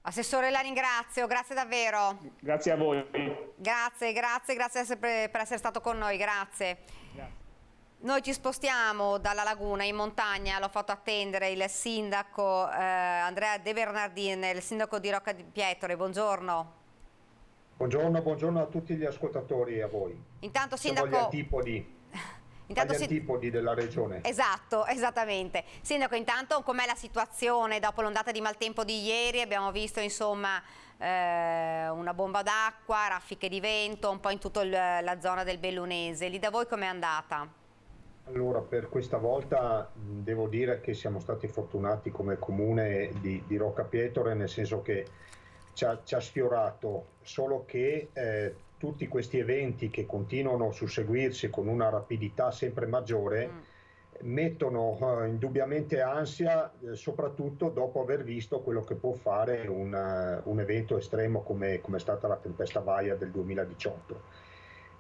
Assessore, la ringrazio, grazie davvero. Grazie a voi. Grazie per essere stato con noi, grazie. Noi ci spostiamo dalla laguna in montagna, l'ho fatto attendere il sindaco Andrea De Bernardin, il sindaco di Rocca di Pietore, buongiorno. Buongiorno a tutti gli ascoltatori e a voi. Intanto siamo sindaco... agli antipodi della regione. Esatto, esattamente. Sindaco, intanto com'è la situazione dopo l'ondata di maltempo di ieri? Abbiamo visto insomma una bomba d'acqua, raffiche di vento, un po' in tutta la zona del Bellunese. Lì da voi com'è andata? Allora, per questa volta devo dire che siamo stati fortunati come comune di Rocca Pietore, nel senso che ci ha sfiorato, solo che tutti questi eventi che continuano a susseguirsi con una rapidità sempre maggiore mettono indubbiamente ansia, soprattutto dopo aver visto quello che può fare un evento estremo come è stata la tempesta Vaia del 2018.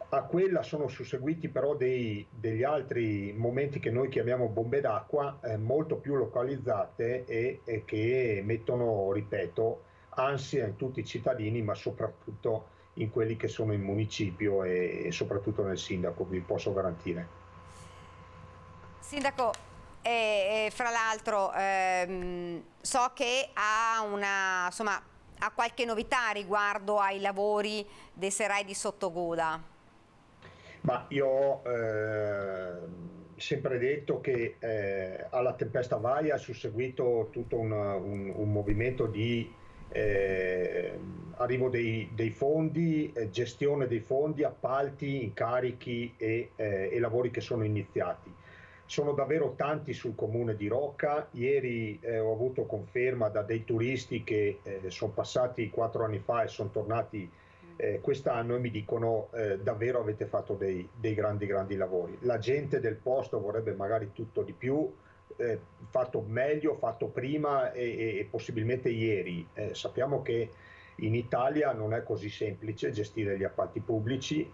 A quella sono susseguiti però degli altri momenti che noi chiamiamo bombe d'acqua, molto più localizzate e che mettono, ripeto, ansia in tutti i cittadini, ma soprattutto in quelli che sono in municipio e soprattutto nel sindaco, vi posso garantire. Sindaco, fra l'altro so che ha qualche novità riguardo ai lavori dei serraj di Sottoguda. Ma io ho sempre detto che alla tempesta Vaia è susseguito tutto un movimento di arrivo dei fondi, gestione dei fondi, appalti, incarichi e lavori che sono iniziati. Sono davvero tanti sul comune di Rocca. Ieri ho avuto conferma da dei turisti che sono passati 4 anni fa e sono tornati quest'anno e mi dicono davvero avete fatto dei grandi lavori. La gente del posto vorrebbe magari tutto di più, fatto meglio, fatto prima e possibilmente ieri. Sappiamo che in Italia non è così semplice gestire gli appalti pubblici,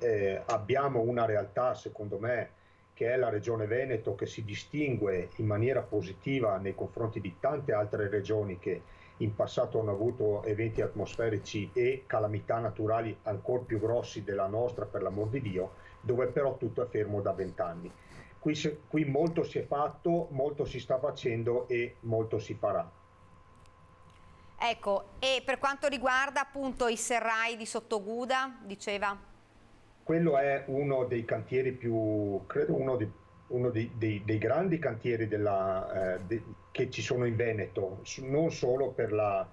abbiamo una realtà secondo me che è la Regione Veneto, che si distingue in maniera positiva nei confronti di tante altre regioni che in passato hanno avuto eventi atmosferici e calamità naturali ancora più grossi della nostra, per l'amor di Dio, dove però tutto è fermo da 20 anni. Qui molto si è fatto, molto si sta facendo e molto si farà. Ecco, e per quanto riguarda appunto i serraj di Sottoguda, diceva? Quello è uno dei cantieri più, credo uno dei grandi cantieri che ci sono in Veneto, non solo per la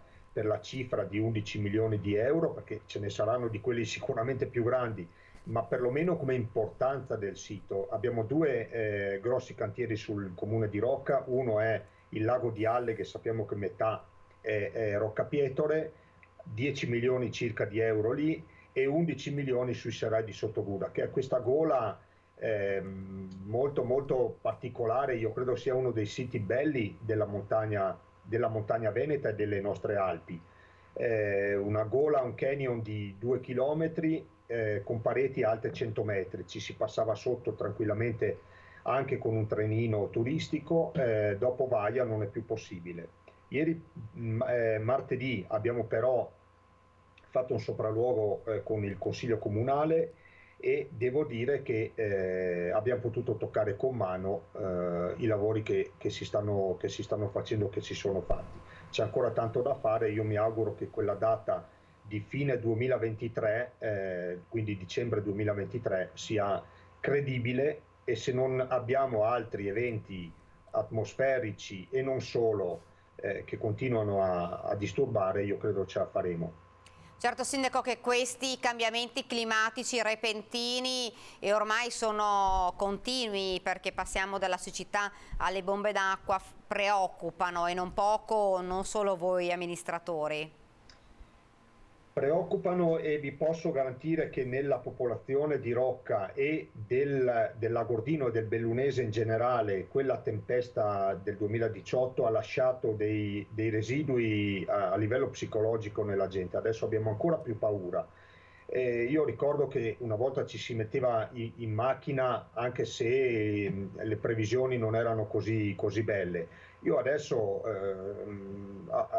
cifra di 11 milioni di euro, perché ce ne saranno di quelli sicuramente più grandi, ma perlomeno come importanza del sito. Abbiamo 2 grossi cantieri sul comune di Rocca, uno è il lago di Alle, che sappiamo che metà è Rocca Pietore, 10 milioni circa di euro lì, e 11 milioni sui serraj di Sottoguda, che è questa gola molto molto particolare. Io credo sia uno dei siti belli della montagna veneta e delle nostre Alpi. Una gola, un canyon di 2 chilometri con pareti alte 100 metri, ci si passava sotto tranquillamente anche con un trenino turistico. Dopo Vaia non è più possibile. Ieri martedì abbiamo però fatto un sopralluogo con il Consiglio Comunale e devo dire che abbiamo potuto toccare con mano i lavori che si stanno facendo, che si sono fatti. C'è ancora tanto da fare, io mi auguro che quella data di fine 2023, quindi dicembre 2023, sia credibile, e se non abbiamo altri eventi atmosferici e non solo che continuano a disturbare, io credo ce la faremo. Certo, Sindaco, che questi cambiamenti climatici repentini e ormai sono continui, perché passiamo dalla siccità alle bombe d'acqua, preoccupano, e non poco, non solo voi amministratori. Preoccupano, e vi posso garantire che nella popolazione di Rocca e dell'Agordino e del Bellunese in generale, quella tempesta del 2018 ha lasciato dei residui a livello psicologico nella gente. Adesso abbiamo ancora più paura. Io ricordo che una volta ci si metteva in macchina anche se le previsioni non erano così belle. Io adesso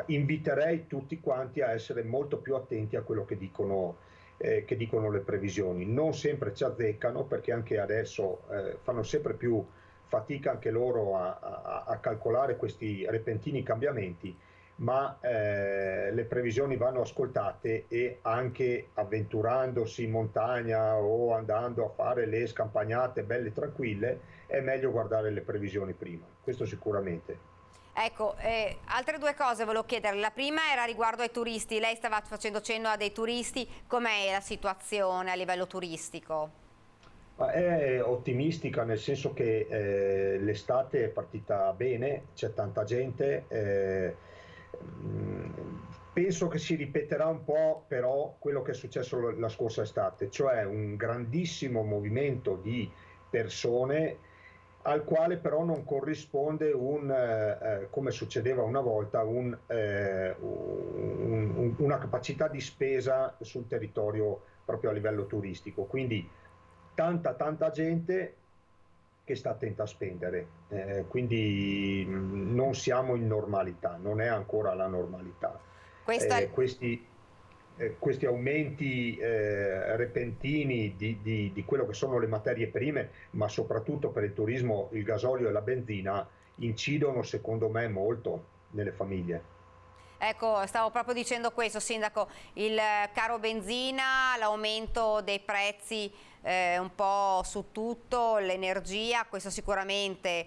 inviterei tutti quanti a essere molto più attenti a quello che dicono le previsioni. Non sempre ci azzeccano, perché anche adesso fanno sempre più fatica anche loro a calcolare questi repentini cambiamenti, ma le previsioni vanno ascoltate, e anche avventurandosi in montagna o andando a fare le scampagnate belle tranquille è meglio guardare le previsioni prima, questo sicuramente. Ecco, altre due cose volevo chiedere. La prima era riguardo ai turisti. Lei stava facendo cenno a dei turisti. Com'è la situazione a livello turistico? È ottimistica, nel senso che l'estate è partita bene, c'è tanta gente. Penso che si ripeterà un po' però quello che è successo la scorsa estate, cioè un grandissimo movimento di persone al quale però non corrisponde come succedeva una volta, una capacità di spesa sul territorio proprio a livello turistico. Quindi tanta gente che sta attenta a spendere, quindi non siamo in normalità, non è ancora la normalità. Questi aumenti repentini di quello che sono le materie prime, ma soprattutto per il turismo il gasolio e la benzina, incidono secondo me molto nelle famiglie. Ecco, stavo proprio dicendo questo, Sindaco, il caro benzina, l'aumento dei prezzi un po' su tutto, l'energia, questo sicuramente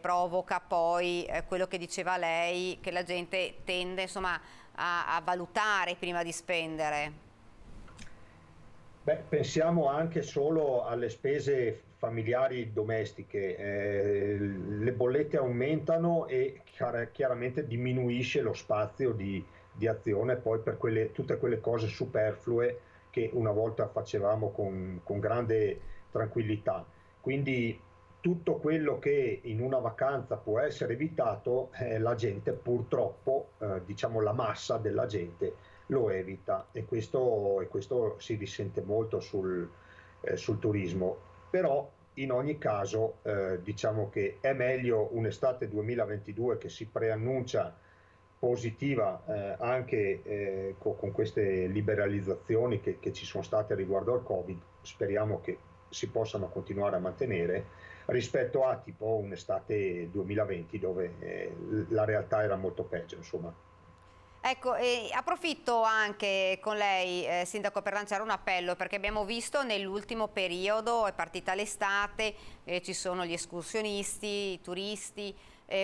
provoca poi quello che diceva lei, che la gente tende insomma a valutare prima di spendere. Beh, pensiamo anche solo alle spese familiari domestiche, le bollette aumentano e chiaramente diminuisce lo spazio di azione poi per tutte quelle cose superflue che una volta facevamo con grande tranquillità. Quindi tutto quello che in una vacanza può essere evitato, la gente purtroppo, diciamo la massa della gente, lo evita, e questo si risente molto sul turismo. Però in ogni caso diciamo che è meglio un'estate 2022 che si preannuncia positiva anche con queste liberalizzazioni che ci sono state riguardo al Covid, speriamo che si possano continuare a mantenere, rispetto a tipo un'estate 2020 dove la realtà era molto peggio, insomma. Ecco, approfitto anche con lei, Sindaco, per lanciare un appello, perché abbiamo visto nell'ultimo periodo, è partita l'estate, ci sono gli escursionisti, i turisti,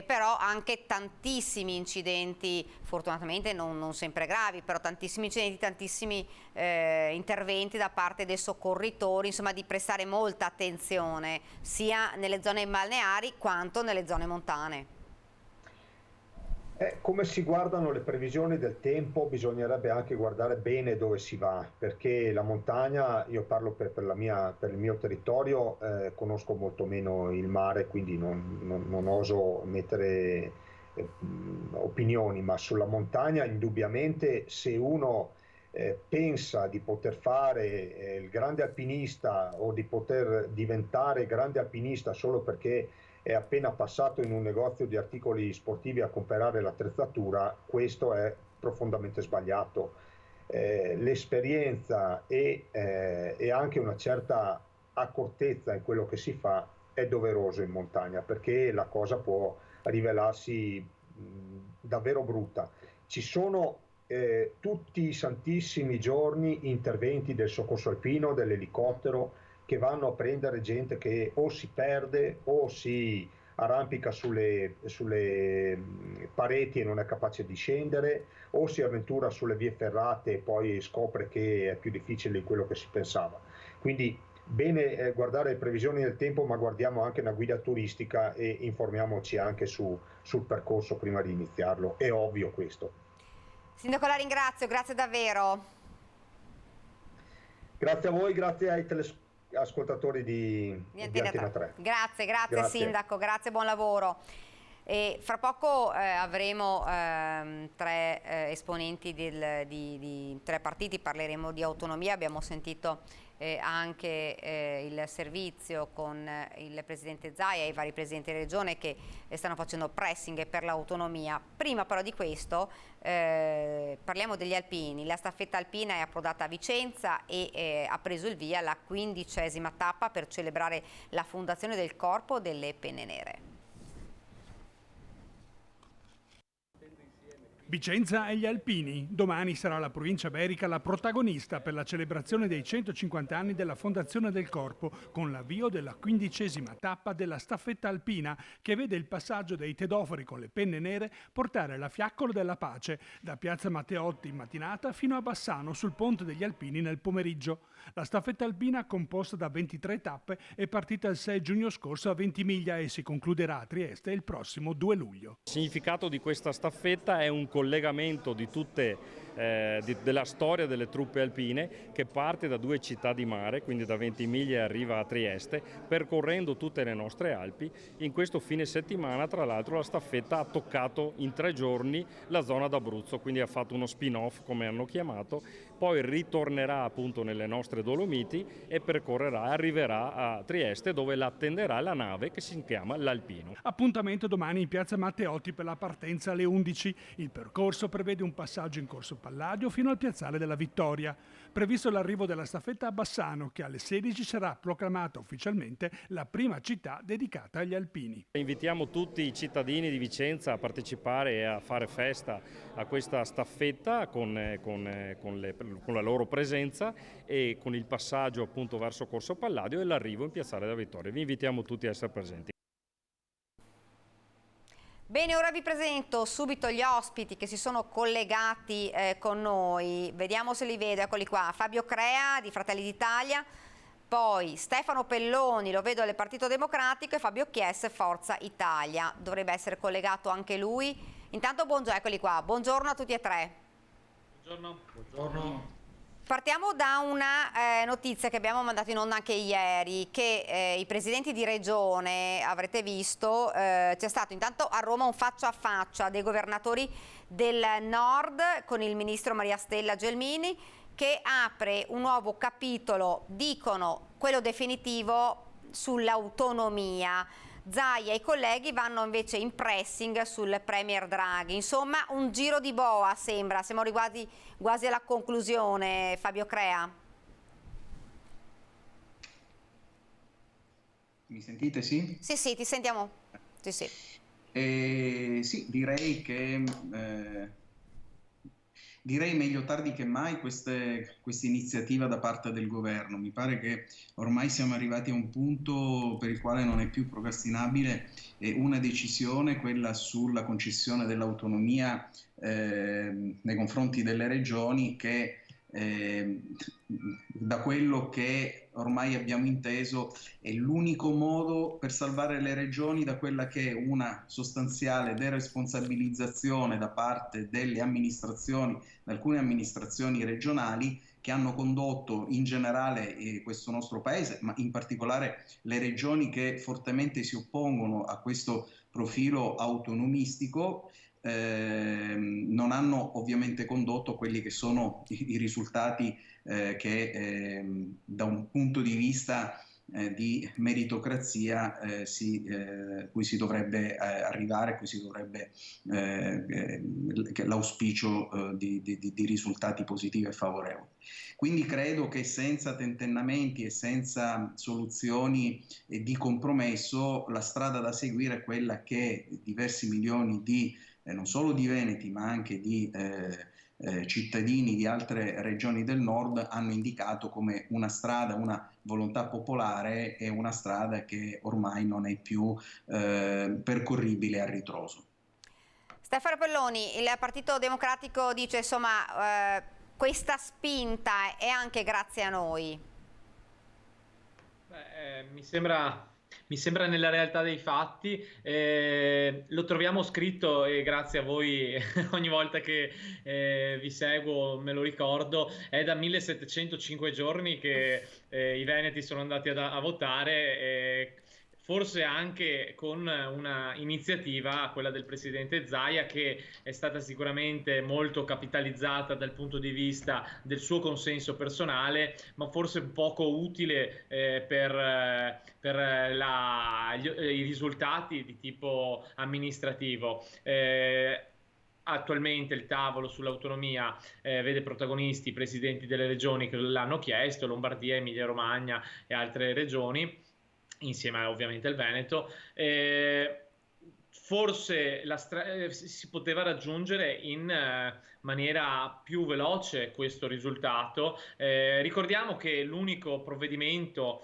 però anche tantissimi incidenti, fortunatamente non sempre gravi, però tantissimi incidenti, tantissimi interventi da parte dei soccorritori, insomma di prestare molta attenzione sia nelle zone balneari quanto nelle zone montane. Come si guardano le previsioni del tempo, bisognerebbe anche guardare bene dove si va, perché la montagna, io parlo per il mio territorio, conosco molto meno il mare, quindi non oso mettere opinioni, ma sulla montagna indubbiamente se uno pensa di poter fare il grande alpinista o di poter diventare grande alpinista solo perché è appena passato in un negozio di articoli sportivi a comprare l'attrezzatura, questo è profondamente sbagliato. L'esperienza e anche una certa accortezza in quello che si fa è doveroso in montagna, perché la cosa può rivelarsi davvero brutta. Ci sono tutti i santissimi giorni interventi del soccorso alpino, dell'elicottero, che vanno a prendere gente che o si perde o si arrampica sulle pareti e non è capace di scendere, o si avventura sulle vie ferrate e poi scopre che è più difficile di quello che si pensava. Quindi bene guardare le previsioni del tempo, ma guardiamo anche una guida turistica e informiamoci anche sul percorso prima di iniziarlo, è ovvio questo. Sindaco, la ringrazio, grazie davvero. Grazie a voi, grazie ai ascoltatori di Antena 3. Grazie Sindaco, grazie, buon lavoro. E fra poco avremo tre esponenti di tre partiti, parleremo di autonomia, abbiamo sentito anche il servizio con il Presidente Zaia e i vari Presidenti di Regione che stanno facendo pressing per l'autonomia. Prima però di questo parliamo degli alpini. La staffetta alpina è approdata a Vicenza e ha preso il via la 15ª tappa per celebrare la fondazione del Corpo delle Penne Nere. Vicenza e gli alpini. Domani sarà la provincia iberica la protagonista per la celebrazione dei 150 anni della fondazione del Corpo, con l'avvio della 15ª tappa della staffetta alpina, che vede il passaggio dei tedofori con le penne nere portare la fiaccola della pace da piazza Matteotti in mattinata fino a Bassano sul Ponte degli Alpini nel pomeriggio. La staffetta alpina, composta da 23 tappe, è partita il 6 giugno scorso a Ventimiglia e si concluderà a Trieste il prossimo 2 luglio. Il significato di questa staffetta è un collegamento di della storia delle truppe alpine, che parte da 2 città di mare, quindi da Ventimiglia e arriva a Trieste, percorrendo tutte le nostre Alpi. In questo fine settimana, tra l'altro, la staffetta ha toccato in 3 giorni la zona d'Abruzzo, quindi ha fatto uno spin-off, come hanno chiamato, poi ritornerà appunto nelle nostre Dolomiti e arriverà a Trieste, dove l'attenderà la nave che si chiama l'Alpino. Appuntamento domani in piazza Matteotti per la partenza alle 11. Il percorso prevede un passaggio in Corso Palladio fino al piazzale della Vittoria. Previsto l'arrivo della staffetta a Bassano, che alle 16 sarà proclamata ufficialmente la prima città dedicata agli alpini. Invitiamo tutti i cittadini di Vicenza a partecipare e a fare festa a questa staffetta con la loro presenza e con il passaggio appunto verso Corso Palladio e l'arrivo in piazzale della Vittoria. Vi invitiamo tutti a essere presenti. Bene, ora vi presento subito gli ospiti che si sono collegati con noi. Vediamo se li vedo, eccoli qua. Fabio Crea di Fratelli d'Italia, poi Stefano Pelloni, lo vedo del Partito Democratico, e Fabio Chies, Forza Italia. Dovrebbe essere collegato anche lui. Intanto buongiorno, eccoli qua. Buongiorno a tutti e tre. Buongiorno. Buongiorno. Partiamo da una notizia che abbiamo mandato in onda anche ieri, che i presidenti di regione, avrete visto, c'è stato intanto a Roma un faccia a faccia dei governatori del nord con il ministro Maria Stella Gelmini, che apre un nuovo capitolo, dicono quello definitivo, sull'autonomia. Zaia e i colleghi vanno invece in pressing sul Premier Draghi. Insomma, un giro di boa sembra. Siamo arrivati quasi alla conclusione, Fabio Crea. Mi sentite, sì? Sì, ti sentiamo. Sì. Sì, direi che direi meglio tardi che mai questa iniziativa da parte del governo. Mi pare che ormai siamo arrivati a un punto per il quale non è più procrastinabile una decisione, quella sulla concessione dell'autonomia nei confronti delle regioni, che da quello che ormai abbiamo inteso è l'unico modo per salvare le regioni da quella che è una sostanziale deresponsabilizzazione da parte delle amministrazioni, da alcune amministrazioni regionali, che hanno condotto in generale questo nostro paese, ma in particolare le regioni che fortemente si oppongono a questo profilo autonomistico, non hanno ovviamente condotto quelli che sono i risultati che da un punto di vista di meritocrazia cui si dovrebbe arrivare, cui si dovrebbe l'auspicio di risultati positivi e favorevoli. Quindi credo che senza tentennamenti e senza soluzioni di compromesso la strada da seguire è quella che diversi milioni di non solo di veneti ma anche di cittadini di altre regioni del nord hanno indicato come una strada, una volontà popolare e una strada che ormai non è più percorribile a ritroso. Stefano Pelloni, il Partito Democratico dice insomma questa spinta è anche grazie a noi. Mi sembra nella realtà dei fatti, lo troviamo scritto e grazie a voi ogni volta che vi seguo me lo ricordo, è da 1705 giorni che i veneti sono andati a votare, forse anche con una iniziativa, quella del presidente Zaia, che è stata sicuramente molto capitalizzata dal punto di vista del suo consenso personale, ma forse poco utile per i risultati di tipo amministrativo. Attualmente il tavolo sull'autonomia vede protagonisti i presidenti delle regioni che l'hanno chiesto, Lombardia, Emilia Romagna e altre regioni, insieme ovviamente al Veneto. Forse si poteva raggiungere in maniera più veloce questo risultato. Ricordiamo che l'unico provvedimento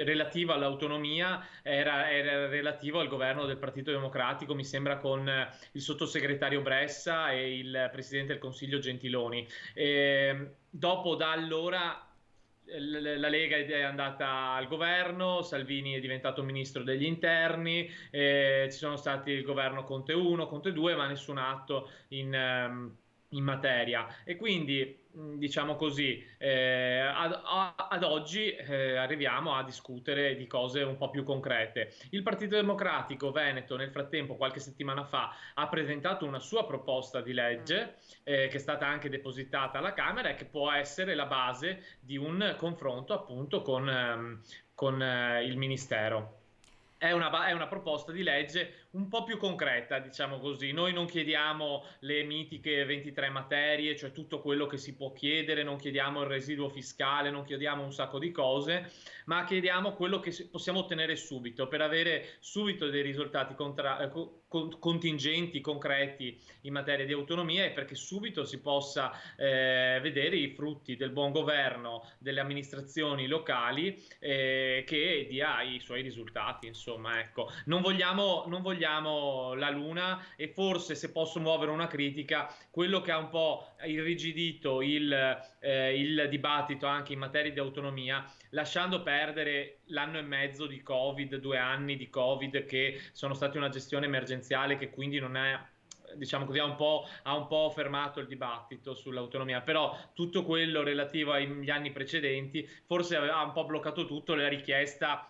relativo all'autonomia era relativo al governo del Partito Democratico, mi sembra con il sottosegretario Bressa e il presidente del Consiglio Gentiloni. Dopo da allora la Lega è andata al governo, Salvini è diventato ministro degli interni, ci sono stati il governo Conte 1, Conte 2, ma nessun atto in materia. E quindi diciamo così, ad oggi arriviamo a discutere di cose un po' più concrete. Il Partito Democratico Veneto nel frattempo, qualche settimana fa, ha presentato una sua proposta di legge che è stata anche depositata alla Camera e che può essere la base di un confronto appunto con il Ministero. È una proposta di legge un po' più concreta, diciamo così. Noi non chiediamo le mitiche 23 materie, cioè tutto quello che si può chiedere, non chiediamo il residuo fiscale, non chiediamo un sacco di cose, ma chiediamo quello che possiamo ottenere subito, per avere subito dei risultati contingenti, concreti in materia di autonomia, e perché subito si possa vedere i frutti del buon governo delle amministrazioni locali che dia i suoi risultati, insomma, ecco. Non vogliamo la luna, e forse, se posso muovere una critica, quello che ha un po' irrigidito il dibattito anche in materia di autonomia, lasciando perdere l'anno e mezzo di Covid, 2 anni di Covid che sono stati una gestione emergenziale, che quindi non è, diciamo così, ha un po' fermato il dibattito sull'autonomia, però tutto quello relativo agli anni precedenti forse ha un po' bloccato tutto, la richiesta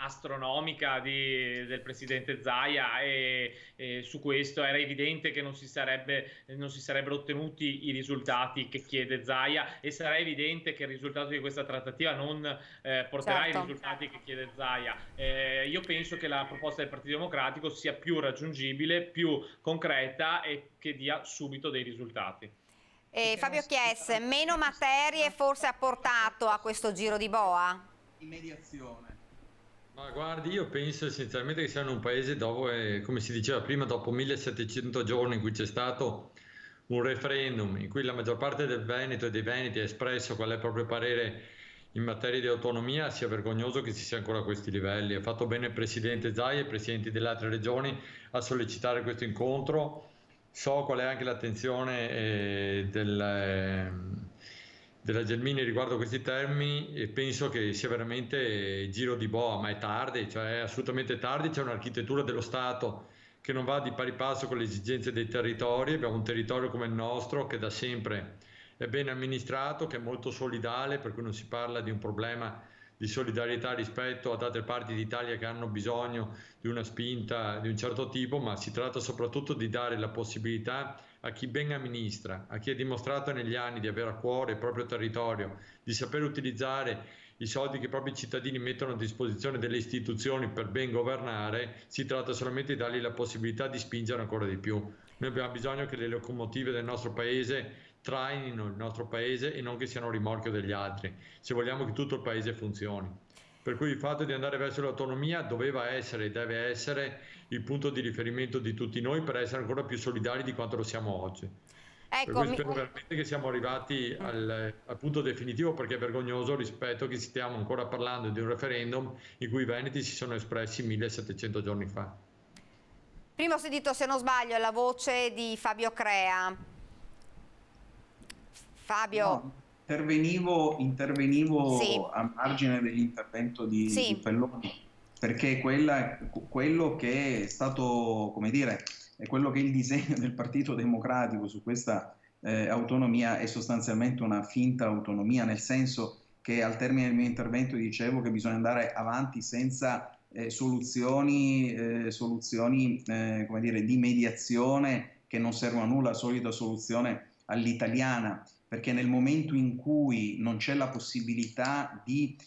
astronomica del presidente Zaia, e su questo era evidente che non si sarebbero ottenuti i risultati che chiede Zaia, e sarà evidente che il risultato di questa trattativa non porterà i risultati che chiede Zaia. Io penso che la proposta del Partito Democratico sia più raggiungibile, più concreta e che dia subito dei risultati. Fabio Chies, meno materie forse ha portato a questo giro di boa? Di mediazione. Ma guardi, io penso essenzialmente che siamo in un paese dove, come si diceva prima, dopo 1700 giorni in cui c'è stato un referendum in cui la maggior parte del Veneto e dei veneti ha espresso qual è il proprio parere in materia di autonomia, sia vergognoso che si sia ancora a questi livelli. Ha fatto bene il presidente Zaia e i presidenti delle altre regioni a sollecitare questo incontro. So qual è anche l'attenzione della Gelmini riguardo a questi termini, e penso che sia veramente giro di boa, ma è tardi, cioè è assolutamente tardi. C'è un'architettura dello Stato che non va di pari passo con le esigenze dei territori. Abbiamo un territorio come il nostro che da sempre è ben amministrato, che è molto solidale, per cui non si parla di un problema di solidarietà rispetto ad altre parti d'Italia che hanno bisogno di una spinta di un certo tipo, ma si tratta soprattutto di dare la possibilità a chi ben amministra, a chi ha dimostrato negli anni di avere a cuore il proprio territorio, di saper utilizzare i soldi che i propri cittadini mettono a disposizione delle istituzioni per ben governare. Si tratta solamente di dargli la possibilità di spingere ancora di più. Noi abbiamo bisogno che le locomotive del nostro paese trainino il nostro paese e non che siano rimorchio degli altri, se vogliamo che tutto il paese funzioni. Per cui il fatto di andare verso l'autonomia doveva essere e deve essere il punto di riferimento di tutti noi per essere ancora più solidari di quanto lo siamo oggi. Ecco, spero veramente che siamo arrivati al punto definitivo, perché è vergognoso rispetto che stiamo ancora parlando di un referendum in cui i veneti si sono espressi 1700 giorni fa. Prima ho sentito, se non sbaglio, la voce di Fabio Crea. Fabio. No, intervenivo sì. a margine dell'intervento di Pelloni, perché quello che è stato, come dire, è quello che è il disegno del Partito Democratico su questa autonomia è sostanzialmente una finta autonomia, nel senso che al termine del mio intervento dicevo che bisogna andare avanti senza soluzioni come dire, di mediazione che non servono a nulla, la solita soluzione all'italiana, perché nel momento in cui non c'è la possibilità di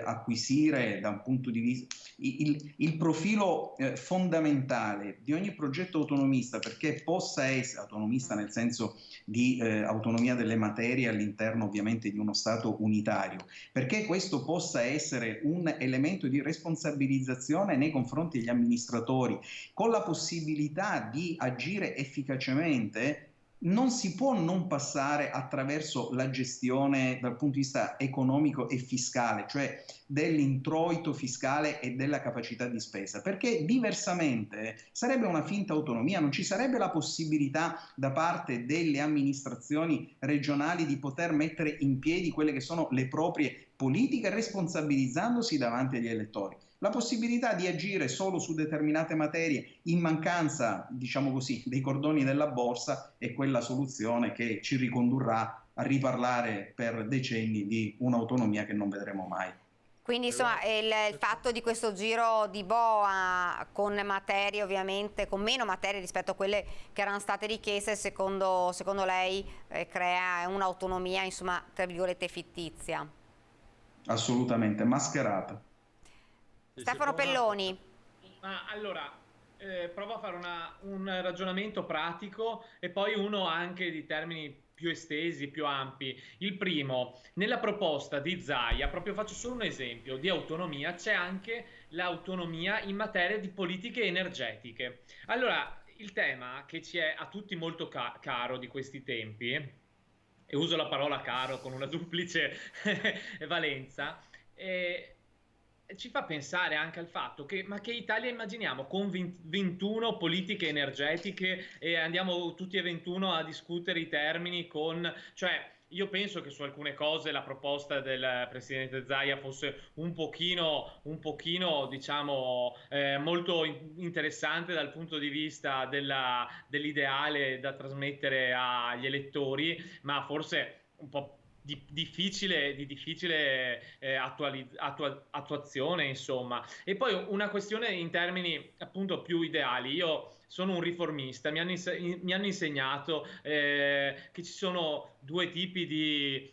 acquisire da un punto di vista il profilo fondamentale di ogni progetto autonomista, perché possa essere autonomista nel senso di autonomia delle materie all'interno ovviamente di uno Stato unitario, perché questo possa essere un elemento di responsabilizzazione nei confronti degli amministratori, con la possibilità di agire efficacemente, non si può non passare attraverso la gestione dal punto di vista economico e fiscale, cioè dell'introito fiscale e della capacità di spesa, perché diversamente sarebbe una finta autonomia, non ci sarebbe la possibilità da parte delle amministrazioni regionali di poter mettere in piedi quelle che sono le proprie politiche responsabilizzandosi davanti agli elettori. La possibilità di agire solo su determinate materie in mancanza, diciamo così, dei cordoni della borsa è quella soluzione che ci ricondurrà a riparlare per decenni di un'autonomia che non vedremo mai. Quindi insomma il fatto di questo giro di boa con materie ovviamente, con meno materie rispetto a quelle che erano state richieste, secondo lei crea un'autonomia, insomma, tra virgolette fittizia? Assolutamente, mascherata. Stefano Pelloni. Allora, provo a fare un ragionamento pratico e poi uno anche di termini più estesi, più ampi. Il primo, nella proposta di Zaia, proprio faccio solo un esempio di autonomia, c'è anche l'autonomia in materia di politiche energetiche. Allora, il tema che ci è a tutti molto caro di questi tempi, e uso la parola caro con una duplice valenza, ci fa pensare anche al fatto che, ma che Italia immaginiamo con 21 politiche energetiche e andiamo tutti e 21 a discutere i termini cioè io penso che su alcune cose la proposta del presidente Zaia fosse un pochino diciamo molto interessante dal punto di vista dell'ideale da trasmettere agli elettori, ma forse un po' di difficile attuazione, insomma. E poi una questione in termini appunto più ideali. Io sono un riformista, mi hanno insegnato che ci sono due tipi di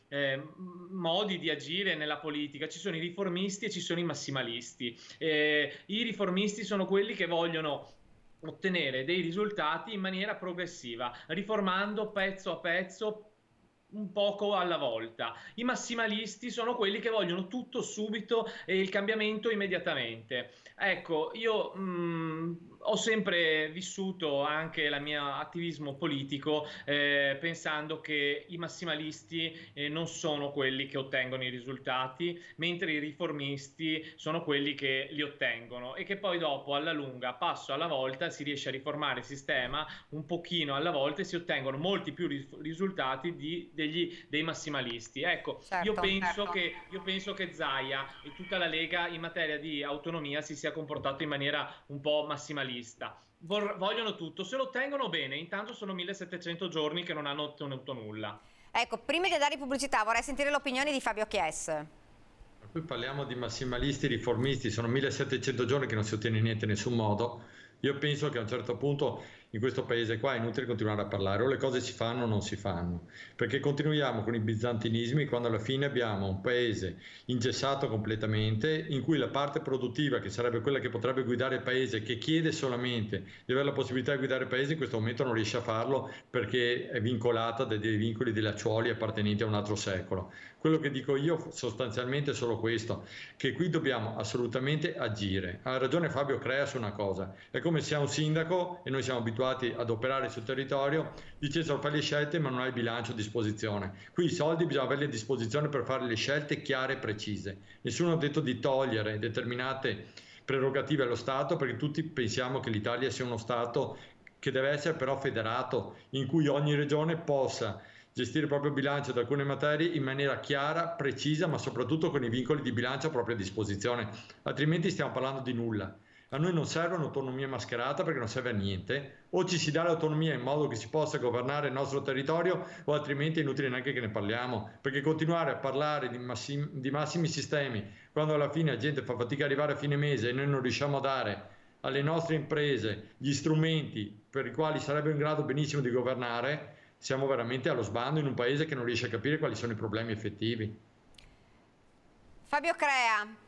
modi di agire nella politica. Ci sono i riformisti e ci sono i massimalisti. I riformisti sono quelli che vogliono ottenere dei risultati in maniera progressiva, riformando pezzo a pezzo, un poco alla volta. I massimalisti sono quelli che vogliono tutto subito e il cambiamento immediatamente. Ecco, io ho sempre vissuto anche il mio attivismo politico pensando che i massimalisti non sono quelli che ottengono i risultati, mentre i riformisti sono quelli che li ottengono, e che poi dopo alla lunga, passo alla volta, si riesce a riformare il sistema un pochino alla volta e si ottengono molti più risultati dei massimalisti. Ecco, certo, io penso che Zaia e tutta la Lega in materia di autonomia si sia comportato in maniera un po' massimalista. Vogliono tutto, se lo ottengono bene, intanto sono 1700 giorni che non hanno ottenuto nulla. Ecco, prima di andare in pubblicità vorrei sentire l'opinione di Fabio Chies. Qui parliamo di massimalisti, riformisti, sono 1700 giorni che non si ottiene niente in nessun modo. Io penso che a un certo punto in questo paese qua, è inutile continuare a parlare, o le cose si fanno o non si fanno, perché continuiamo con i bizantinismi quando alla fine abbiamo un paese ingessato completamente, in cui la parte produttiva, che sarebbe quella che potrebbe guidare il paese, che chiede solamente di avere la possibilità di guidare il paese, in questo momento non riesce a farlo perché è vincolata dai vincoli dei lacciuoli appartenenti a un altro secolo. Quello che dico io sostanzialmente è solo questo, che qui dobbiamo assolutamente agire. Ha ragione Fabio Crea su una cosa, è come se a un sindaco, e noi siamo abituati ad operare sul territorio, dicessero fai le scelte ma non hai bilancio a disposizione. Qui i soldi bisogna averli a disposizione per fare le scelte chiare e precise. Nessuno ha detto di togliere determinate prerogative allo Stato, perché tutti pensiamo che l'Italia sia uno Stato che deve essere però federato, in cui ogni regione possa gestire il proprio bilancio da alcune materie in maniera chiara, precisa, ma soprattutto con i vincoli di bilancio a propria disposizione, altrimenti stiamo parlando di nulla. A noi non serve un'autonomia mascherata perché non serve a niente, o ci si dà l'autonomia in modo che si possa governare il nostro territorio, o altrimenti è inutile neanche che ne parliamo, perché continuare a parlare di massimi sistemi quando alla fine la gente fa fatica ad arrivare a fine mese e noi non riusciamo a dare alle nostre imprese gli strumenti per i quali sarebbero in grado benissimo di governare, siamo veramente allo sbando in un paese che non riesce a capire quali sono i problemi effettivi. Fabio Crea.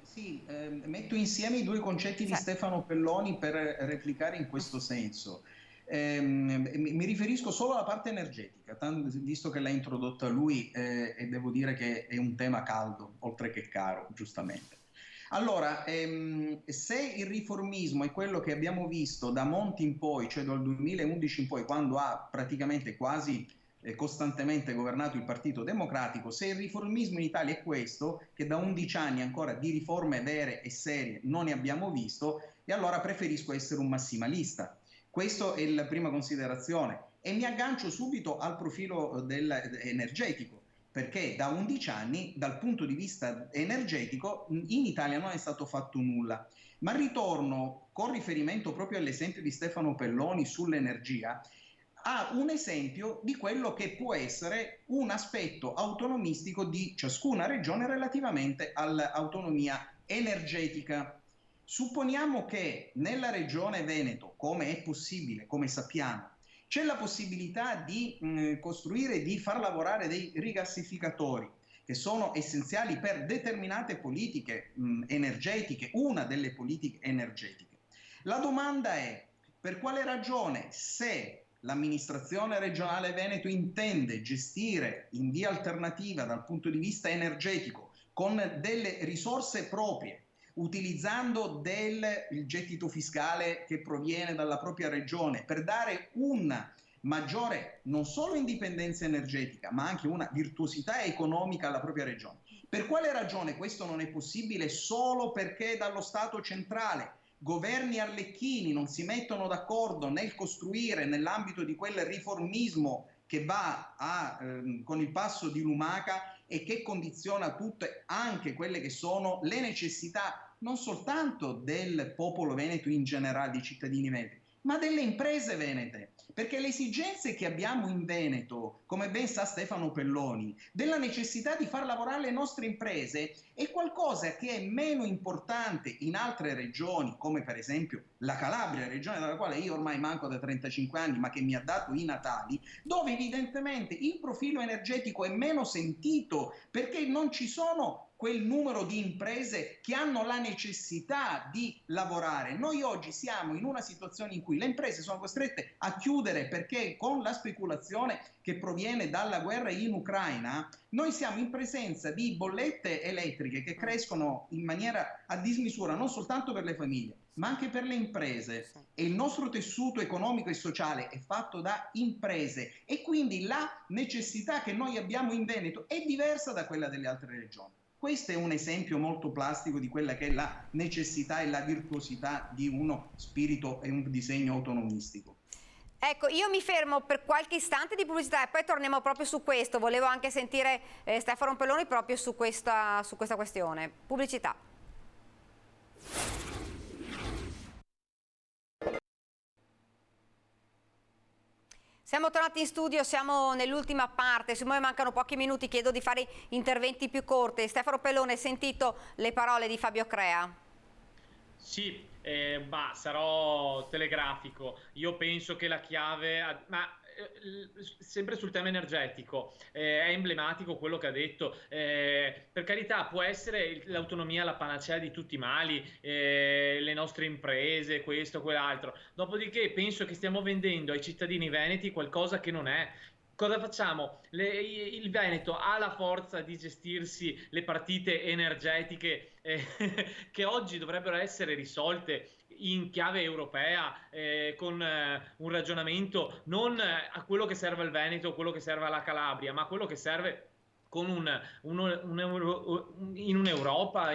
Sì, metto insieme i due concetti di Stefano Pelloni per replicare in questo senso. Mi riferisco solo alla parte energetica, visto che l'ha introdotta lui e devo dire che è un tema caldo, oltre che caro, giustamente. Allora, se il riformismo è quello che abbiamo visto da Monti in poi, cioè dal 2011 in poi, quando ha praticamente quasi costantemente governato il Partito Democratico, se il riformismo in Italia è questo, che da 11 anni ancora di riforme vere e serie non ne abbiamo visto, e allora preferisco essere un massimalista. Questa è la prima considerazione. E mi aggancio subito al profilo energetico, perché da 11 anni, dal punto di vista energetico, in Italia non è stato fatto nulla. Ma ritorno, con riferimento proprio all'esempio di Stefano Pelloni sull'energia, a un esempio di quello che può essere un aspetto autonomistico di ciascuna regione relativamente all'autonomia energetica. Supponiamo che nella regione Veneto, come è possibile, come sappiamo, c'è la possibilità di costruire, di far lavorare dei rigassificatori che sono essenziali per determinate politiche energetiche, una delle politiche energetiche. La domanda è: per quale ragione, se l'amministrazione regionale Veneto intende gestire in via alternativa dal punto di vista energetico con delle risorse proprie, utilizzando il gettito fiscale che proviene dalla propria regione per dare una maggiore non solo indipendenza energetica ma anche una virtuosità economica alla propria regione, per quale ragione questo non è possibile solo perché dallo Stato centrale governi arlecchini non si mettono d'accordo nel costruire nell'ambito di quel riformismo che va con il passo di lumaca e che condiziona tutte anche quelle che sono le necessità non soltanto del popolo veneto in generale, dei cittadini veneti, ma delle imprese venete. Perché le esigenze che abbiamo in Veneto, come ben sa Stefano Pelloni, della necessità di far lavorare le nostre imprese è qualcosa che è meno importante in altre regioni, come per esempio la Calabria, regione dalla quale io ormai manco da 35 anni, ma che mi ha dato i natali, dove evidentemente il profilo energetico è meno sentito, perché non ci sono quel numero di imprese che hanno la necessità di lavorare. Noi oggi siamo in una situazione in cui le imprese sono costrette a chiudere perché con la speculazione che proviene dalla guerra in Ucraina noi siamo in presenza di bollette elettriche che crescono in maniera a dismisura non soltanto per le famiglie ma anche per le imprese, e il nostro tessuto economico e sociale è fatto da imprese e quindi la necessità che noi abbiamo in Veneto è diversa da quella delle altre regioni. Questo è un esempio molto plastico di quella che è la necessità e la virtuosità di uno spirito e un disegno autonomistico. Ecco, io mi fermo per qualche istante di pubblicità e poi torniamo proprio su questo. Volevo anche sentire Stefano Pelloni proprio su questa questione. Pubblicità. Siamo tornati in studio, siamo nell'ultima parte, siccome mancano pochi minuti chiedo di fare interventi più corti. Stefano Pelloni, hai sentito le parole di Fabio Crea? Sì, Sarò telegrafico. Io penso che la chiave, sempre sul tema energetico, è emblematico quello che ha detto. Per carità, può essere l'autonomia la panacea di tutti i mali, le nostre imprese, questo, quell'altro. Dopodiché penso che stiamo vendendo ai cittadini veneti qualcosa che non è. Cosa facciamo? Il Veneto ha la forza di gestirsi le partite energetiche che oggi dovrebbero essere risolte in chiave europea, con un ragionamento non a quello che serve al Veneto o quello che serve alla Calabria, ma a quello che serve con in un'Europa,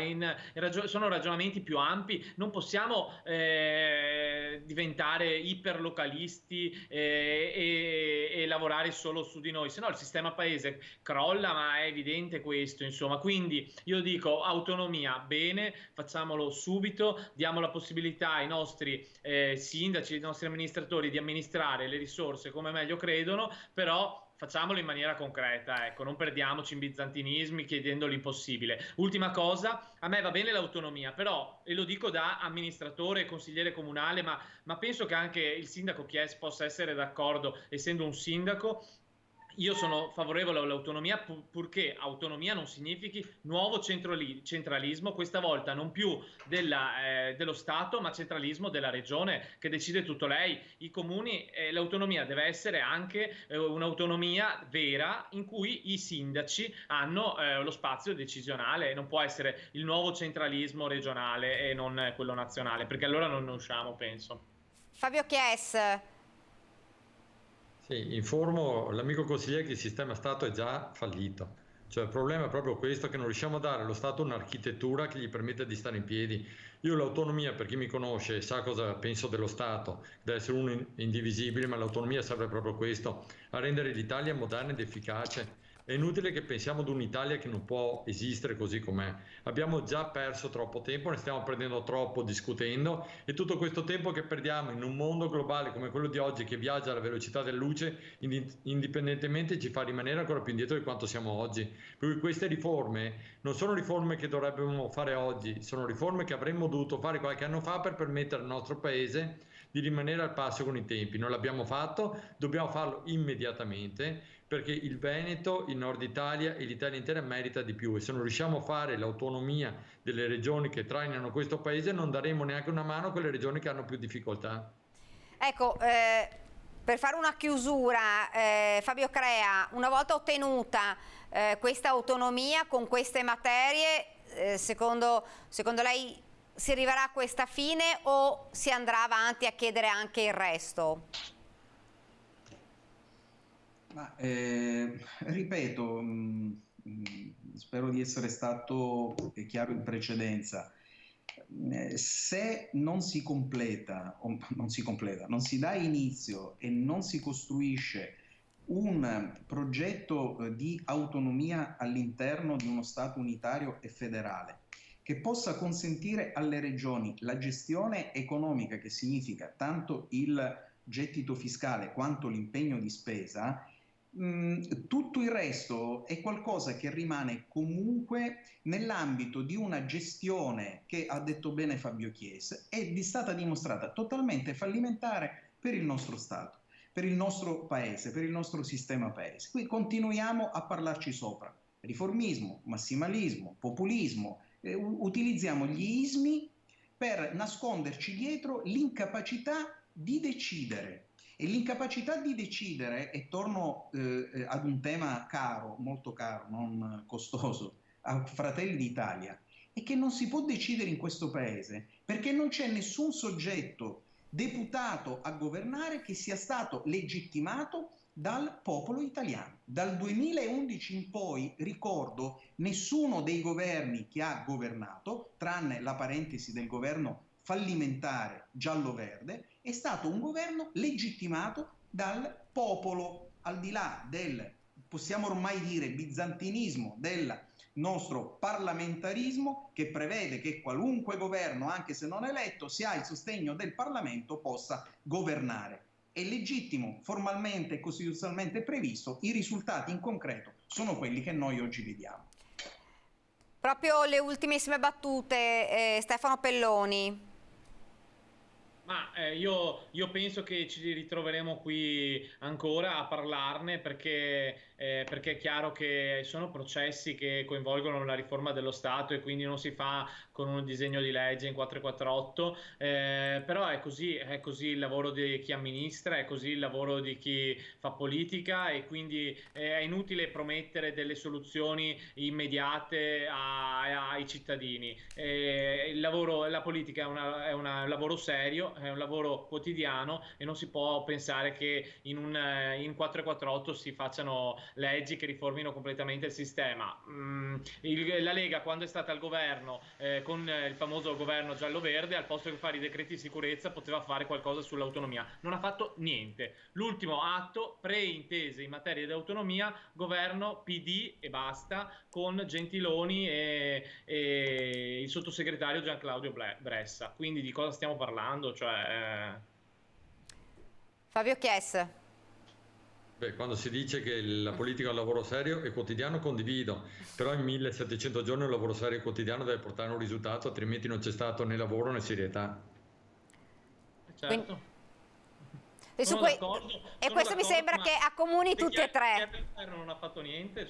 sono ragionamenti più ampi. Non possiamo diventare iperlocalisti e lavorare solo su di noi, se no il sistema paese crolla, ma è evidente questo, insomma. Quindi io dico autonomia, bene, facciamolo subito, diamo la possibilità ai nostri sindaci, ai nostri amministratori di amministrare le risorse come meglio credono, però facciamolo in maniera concreta, ecco, non perdiamoci in bizantinismi chiedendo l'impossibile. Ultima cosa, a me va bene l'autonomia, però, e lo dico da amministratore e consigliere comunale, ma penso che anche il sindaco Chies possa essere d'accordo, essendo un sindaco. Io sono favorevole all'autonomia, purché autonomia non significhi nuovo centralismo, questa volta non più dello Stato, ma centralismo della regione, che decide tutto lei. I comuni, l'autonomia deve essere anche un'autonomia vera, in cui i sindaci hanno lo spazio decisionale. Non può essere il nuovo centralismo regionale e non quello nazionale, perché allora non ne usciamo, penso. Fabio Chies. Sì, informo l'amico consigliere che il sistema Stato è già fallito. Cioè il problema è proprio questo, che non riusciamo a dare allo Stato un'architettura che gli permetta di stare in piedi. Io l'autonomia, per chi mi conosce sa cosa penso dello Stato, deve essere uno indivisibile, ma l'autonomia serve proprio a questo, a rendere l'Italia moderna ed efficace. È inutile che pensiamo ad un'Italia che non può esistere così com'è. Abbiamo già perso troppo tempo, ne stiamo perdendo troppo discutendo, e tutto questo tempo che perdiamo in un mondo globale come quello di oggi, che viaggia alla velocità della luce, indipendentemente ci fa rimanere ancora più indietro di quanto siamo oggi. Per cui queste riforme non sono riforme che dovremmo fare oggi, sono riforme che avremmo dovuto fare qualche anno fa per permettere al nostro Paese di rimanere al passo con i tempi. Non l'abbiamo fatto, dobbiamo farlo immediatamente, perché il Veneto, il Nord Italia e l'Italia intera merita di più, e se non riusciamo a fare l'autonomia delle regioni che trainano questo Paese, non daremo neanche una mano a quelle regioni che hanno più difficoltà. Ecco, per fare una chiusura, Fabio Crea, una volta ottenuta questa autonomia con queste materie, secondo lei si arriverà a questa fine o si andrà avanti a chiedere anche il resto? Ripeto, spero di essere stato chiaro in precedenza. Se non si completa, non si dà inizio e non si costruisce un progetto di autonomia all'interno di uno Stato unitario e federale, che possa consentire alle regioni la gestione economica, che significa tanto il gettito fiscale quanto l'impegno di spesa, tutto il resto è qualcosa che rimane comunque nell'ambito di una gestione che, ha detto bene Fabio Chies, è stata dimostrata totalmente fallimentare per il nostro Stato, per il nostro Paese, per il nostro sistema Paese. Qui continuiamo a parlarci sopra. Riformismo, massimalismo, populismo, utilizziamo gli ismi per nasconderci dietro l'incapacità di decidere. E l'incapacità di decidere, e torno ad un tema caro, molto caro, non costoso, a Fratelli d'Italia, è che non si può decidere in questo Paese perché non c'è nessun soggetto deputato a governare che sia stato legittimato dal popolo italiano. Dal 2011 in poi, ricordo, nessuno dei governi che ha governato, tranne la parentesi del governo fallimentare giallo-verde, è stato un governo legittimato dal popolo, al di là del, possiamo ormai dire, bizantinismo del nostro parlamentarismo, che prevede che qualunque governo, anche se non eletto, se ha il sostegno del Parlamento, possa governare. È legittimo, formalmente e costituzionalmente previsto, i risultati in concreto sono quelli che noi oggi vediamo. Proprio le ultimissime battute, Stefano Pelloni. Ma io penso che ci ritroveremo qui ancora a parlarne perché è chiaro che sono processi che coinvolgono la riforma dello Stato e quindi non si fa con un disegno di legge in 448, però è così il lavoro di chi amministra, è così il lavoro di chi fa politica e quindi è inutile promettere delle soluzioni immediate ai cittadini. La politica è un lavoro serio, è un lavoro quotidiano e non si può pensare che in 448 si facciano leggi che riformino completamente il sistema. La Lega, quando è stata al governo con il famoso governo giallo-verde, al posto che fare i decreti di sicurezza poteva fare qualcosa sull'autonomia, non ha fatto niente. L'ultimo atto, preintese in materia di autonomia, governo PD e basta, con Gentiloni e il sottosegretario Gian Claudio Bressa. Quindi di cosa stiamo parlando? Fabio Chies. Beh, quando si dice che la politica è un lavoro serio e quotidiano, condivido, però in 1700 giorni un lavoro serio e quotidiano deve portare un risultato, altrimenti non c'è stato né lavoro né serietà. Certo. E questo mi sembra che accomuni tutti e tre. Non ha fatto niente,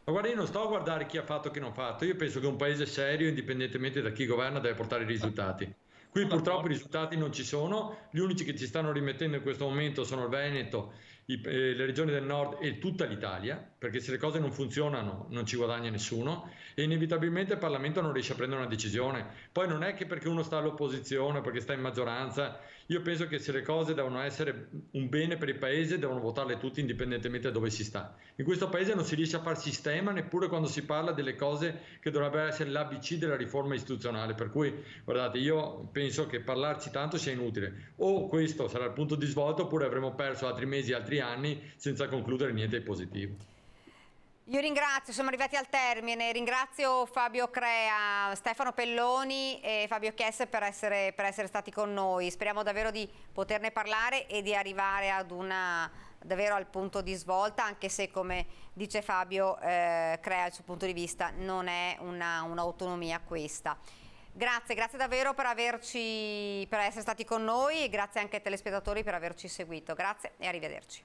Ma guarda, io non sto a guardare chi ha fatto e chi non ha fatto, io penso che un paese serio, indipendentemente da chi governa, deve portare i risultati. Qui purtroppo i risultati non ci sono, gli unici che ci stanno rimettendo in questo momento sono il Veneto, le regioni del nord e tutta l'Italia, perché se le cose non funzionano non ci guadagna nessuno e inevitabilmente il Parlamento non riesce a prendere una decisione. Poi non è che perché uno sta all'opposizione, perché sta in maggioranza, io penso che se le cose devono essere un bene per il paese devono votarle tutti indipendentemente da dove si sta. In questo paese non si riesce a far sistema neppure quando si parla delle cose che dovrebbero essere l'ABC della riforma istituzionale, per cui guardate, io penso che parlarci tanto sia inutile, o questo sarà il punto di svolta oppure avremo perso altri mesi, altri anni senza concludere niente di positivo. Io ringrazio, siamo arrivati al termine, ringrazio Fabio Crea, Stefano Pelloni e Fabio Chies per essere stati con noi. Speriamo davvero di poterne parlare e di arrivare ad davvero al punto di svolta, anche se, come dice Fabio Crea, il suo punto di vista non è un'autonomia questa. Grazie davvero per essere stati con noi e grazie anche ai telespettatori per averci seguito. Grazie e arrivederci.